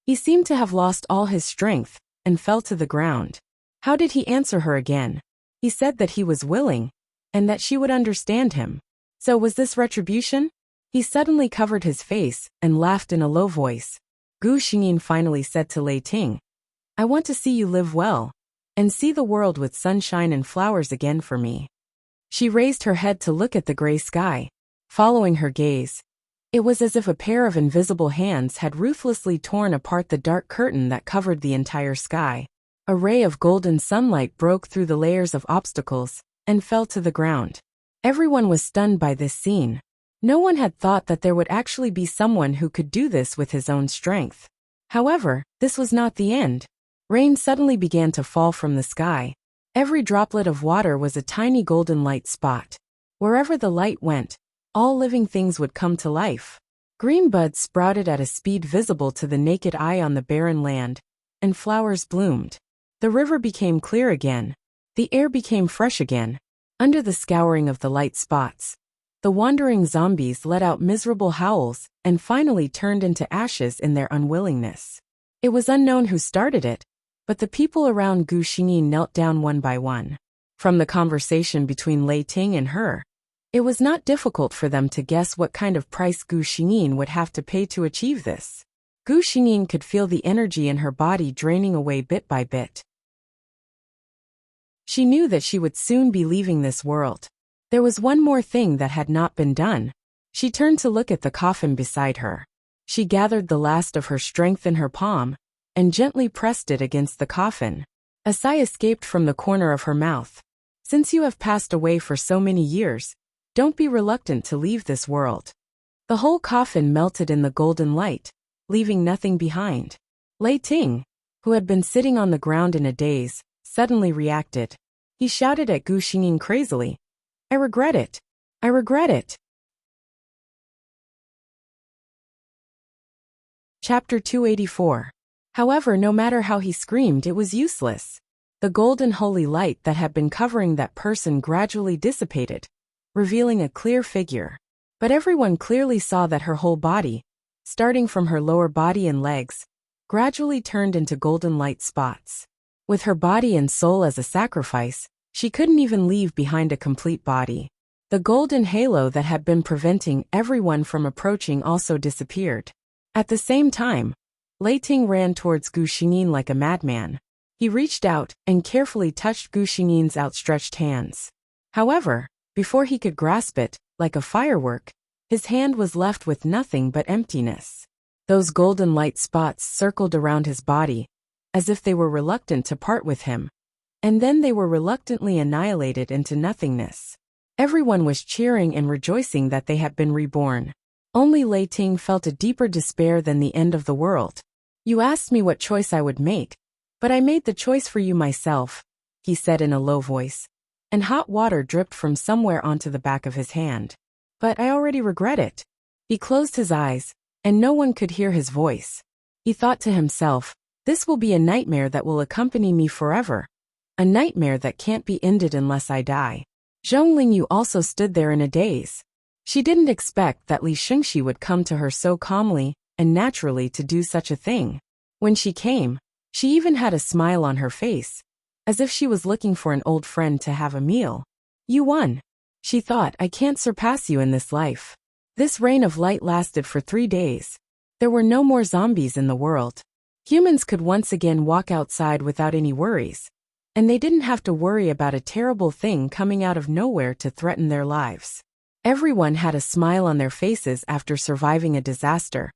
He seemed to have lost all his strength, and fell to the ground. How did he answer her again? He said that he was willing, and that she would understand him. So was this retribution? He suddenly covered his face and laughed in a low voice. Gu Xingyin finally said to Lei Ting, "I want to see you live well, and see the world with sunshine and flowers again for me." She raised her head to look at the gray sky. Following her gaze, it was as if a pair of invisible hands had ruthlessly torn apart the dark curtain that covered the entire sky. A ray of golden sunlight broke through the layers of obstacles and fell to the ground. Everyone was stunned by this scene. No one had thought that there would actually be someone who could do this with his own strength. However, this was not the end. Rain suddenly began to fall from the sky. Every droplet of water was a tiny golden light spot. Wherever the light went, all living things would come to life. Green buds sprouted at a speed visible to the naked eye on the barren land, and flowers bloomed. The river became clear again. The air became fresh again. Under the scouring of the light spots, the wandering zombies let out miserable howls and finally turned into ashes in their unwillingness. It was unknown who started it, but the people around Gu Xingyin knelt down one by one. From the conversation between Lei Ting and her, it was not difficult for them to guess what kind of price Gu Xingyin would have to pay to achieve this. Gu Xingyin could feel the energy in her body draining away bit by bit. She knew that she would soon be leaving this world. There was one more thing that had not been done. She turned to look at the coffin beside her. She gathered the last of her strength in her palm and gently pressed it against the coffin. A sigh escaped from the corner of her mouth. Since you have passed away for so many years, don't be reluctant to leave this world. The whole coffin melted in the golden light, leaving nothing behind. Lei Ting, who had been sitting on the ground in a daze, suddenly reacted. He shouted at Gu Xingyin crazily, "I regret it. I regret it." Chapter 284. However, no matter how he screamed, it was useless. The golden holy light that had been covering that person gradually dissipated, revealing a clear figure. But everyone clearly saw that her whole body, starting from her lower body and legs, gradually turned into golden light spots. With her body and soul as a sacrifice, she couldn't even leave behind a complete body. The golden halo that had been preventing everyone from approaching also disappeared. At the same time, Lei Ting ran towards Gu Xingyin like a madman. He reached out and carefully touched Gu Xingyin's outstretched hands. However, before he could grasp it, like a firework, his hand was left with nothing but emptiness. Those golden light spots circled around his body, as if they were reluctant to part with him, and then they were reluctantly annihilated into nothingness. Everyone was cheering and rejoicing that they had been reborn. Only Lei Ting felt a deeper despair than the end of the world. "You asked me what choice I would make, but I made the choice for you myself," he said in a low voice, and hot water dripped from somewhere onto the back of his hand. "But I already regret it." He closed his eyes, and no one could hear his voice. He thought to himself, "This will be a nightmare that will accompany me forever. A nightmare that can't be ended unless I die." Zhong Lingyu also stood there in a daze. She didn't expect that Li Shengxi would come to her so calmly and naturally to do such a thing. When she came, she even had a smile on her face, as if she was looking for an old friend to have a meal. "You won," she thought. "I can't surpass you in this life." This reign of light lasted for 3 days. There were no more zombies in the world. Humans could once again walk outside without any worries, and they didn't have to worry about a terrible thing coming out of nowhere to threaten their lives. Everyone had a smile on their faces after surviving a disaster,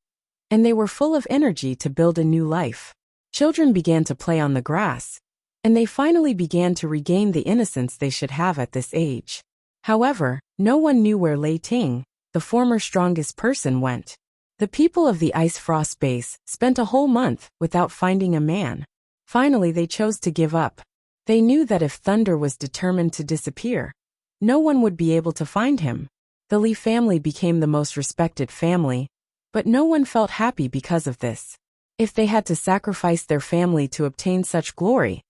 and they were full of energy to build a new life. Children began to play on the grass, and they finally began to regain the innocence they should have at this age. However, no one knew where Lei Ting, the former strongest person, went. The people of the Ice Frost base spent a whole month without finding a man. Finally, they chose to give up. They knew that if Thunder was determined to disappear, no one would be able to find him. The Li family became the most respected family, but no one felt happy because of this. If they had to sacrifice their family to obtain such glory,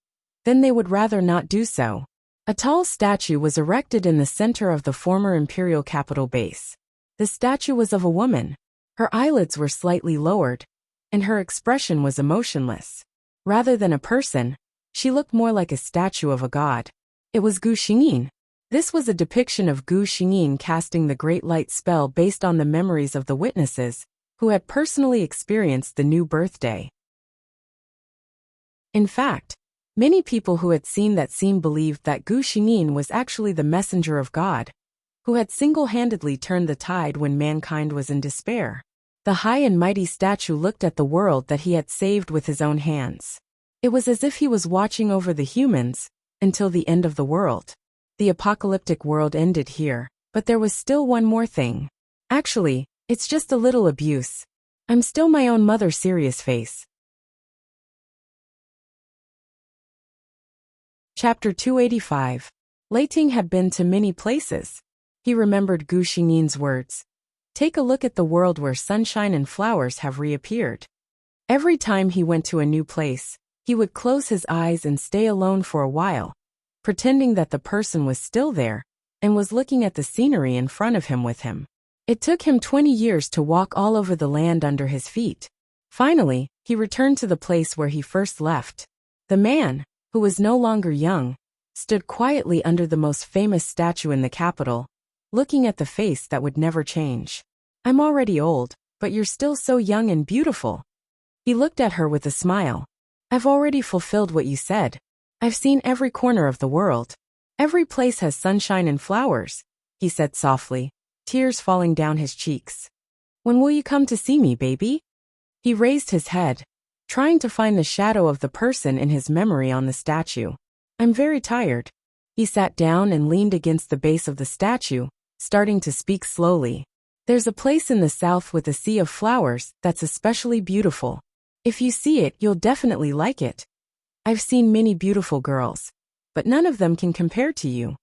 then they would rather not do so. A tall statue was erected in the center of the former imperial capital base. The statue was of a woman. Her eyelids were slightly lowered, and her expression was emotionless. Rather than a person, she looked more like a statue of a god. It was Gu Xingyin. This was a depiction of Gu Xingyin casting the Great Light spell based on the memories of the witnesses, who had personally experienced the new birthday. In fact, many people who had seen that scene believed that Gu Xingyin was actually the messenger of God, who had single-handedly turned the tide when mankind was in despair. The high and mighty statue looked at the world that he had saved with his own hands. It was as if he was watching over the humans until the end of the world. The apocalyptic world ended here, but there was still one more thing. Actually, it's just a little abuse. I'm still my own mother. Serious face. Chapter 285. Lei Ting had been to many places. He remembered Gu Xingyin's words. Take a look at the world where sunshine and flowers have reappeared. Every time he went to a new place, He would close his eyes and stay alone for a while, pretending that the person was still there and was looking at the scenery in front of him with him. It took him 20 years to walk all over the land under his feet. Finally, he returned to the place where he first left. The man, who was no longer young, stood quietly under the most famous statue in the capital, looking at the face that would never change. I'm already old, but you're still so young and beautiful. He looked at her with a smile. I've already fulfilled what you said. I've seen every corner of the world. Every place has sunshine and flowers, he said softly, tears falling down his cheeks. When will you come to see me, baby? He raised his head, trying to find the shadow of the person in his memory on the statue. I'm very tired. He sat down and leaned against the base of the statue, starting to speak slowly. There's a place in the south with a sea of flowers that's especially beautiful. If you see it, you'll definitely like it. I've seen many beautiful girls, but none of them can compare to you.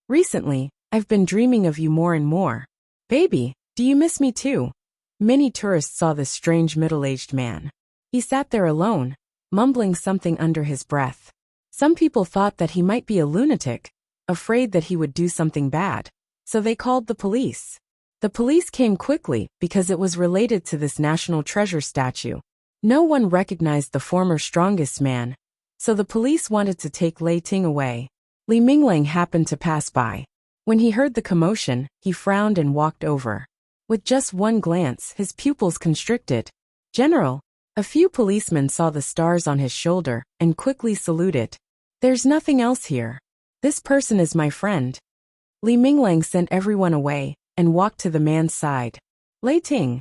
Recently, I've been dreaming of you more and more. Baby, do you miss me too? Many tourists saw this strange middle-aged man. He sat there alone, mumbling something under his breath. Some people thought that he might be a lunatic, afraid that he would do something bad, so they called the police. The police came quickly because it was related to this national treasure statue. No one recognized the former strongest man, so the police wanted to take Lei Ting away. Li Minglang happened to pass by. When he heard the commotion, he frowned and walked over. With just one glance, his pupils constricted. General, a few policemen saw the stars on his shoulder and quickly saluted. There's nothing else here. This person is my friend. Li Minglang sent everyone away and walked to the man's side. Lei Ting.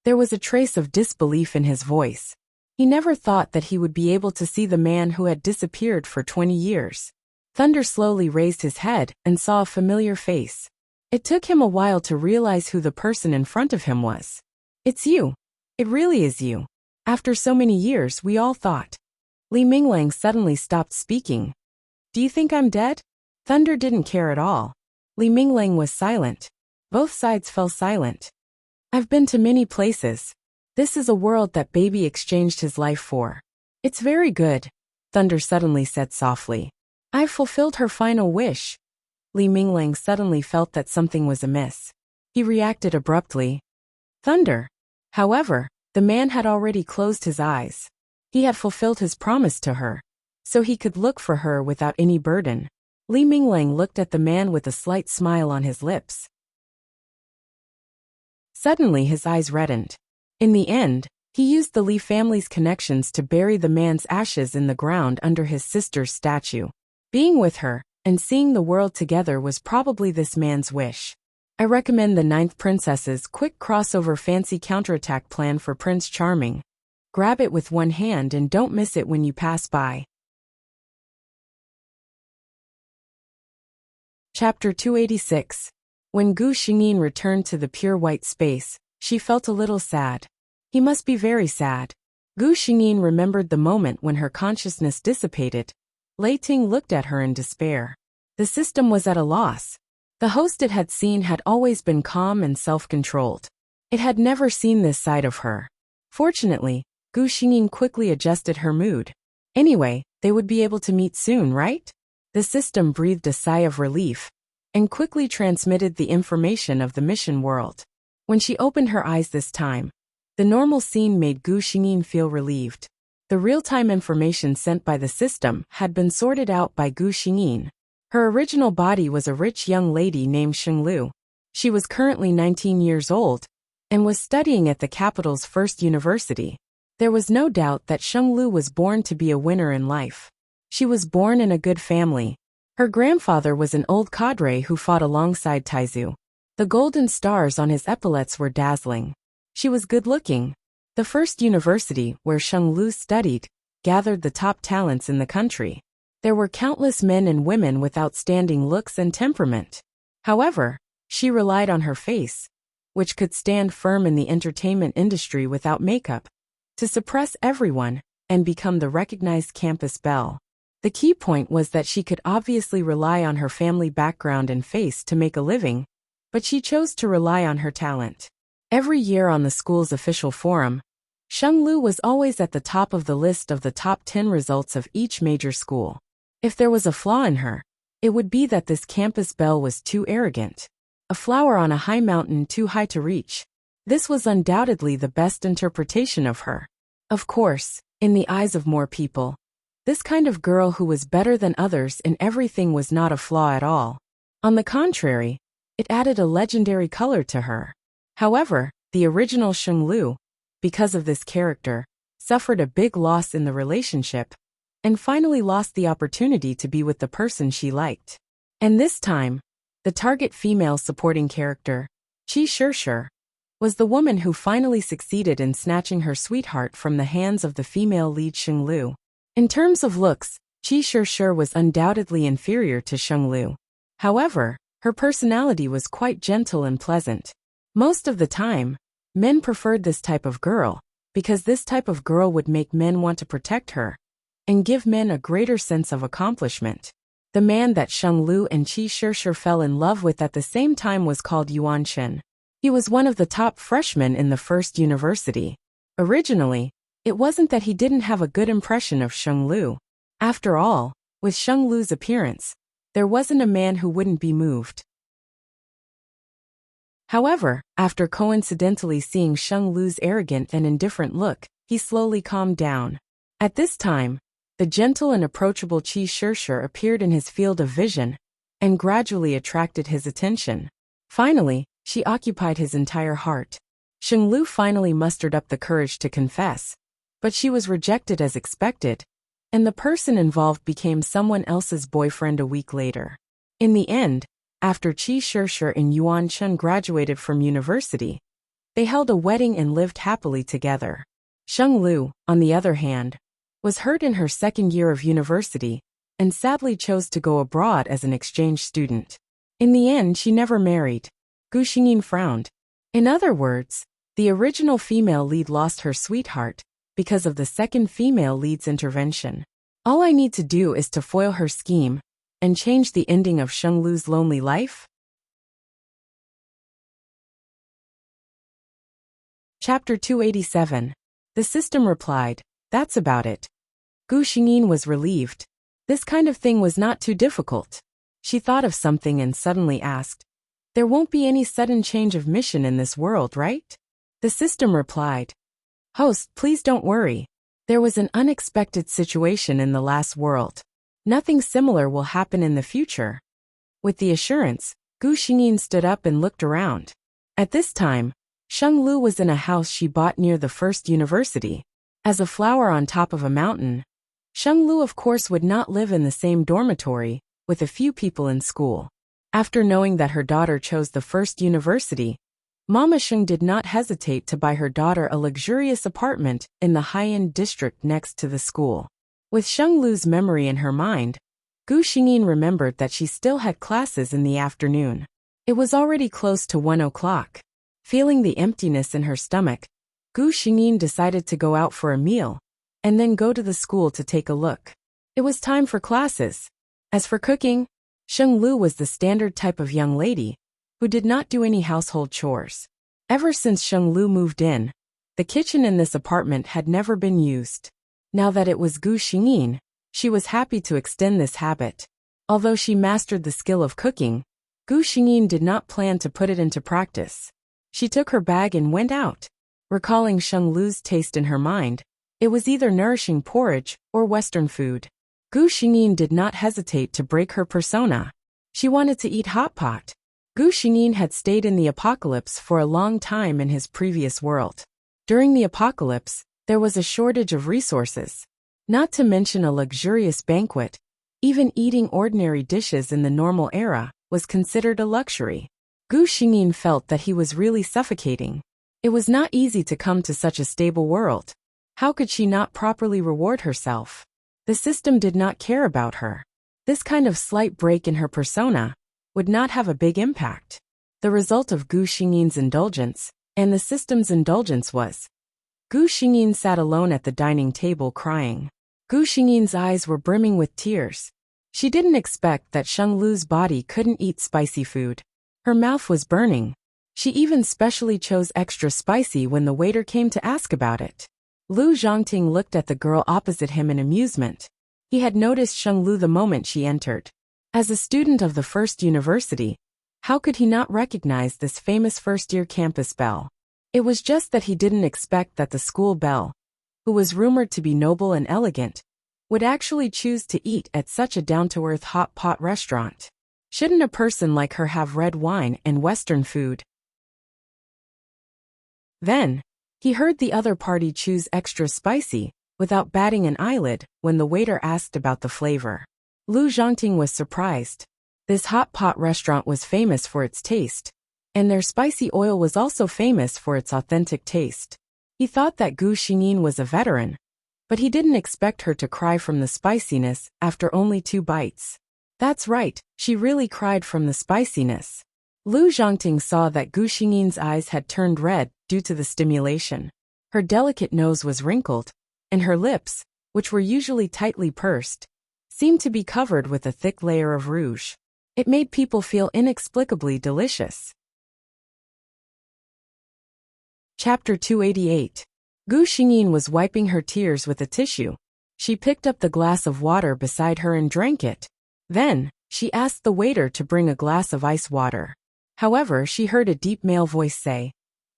There was a trace of disbelief in his voice. He never thought that he would be able to see the man who had disappeared for 20 years. Thunder slowly raised his head and saw a familiar face. It took him a while to realize who the person in front of him was. It's you. It really is you. After so many years, we all thought. Li Minglang suddenly stopped speaking. Do you think I'm dead? Thunder didn't care at all. Li Minglang was silent. Both sides fell silent. I've been to many places. This is a world that baby exchanged his life for. It's very good, Thunder suddenly said softly. I've fulfilled her final wish. Li Minglang suddenly felt that something was amiss. He reacted abruptly. Thunder. However, the man had already closed his eyes. He had fulfilled his promise to her, so he could look for her without any burden. Li Minglang looked at the man with a slight smile on his lips. Suddenly his eyes reddened. In the end, he used the Li family's connections to bury the man's ashes in the ground under his sister's statue. Being with her and seeing the world together was probably this man's wish. I recommend the 9th Princess's quick crossover fancy counterattack plan for Prince Charming. Grab it with one hand and don't miss it when you pass by. Chapter 286. When Gu Xingyin returned to the pure white space, she felt a little sad. He must be very sad. Gu Xingyin remembered the moment when her consciousness dissipated. Lei Ting looked at her in despair. The system was at a loss. The host it had seen had always been calm and self-controlled. It had never seen this side of her. Fortunately, Gu Xingyin quickly adjusted her mood. Anyway, they would be able to meet soon, right? The system breathed a sigh of relief and quickly transmitted the information of the mission world. When she opened her eyes this time, the normal scene made Gu Xingyin feel relieved. The real-time information sent by the system had been sorted out by Gu Xingyin. Her original body was a rich young lady named Sheng Lu. She was currently 19 years old and was studying at the capital's first university. There was no doubt that Sheng Lu was born to be a winner in life. She was born in a good family. Her grandfather was an old cadre who fought alongside Taizu. The golden stars on his epaulets were dazzling. She was good-looking. The first university where Sheng Lu studied gathered the top talents in the country. There were countless men and women with outstanding looks and temperament. However, she relied on her face, which could stand firm in the entertainment industry without makeup, to suppress everyone and become the recognized campus belle. The key point was that she could obviously rely on her family background and face to make a living, but she chose to rely on her talent. Every year on the school's official forum, Sheng Lu was always at the top of the list of the top 10 results of each major school. If there was a flaw in her, it would be that this campus belle was too arrogant. A flower on a high mountain too high to reach. This was undoubtedly the best interpretation of her. Of course, in the eyes of more people, this kind of girl who was better than others in everything was not a flaw at all. On the contrary, it added a legendary color to her. However, the original Sheng Lu, because of this character, suffered a big loss in the relationship, and finally lost the opportunity to be with the person she liked. And this time, the target female supporting character, Qi Shishir, was the woman who finally succeeded in snatching her sweetheart from the hands of the female lead Sheng Lu. In terms of looks, Qi Shishir was undoubtedly inferior to Sheng Lu. However, her personality was quite gentle and pleasant. Most of the time, men preferred this type of girl, because this type of girl would make men want to protect her, and give men a greater sense of accomplishment. The man that Sheng Lu and Qi Shishir fell in love with at the same time was called Yuan Shen. He was one of the top freshmen in the first university. Originally, it wasn't that he didn't have a good impression of Sheng Lu. After all, with Sheng Lu's appearance, there wasn't a man who wouldn't be moved. However, after coincidentally seeing Sheng Lu's arrogant and indifferent look, he slowly calmed down. At this time, the gentle and approachable Qi Shishir appeared in his field of vision, and gradually attracted his attention. Finally, she occupied his entire heart. Sheng Lu finally mustered up the courage to confess, but she was rejected as expected, and the person involved became someone else's boyfriend a week later. In the end, after Qi Shishir and Yuan Shen graduated from university, they held a wedding and lived happily together. Sheng Lu, on the other hand, was hurt in her second year of university, and sadly chose to go abroad as an exchange student. In the end, she never married. Gu Xingyin frowned. In other words, the original female lead lost her sweetheart because of the second female lead's intervention. All I need to do is to foil her scheme and change the ending of Sheng Lu's lonely life? Chapter 287. The system replied, "That's about it." Gu Xingyin was relieved. This kind of thing was not too difficult. She thought of something and suddenly asked, "There won't be any sudden change of mission in this world, right?" The system replied, "Host, please don't worry. There was an unexpected situation in the last world. Nothing similar will happen in the future." With the assurance, Gu Xingyin stood up and looked around. At this time, Sheng Lu was in a house she bought near the first university. As a flower on top of a mountain, Sheng Lu of course would not live in the same dormitory with a few people in school. After knowing that her daughter chose the first university, Mama Sheng did not hesitate to buy her daughter a luxurious apartment in the high-end district next to the school. With Sheng Lu's memory in her mind, Gu Xingyin remembered that she still had classes in the afternoon. It was already close to 1 o'clock. Feeling the emptiness in her stomach, Gu Xingyin decided to go out for a meal, and then go to the school to take a look. It was time for classes. As for cooking, Sheng Lu was the standard type of young lady, who did not do any household chores. Ever since Sheng Lu moved in, the kitchen in this apartment had never been used. Now that it was Gu Xingyin, she was happy to extend this habit. Although she mastered the skill of cooking, Gu Xingyin did not plan to put it into practice. She took her bag and went out. Recalling Sheng Lu's taste in her mind, it was either nourishing porridge or Western food. Gu Xingyin did not hesitate to break her persona. She wanted to eat hot pot. Gu Xingyin had stayed in the apocalypse for a long time in his previous world. During the apocalypse, there was a shortage of resources. Not to mention a luxurious banquet. Even eating ordinary dishes in the normal era was considered a luxury. Gu Xingyin felt that he was really suffocating. It was not easy to come to such a stable world. How could she not properly reward herself? The system did not care about her. This kind of slight break in her persona would not have a big impact. The result of Gu Xingyin's indulgence and the system's indulgence was Gu Xingyin sat alone at the dining table crying. Gu Xingyin's eyes were brimming with tears. She didn't expect that Sheng Lu's body couldn't eat spicy food. Her mouth was burning. She even specially chose extra spicy when the waiter came to ask about it. Lu Zhongting looked at the girl opposite him in amusement. He had noticed Sheng Lu the moment she entered. As a student of the first university, how could he not recognize this famous first-year campus belle? It was just that he didn't expect that the school belle, who was rumored to be noble and elegant, would actually choose to eat at such a down-to-earth hot pot restaurant. Shouldn't a person like her have red wine and Western food? Then, he heard the other party choose extra spicy, without batting an eyelid, when the waiter asked about the flavor. Lu Zhongting was surprised. This hot pot restaurant was famous for its taste, and their spicy oil was also famous for its authentic taste. He thought that Gu Xingyin was a veteran, but he didn't expect her to cry from the spiciness after only 2 bites. That's right, she really cried from the spiciness. Lu Zhongting saw that Gu Xingyin's eyes had turned red due to the stimulation. Her delicate nose was wrinkled, and her lips, which were usually tightly pursed, seemed to be covered with a thick layer of rouge. It made people feel inexplicably delicious. Chapter 288. Gu Xingyin was wiping her tears with a tissue. She picked up the glass of water beside her and drank it. Then, she asked the waiter to bring a glass of ice water. However, she heard a deep male voice say,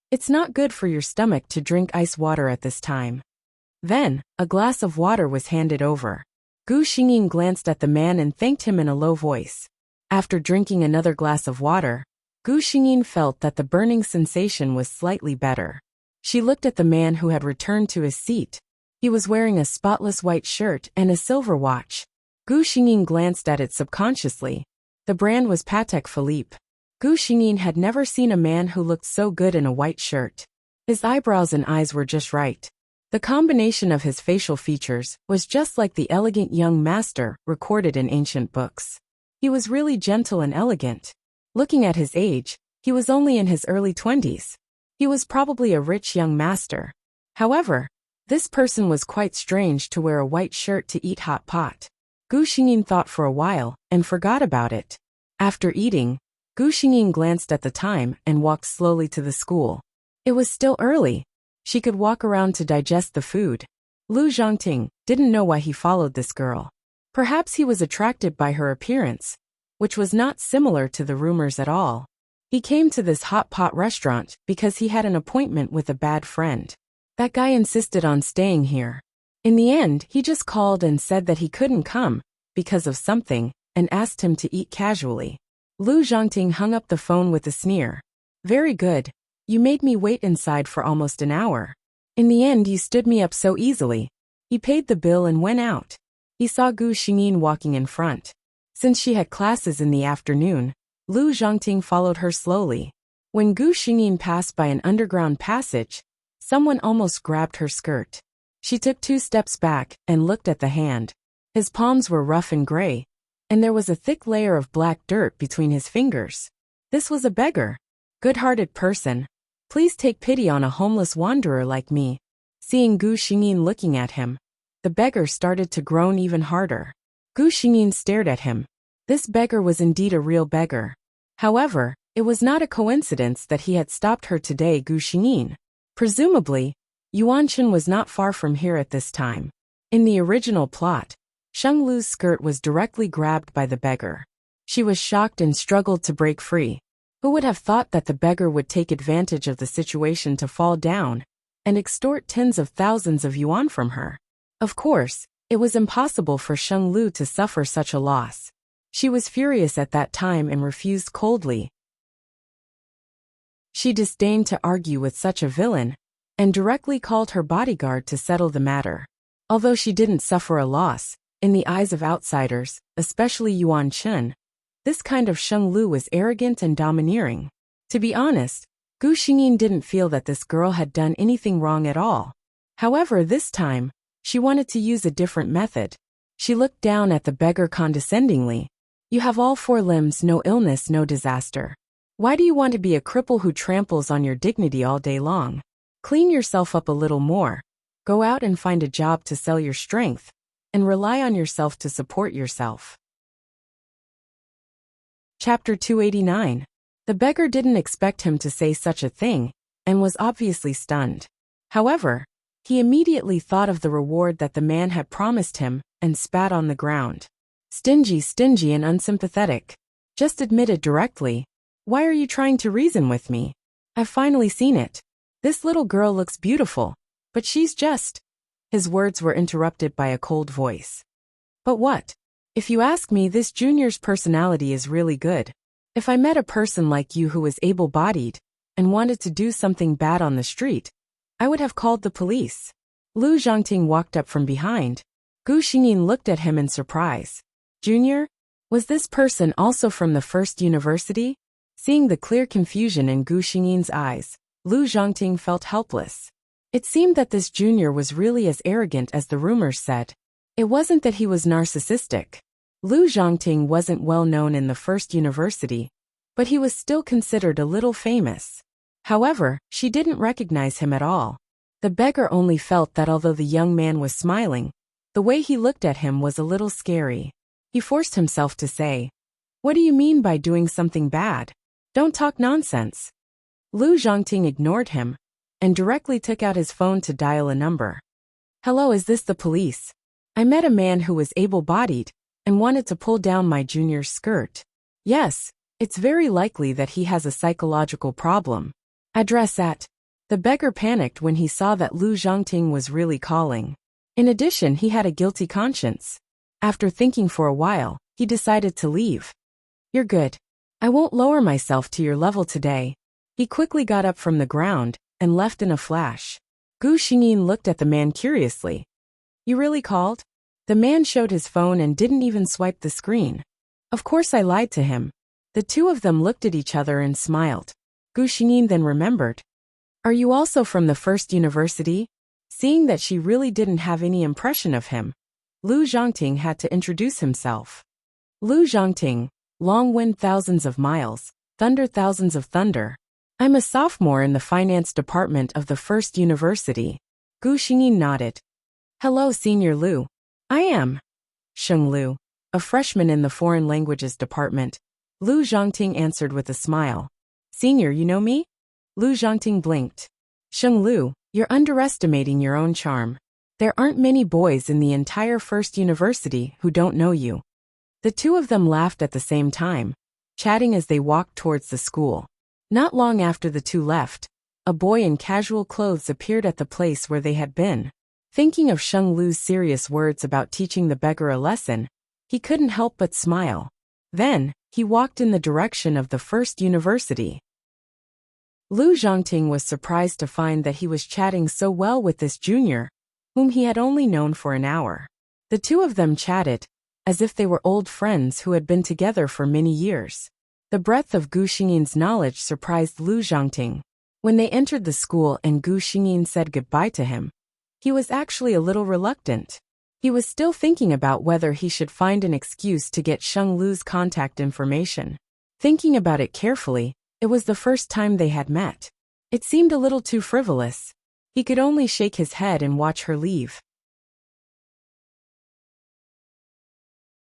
"It's not good for your stomach to drink ice water at this time." Then, a glass of water was handed over. Gu Xingyin glanced at the man and thanked him in a low voice. After drinking another glass of water, Gu Xingyin felt that the burning sensation was slightly better. She looked at the man who had returned to his seat. He was wearing a spotless white shirt and a silver watch. Gu Xingyin glanced at it subconsciously. The brand was Patek Philippe. Gu Xingyin had never seen a man who looked so good in a white shirt. His eyebrows and eyes were just right. The combination of his facial features was just like the elegant young master recorded in ancient books. He was really gentle and elegant. Looking at his age, he was only in his early 20s. He was probably a rich young master. However, this person was quite strange to wear a white shirt to eat hot pot. Gu Xingyin thought for a while and forgot about it. After eating, Gu Xingyin glanced at the time and walked slowly to the school. It was still early. She could walk around to digest the food. Lu Zhongting didn't know why he followed this girl. Perhaps he was attracted by her appearance, which was not similar to the rumors at all. He came to this hot pot restaurant because he had an appointment with a bad friend. That guy insisted on staying here. In the end, he just called and said that he couldn't come because of something and asked him to eat casually. Lu Zhongting hung up the phone with a sneer. "Very good. You made me wait inside for almost an hour. In the end, you stood me up so easily." He paid the bill and went out. He saw Gu Xingyin walking in front. Since she had classes in the afternoon, Lu Zhongting followed her slowly. When Gu Xingyin passed by an underground passage, someone almost grabbed her skirt. She took 2 steps back and looked at the hand. His palms were rough and gray, and there was a thick layer of black dirt between his fingers. This was a beggar. "Good-hearted person, please take pity on a homeless wanderer like me." Seeing Gu Xingyin looking at him, the beggar started to groan even harder. Gu Xingyin stared at him. This beggar was indeed a real beggar. However, it was not a coincidence that he had stopped her today. Gu Xingyin. Presumably, Yuanchen was not far from here at this time. In the original plot, Sheng Lu's skirt was directly grabbed by the beggar. She was shocked and struggled to break free. Who would have thought that the beggar would take advantage of the situation to fall down and extort tens of thousands of yuan from her? Of course, it was impossible for Sheng Lu to suffer such a loss. She was furious at that time and refused coldly. She disdained to argue with such a villain, and directly called her bodyguard to settle the matter. Although she didn't suffer a loss, in the eyes of outsiders, especially Yuan Chen, this kind of Sheng Lu was arrogant and domineering. To be honest, Gu Xingyin didn't feel that this girl had done anything wrong at all. However, this time, she wanted to use a different method. She looked down at the beggar condescendingly. "You have all 4 limbs, no illness, no disaster. Why do you want to be a cripple who tramples on your dignity all day long? Clean yourself up a little more. Go out and find a job to sell your strength, and rely on yourself to support yourself." Chapter 289. The beggar didn't expect him to say such a thing, and was obviously stunned. However, He immediately thought of the reward that the man had promised him and spat on the ground. Stingy and unsympathetic. Just admit it directly. Why are you trying to reason with me? I've finally seen it. This little girl looks beautiful, but she's just... His words were interrupted by a cold voice. But what? If you ask me, this junior's personality is really good. If I met a person like you who was able-bodied and wanted to do something bad on the street, I would have called the police. Lu Zhongting walked up from behind. Gu Xingyin looked at him in surprise. Junior? Was this person also from the first university? Seeing the clear confusion in Gu Xingyin's eyes, Lu Zhongting felt helpless. It seemed that this junior was really as arrogant as the rumors said. It wasn't that he was narcissistic. Lu Zhongting wasn't well known in the first university, but he was still considered a little famous. However, she didn't recognize him at all. The beggar only felt that although the young man was smiling, the way he looked at him was a little scary. He forced himself to say, "What do you mean by doing something bad? Don't talk nonsense." Lu Zhongting ignored him and directly took out his phone to dial a number. "Hello, is this the police? I met a man who was able-bodied and wanted to pull down my junior's skirt. Yes, it's very likely that he has a psychological problem. Address at..." The beggar panicked when he saw that Lu Zhongting was really calling. In addition, he had a guilty conscience. After thinking for a while, he decided to leave. "You're good. I won't lower myself to your level today." He quickly got up from the ground and left in a flash. Gu Xingyin looked at the man curiously. "You really called?" The man showed his phone and didn't even swipe the screen. "Of course I lied to him." The two of them looked at each other and smiled. Gu Xingyin then remembered. "Are you also from the first university?" Seeing that she really didn't have any impression of him, Lu Zhongting had to introduce himself. "Lu Zhongting, long wind thousands of miles, thunder thousands of thunder. I'm a sophomore in the finance department of the first university." Gu Xingyin nodded. "Hello, Senior Lu. I am Sheng Lu, a freshman in the foreign languages department." Lu Zhongting answered with a smile. "Senior, you know me?" Lu Zhongting blinked. "Sheng Lu, you're underestimating your own charm. There aren't many boys in the entire first university who don't know you." The two of them laughed at the same time, chatting as they walked towards the school. Not long after the two left, a boy in casual clothes appeared at the place where they had been. Thinking of Sheng Lu's serious words about teaching the beggar a lesson, he couldn't help but smile. Then, he walked in the direction of the first university. Lu Zhongting was surprised to find that he was chatting so well with this junior, whom he had only known for an hour. The two of them chatted, as if they were old friends who had been together for many years. The breadth of Gu Xingyin's knowledge surprised Lu Zhongting. When they entered the school and Gu Xingyin said goodbye to him, he was actually a little reluctant. He was still thinking about whether he should find an excuse to get Sheng Lu's contact information. Thinking about it carefully, it was the first time they had met. It seemed a little too frivolous. He could only shake his head and watch her leave.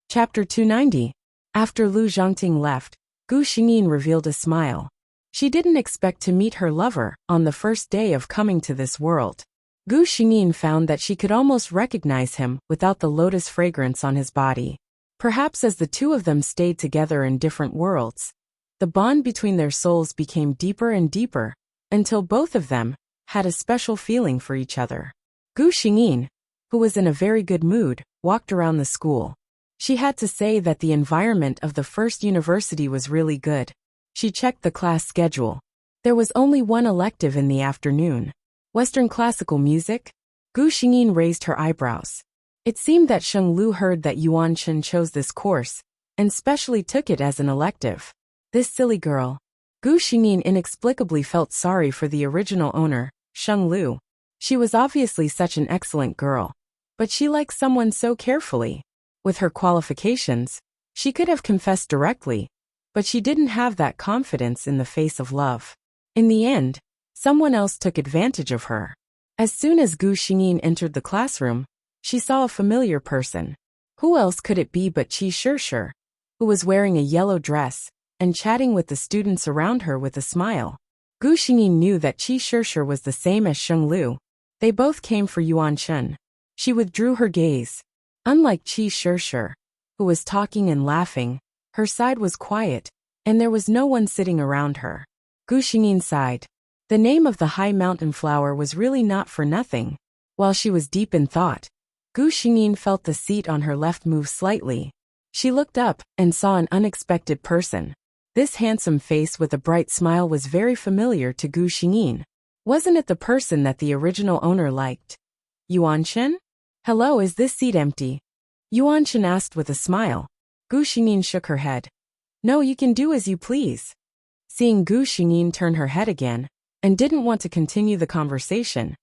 Chapter 290. After Lu Zhongting left, Gu Xingyin revealed a smile. She didn't expect to meet her lover on the first day of coming to this world. Gu Xingyin found that she could almost recognize him without the lotus fragrance on his body. Perhaps as the two of them stayed together in different worlds, the bond between their souls became deeper and deeper, until both of them had a special feeling for each other. Gu Xingyin, who was in a very good mood, walked around the school. She had to say that the environment of the first university was really good. She checked the class schedule. There was only one elective in the afternoon. Western classical music? Gu Xingyin raised her eyebrows. It seemed that Sheng Lu heard that Yuan Chen chose this course, and specially took it as an elective. This silly girl. Gu Xingyin inexplicably felt sorry for the original owner, Sheng Lu. She was obviously such an excellent girl, but she liked someone so carefully. With her qualifications, she could have confessed directly, but she didn't have that confidence in the face of love. In the end, someone else took advantage of her. As soon as Gu Xingyin entered the classroom, she saw a familiar person. Who else could it be but Qi Shishir, who was wearing a yellow dress and chatting with the students around her with a smile. Gu Xingyin knew that Qi Shishir was the same as Sheng Lu. They both came for Yuan Shen. She withdrew her gaze. Unlike Qi Shishir, who was talking and laughing, her side was quiet, and there was no one sitting around her. Gu Xingyin sighed. The name of the high mountain flower was really not for nothing. While she was deep in thought, Gu Xingyin felt the seat on her left move slightly. She looked up and saw an unexpected person. This handsome face with a bright smile was very familiar to Gu Xingyin. Wasn't it the person that the original owner liked? Yuan Shen? Hello, is this seat empty? Yuan Shen asked with a smile. Gu Xingyin shook her head. No, you can do as you please. Seeing Gu Xingyin turn her head again, and didn't want to continue the conversation,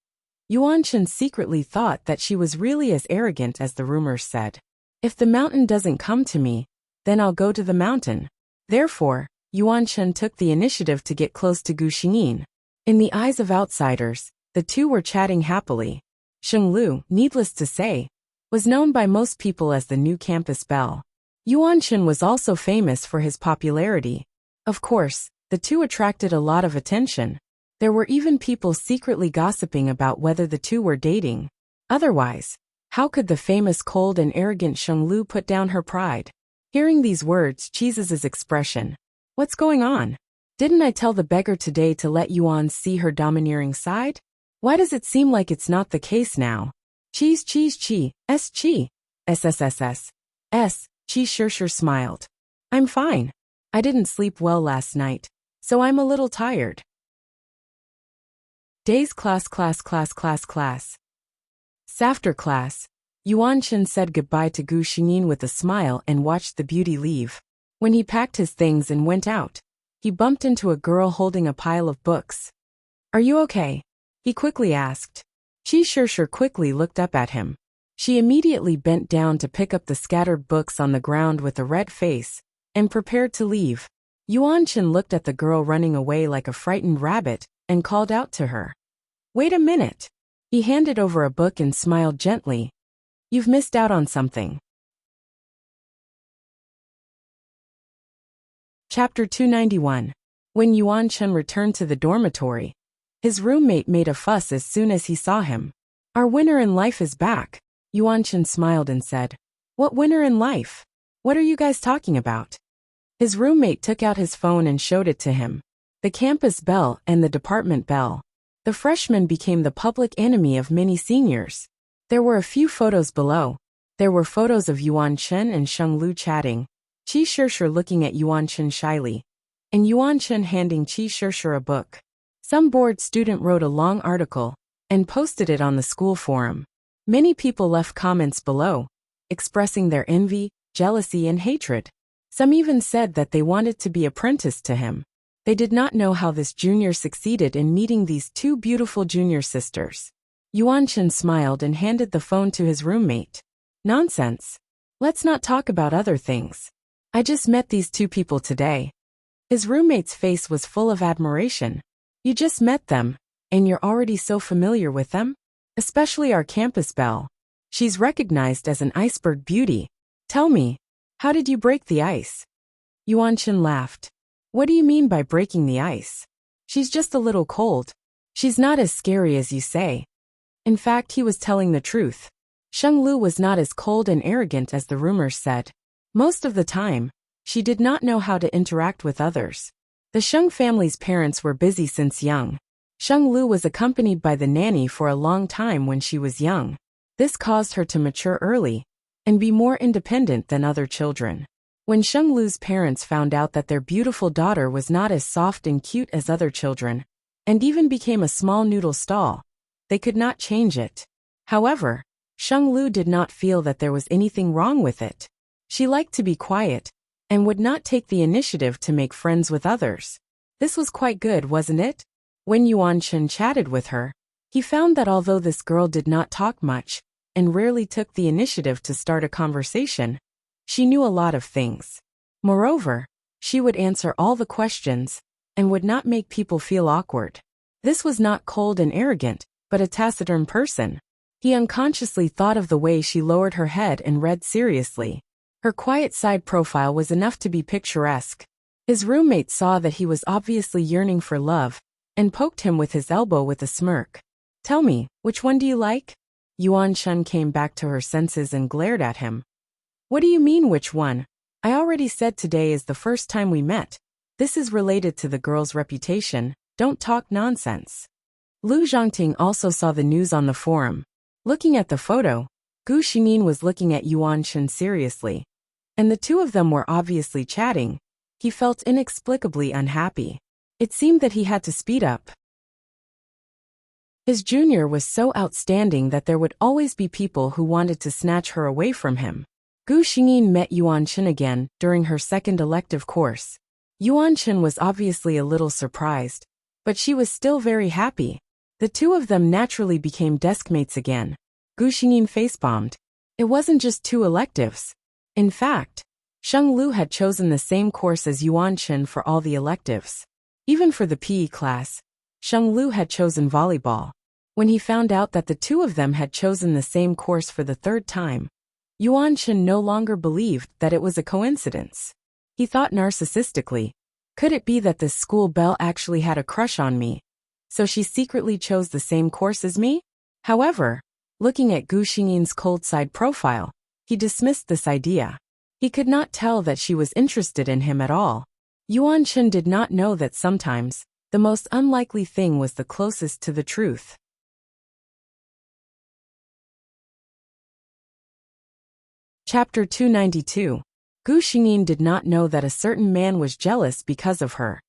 Yuan Shen secretly thought that she was really as arrogant as the rumors said. If the mountain doesn't come to me, then I'll go to the mountain. Therefore, Yuan Shen took the initiative to get close to Gu Xingyin. In the eyes of outsiders, the two were chatting happily. Sheng Lu, needless to say, was known by most people as the new campus belle. Yuan Shen was also famous for his popularity. Of course, the two attracted a lot of attention. There were even people secretly gossiping about whether the two were dating. Otherwise, how could the famous cold and arrogant Sheng Lu put down her pride? Hearing these words cheeses his expression. What's going on? Didn't I tell the beggar today to let Yuan see her domineering side? Why does it seem like it's not the case now? Cheese chi, SSSS. Qi Shishir smiled. I'm fine. I didn't sleep well last night, so I'm a little tired. Days class. After class, Yuan Shen said goodbye to Gu Xingyin with a smile and watched the beauty leave. When he packed his things and went out, he bumped into a girl holding a pile of books. Are you okay? He quickly asked. Qi Shishir quickly looked up at him. She immediately bent down to pick up the scattered books on the ground with a red face, and prepared to leave. Yuan Shen looked at the girl running away like a frightened rabbit, and called out to her. Wait a minute. He handed over a book and smiled gently. You've missed out on something. Chapter 291. When Yuan Shen returned to the dormitory, his roommate made a fuss as soon as he saw him. Our winner in life is back. Yuan Shen smiled and said, What winner in life? What are you guys talking about? His roommate took out his phone and showed it to him. The campus belle and the department belle. The freshman became the public enemy of many seniors. There were a few photos below. There were photos of Yuan Shen and Sheng Lu chatting, Qi Shishir looking at Yuan Shen shyly, and Yuan Shen handing Qi Shishir a book. Some bored student wrote a long article and posted it on the school forum. Many people left comments below, expressing their envy, jealousy, and hatred. Some even said that they wanted to be apprenticed to him. They did not know how this junior succeeded in meeting these two beautiful junior sisters. Yuan Shen smiled and handed the phone to his roommate. Nonsense. Let's not talk about other things. I just met these two people today. His roommate's face was full of admiration. You just met them, and you're already so familiar with them? Especially our campus belle. She's recognized as an iceberg beauty. Tell me, how did you break the ice? Yuan Shen laughed. What do you mean by breaking the ice? She's just a little cold. She's not as scary as you say. In fact, he was telling the truth. Sheng Lu was not as cold and arrogant as the rumors said. Most of the time, she did not know how to interact with others. The Sheng family's parents were busy since young. Sheng Lu was accompanied by the nanny for a long time when she was young. This caused her to mature early and be more independent than other children. When Sheng Lu's parents found out that their beautiful daughter was not as soft and cute as other children, and even became a small noodle stall, they could not change it. However, Sheng Lu did not feel that there was anything wrong with it. She liked to be quiet, and would not take the initiative to make friends with others. This was quite good, wasn't it? When Yuan Shen chatted with her, he found that although this girl did not talk much, and rarely took the initiative to start a conversation, she knew a lot of things. Moreover, she would answer all the questions, and would not make people feel awkward. This was not cold and arrogant, but a taciturn person. He unconsciously thought of the way she lowered her head and read seriously. Her quiet side profile was enough to be picturesque. His roommate saw that he was obviously yearning for love, and poked him with his elbow with a smirk. Tell me, which one do you like? Yuan Shun came back to her senses and glared at him. What do you mean which one? I already said today is the first time we met. This is related to the girl's reputation, don't talk nonsense. Lu Zhongting also saw the news on the forum. Looking at the photo, Gu Xingyin was looking at Yuan Shun seriously. And the two of them were obviously chatting. He felt inexplicably unhappy. It seemed that he had to speed up. His junior was so outstanding that there would always be people who wanted to snatch her away from him. Gu Xingyin met Yuan Shun again during her second elective course. Yuan Shun was obviously a little surprised, but she was still very happy. The two of them naturally became deskmates again. Gu Xingyin face-bombed. It wasn't just two electives. In fact, Sheng Lu had chosen the same course as Yuan Shun for all the electives. Even for the PE class, Sheng Lu had chosen volleyball. When he found out that the two of them had chosen the same course for the third time, Yuan Shun no longer believed that it was a coincidence. He thought narcissistically, could it be that this school belle actually had a crush on me, so she secretly chose the same course as me? However, looking at Gu Xingyin's cold side profile, he dismissed this idea. He could not tell that she was interested in him at all. Yuan Shun did not know that sometimes, the most unlikely thing was the closest to the truth. Chapter 292. Gu Xingyin did not know that a certain man was jealous because of her.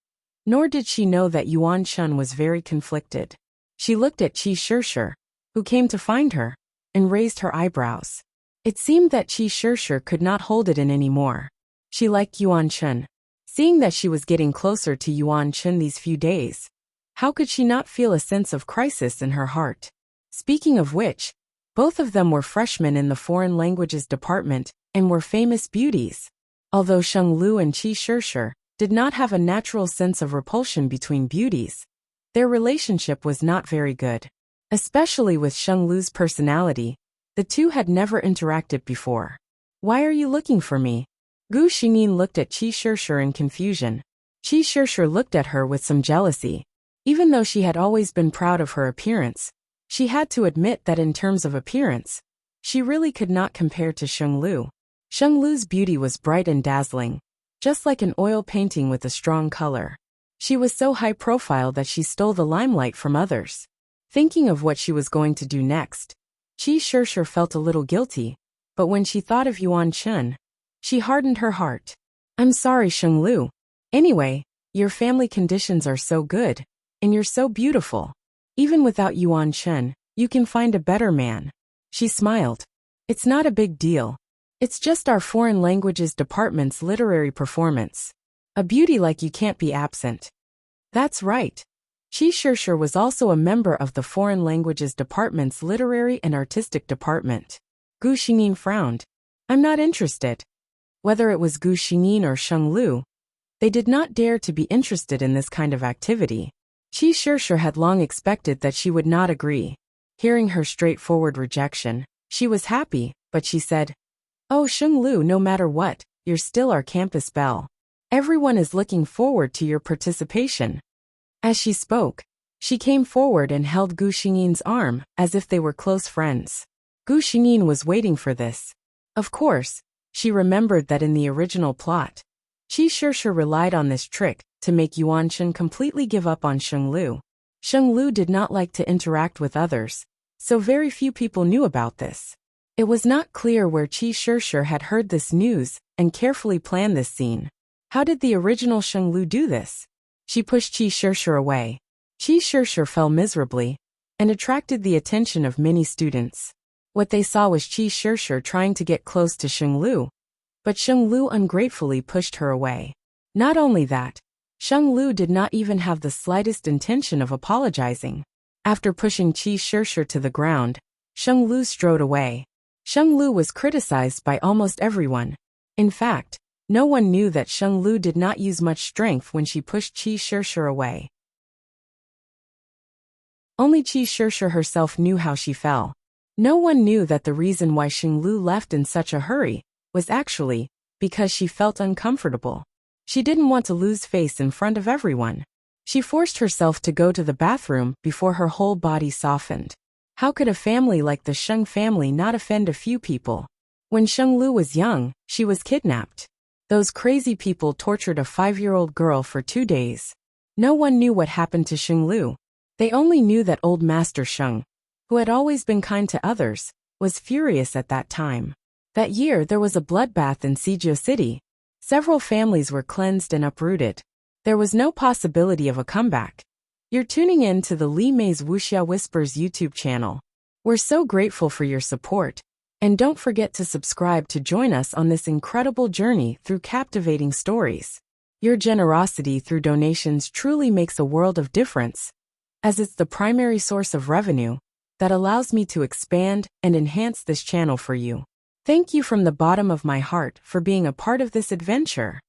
Nor did she know that Yuan Shun was very conflicted. She looked at Qi Shishir, who came to find her, and raised her eyebrows. It seemed that Qi Shishir could not hold it in anymore. She liked Yuan Shun. Seeing that she was getting closer to Yuan Shun these few days, how could she not feel a sense of crisis in her heart? Speaking of which, both of them were freshmen in the foreign languages department and were famous beauties. Although Sheng Lu and Qi Shishir did not have a natural sense of repulsion between beauties, their relationship was not very good. Especially with Sheng Lu's personality, the two had never interacted before. Why are you looking for me? Gu Xingyin looked at Qi Shishir in confusion. Qi Shishir looked at her with some jealousy. Even though she had always been proud of her appearance, she had to admit that in terms of appearance, she really could not compare to Sheng Lu. Sheng Lu's beauty was bright and dazzling, just like an oil painting with a strong color. She was so high profile that she stole the limelight from others. Thinking of what she was going to do next, Qi Shishir felt a little guilty, but when she thought of Yuan Shun, she hardened her heart. I'm sorry, Sheng Lu. Anyway, your family conditions are so good, and you're so beautiful. Even without Yuan Shun, you can find a better man. She smiled. It's not a big deal. It's just our foreign languages department's literary performance. A beauty like you can't be absent. That's right. Qi Shishir was also a member of the foreign languages department's literary and artistic department. Gu Xingyin frowned. I'm not interested. Whether it was Gu Xingyin or Sheng Lu, they did not dare to be interested in this kind of activity. Qi Shishir had long expected that she would not agree. Hearing her straightforward rejection, she was happy, but she said, Oh Sheng Lu, no matter what, you're still our campus belle. Everyone is looking forward to your participation. As she spoke, she came forward and held Gu Xingyin's arm as if they were close friends. Gu Xingyin was waiting for this. Of course, she remembered that in the original plot, Qi Shishir relied on this trick to make Yuan Shun completely give up on Sheng Lu. Sheng Lu did not like to interact with others, so very few people knew about this. It was not clear where Qi Shishir had heard this news and carefully planned this scene. How did the original Sheng Lu do this? She pushed Qi Shishir away. Qi Shishir fell miserably and attracted the attention of many students. What they saw was Qi Shishir trying to get close to Sheng Lu, but Sheng Lu ungratefully pushed her away. Not only that, Sheng Lu did not even have the slightest intention of apologizing. After pushing Qi Shishir to the ground, Sheng Lu strode away. Sheng Lu was criticized by almost everyone. In fact, no one knew that Sheng Lu did not use much strength when she pushed Qi Shishir away. Only Qi Shishir herself knew how she fell. No one knew that the reason why Sheng Lu left in such a hurry was actually because she felt uncomfortable. She didn't want to lose face in front of everyone. She forced herself to go to the bathroom before her whole body softened. How could a family like the Sheng family not offend a few people? When Sheng Lu was young, she was kidnapped. Those crazy people tortured a 5-year-old girl for 2 days. No one knew what happened to Sheng Lu. They only knew that old Master Sheng, who had always been kind to others, was furious at that time. That year there was a bloodbath in Sijia City. Several families were cleansed and uprooted. There was no possibility of a comeback. You're tuning in to the Li Mei's Wuxia Whispers YouTube channel. We're so grateful for your support. And don't forget to subscribe to join us on this incredible journey through captivating stories. Your generosity through donations truly makes a world of difference, as it's the primary source of revenue that allows me to expand and enhance this channel for you. Thank you from the bottom of my heart for being a part of this adventure.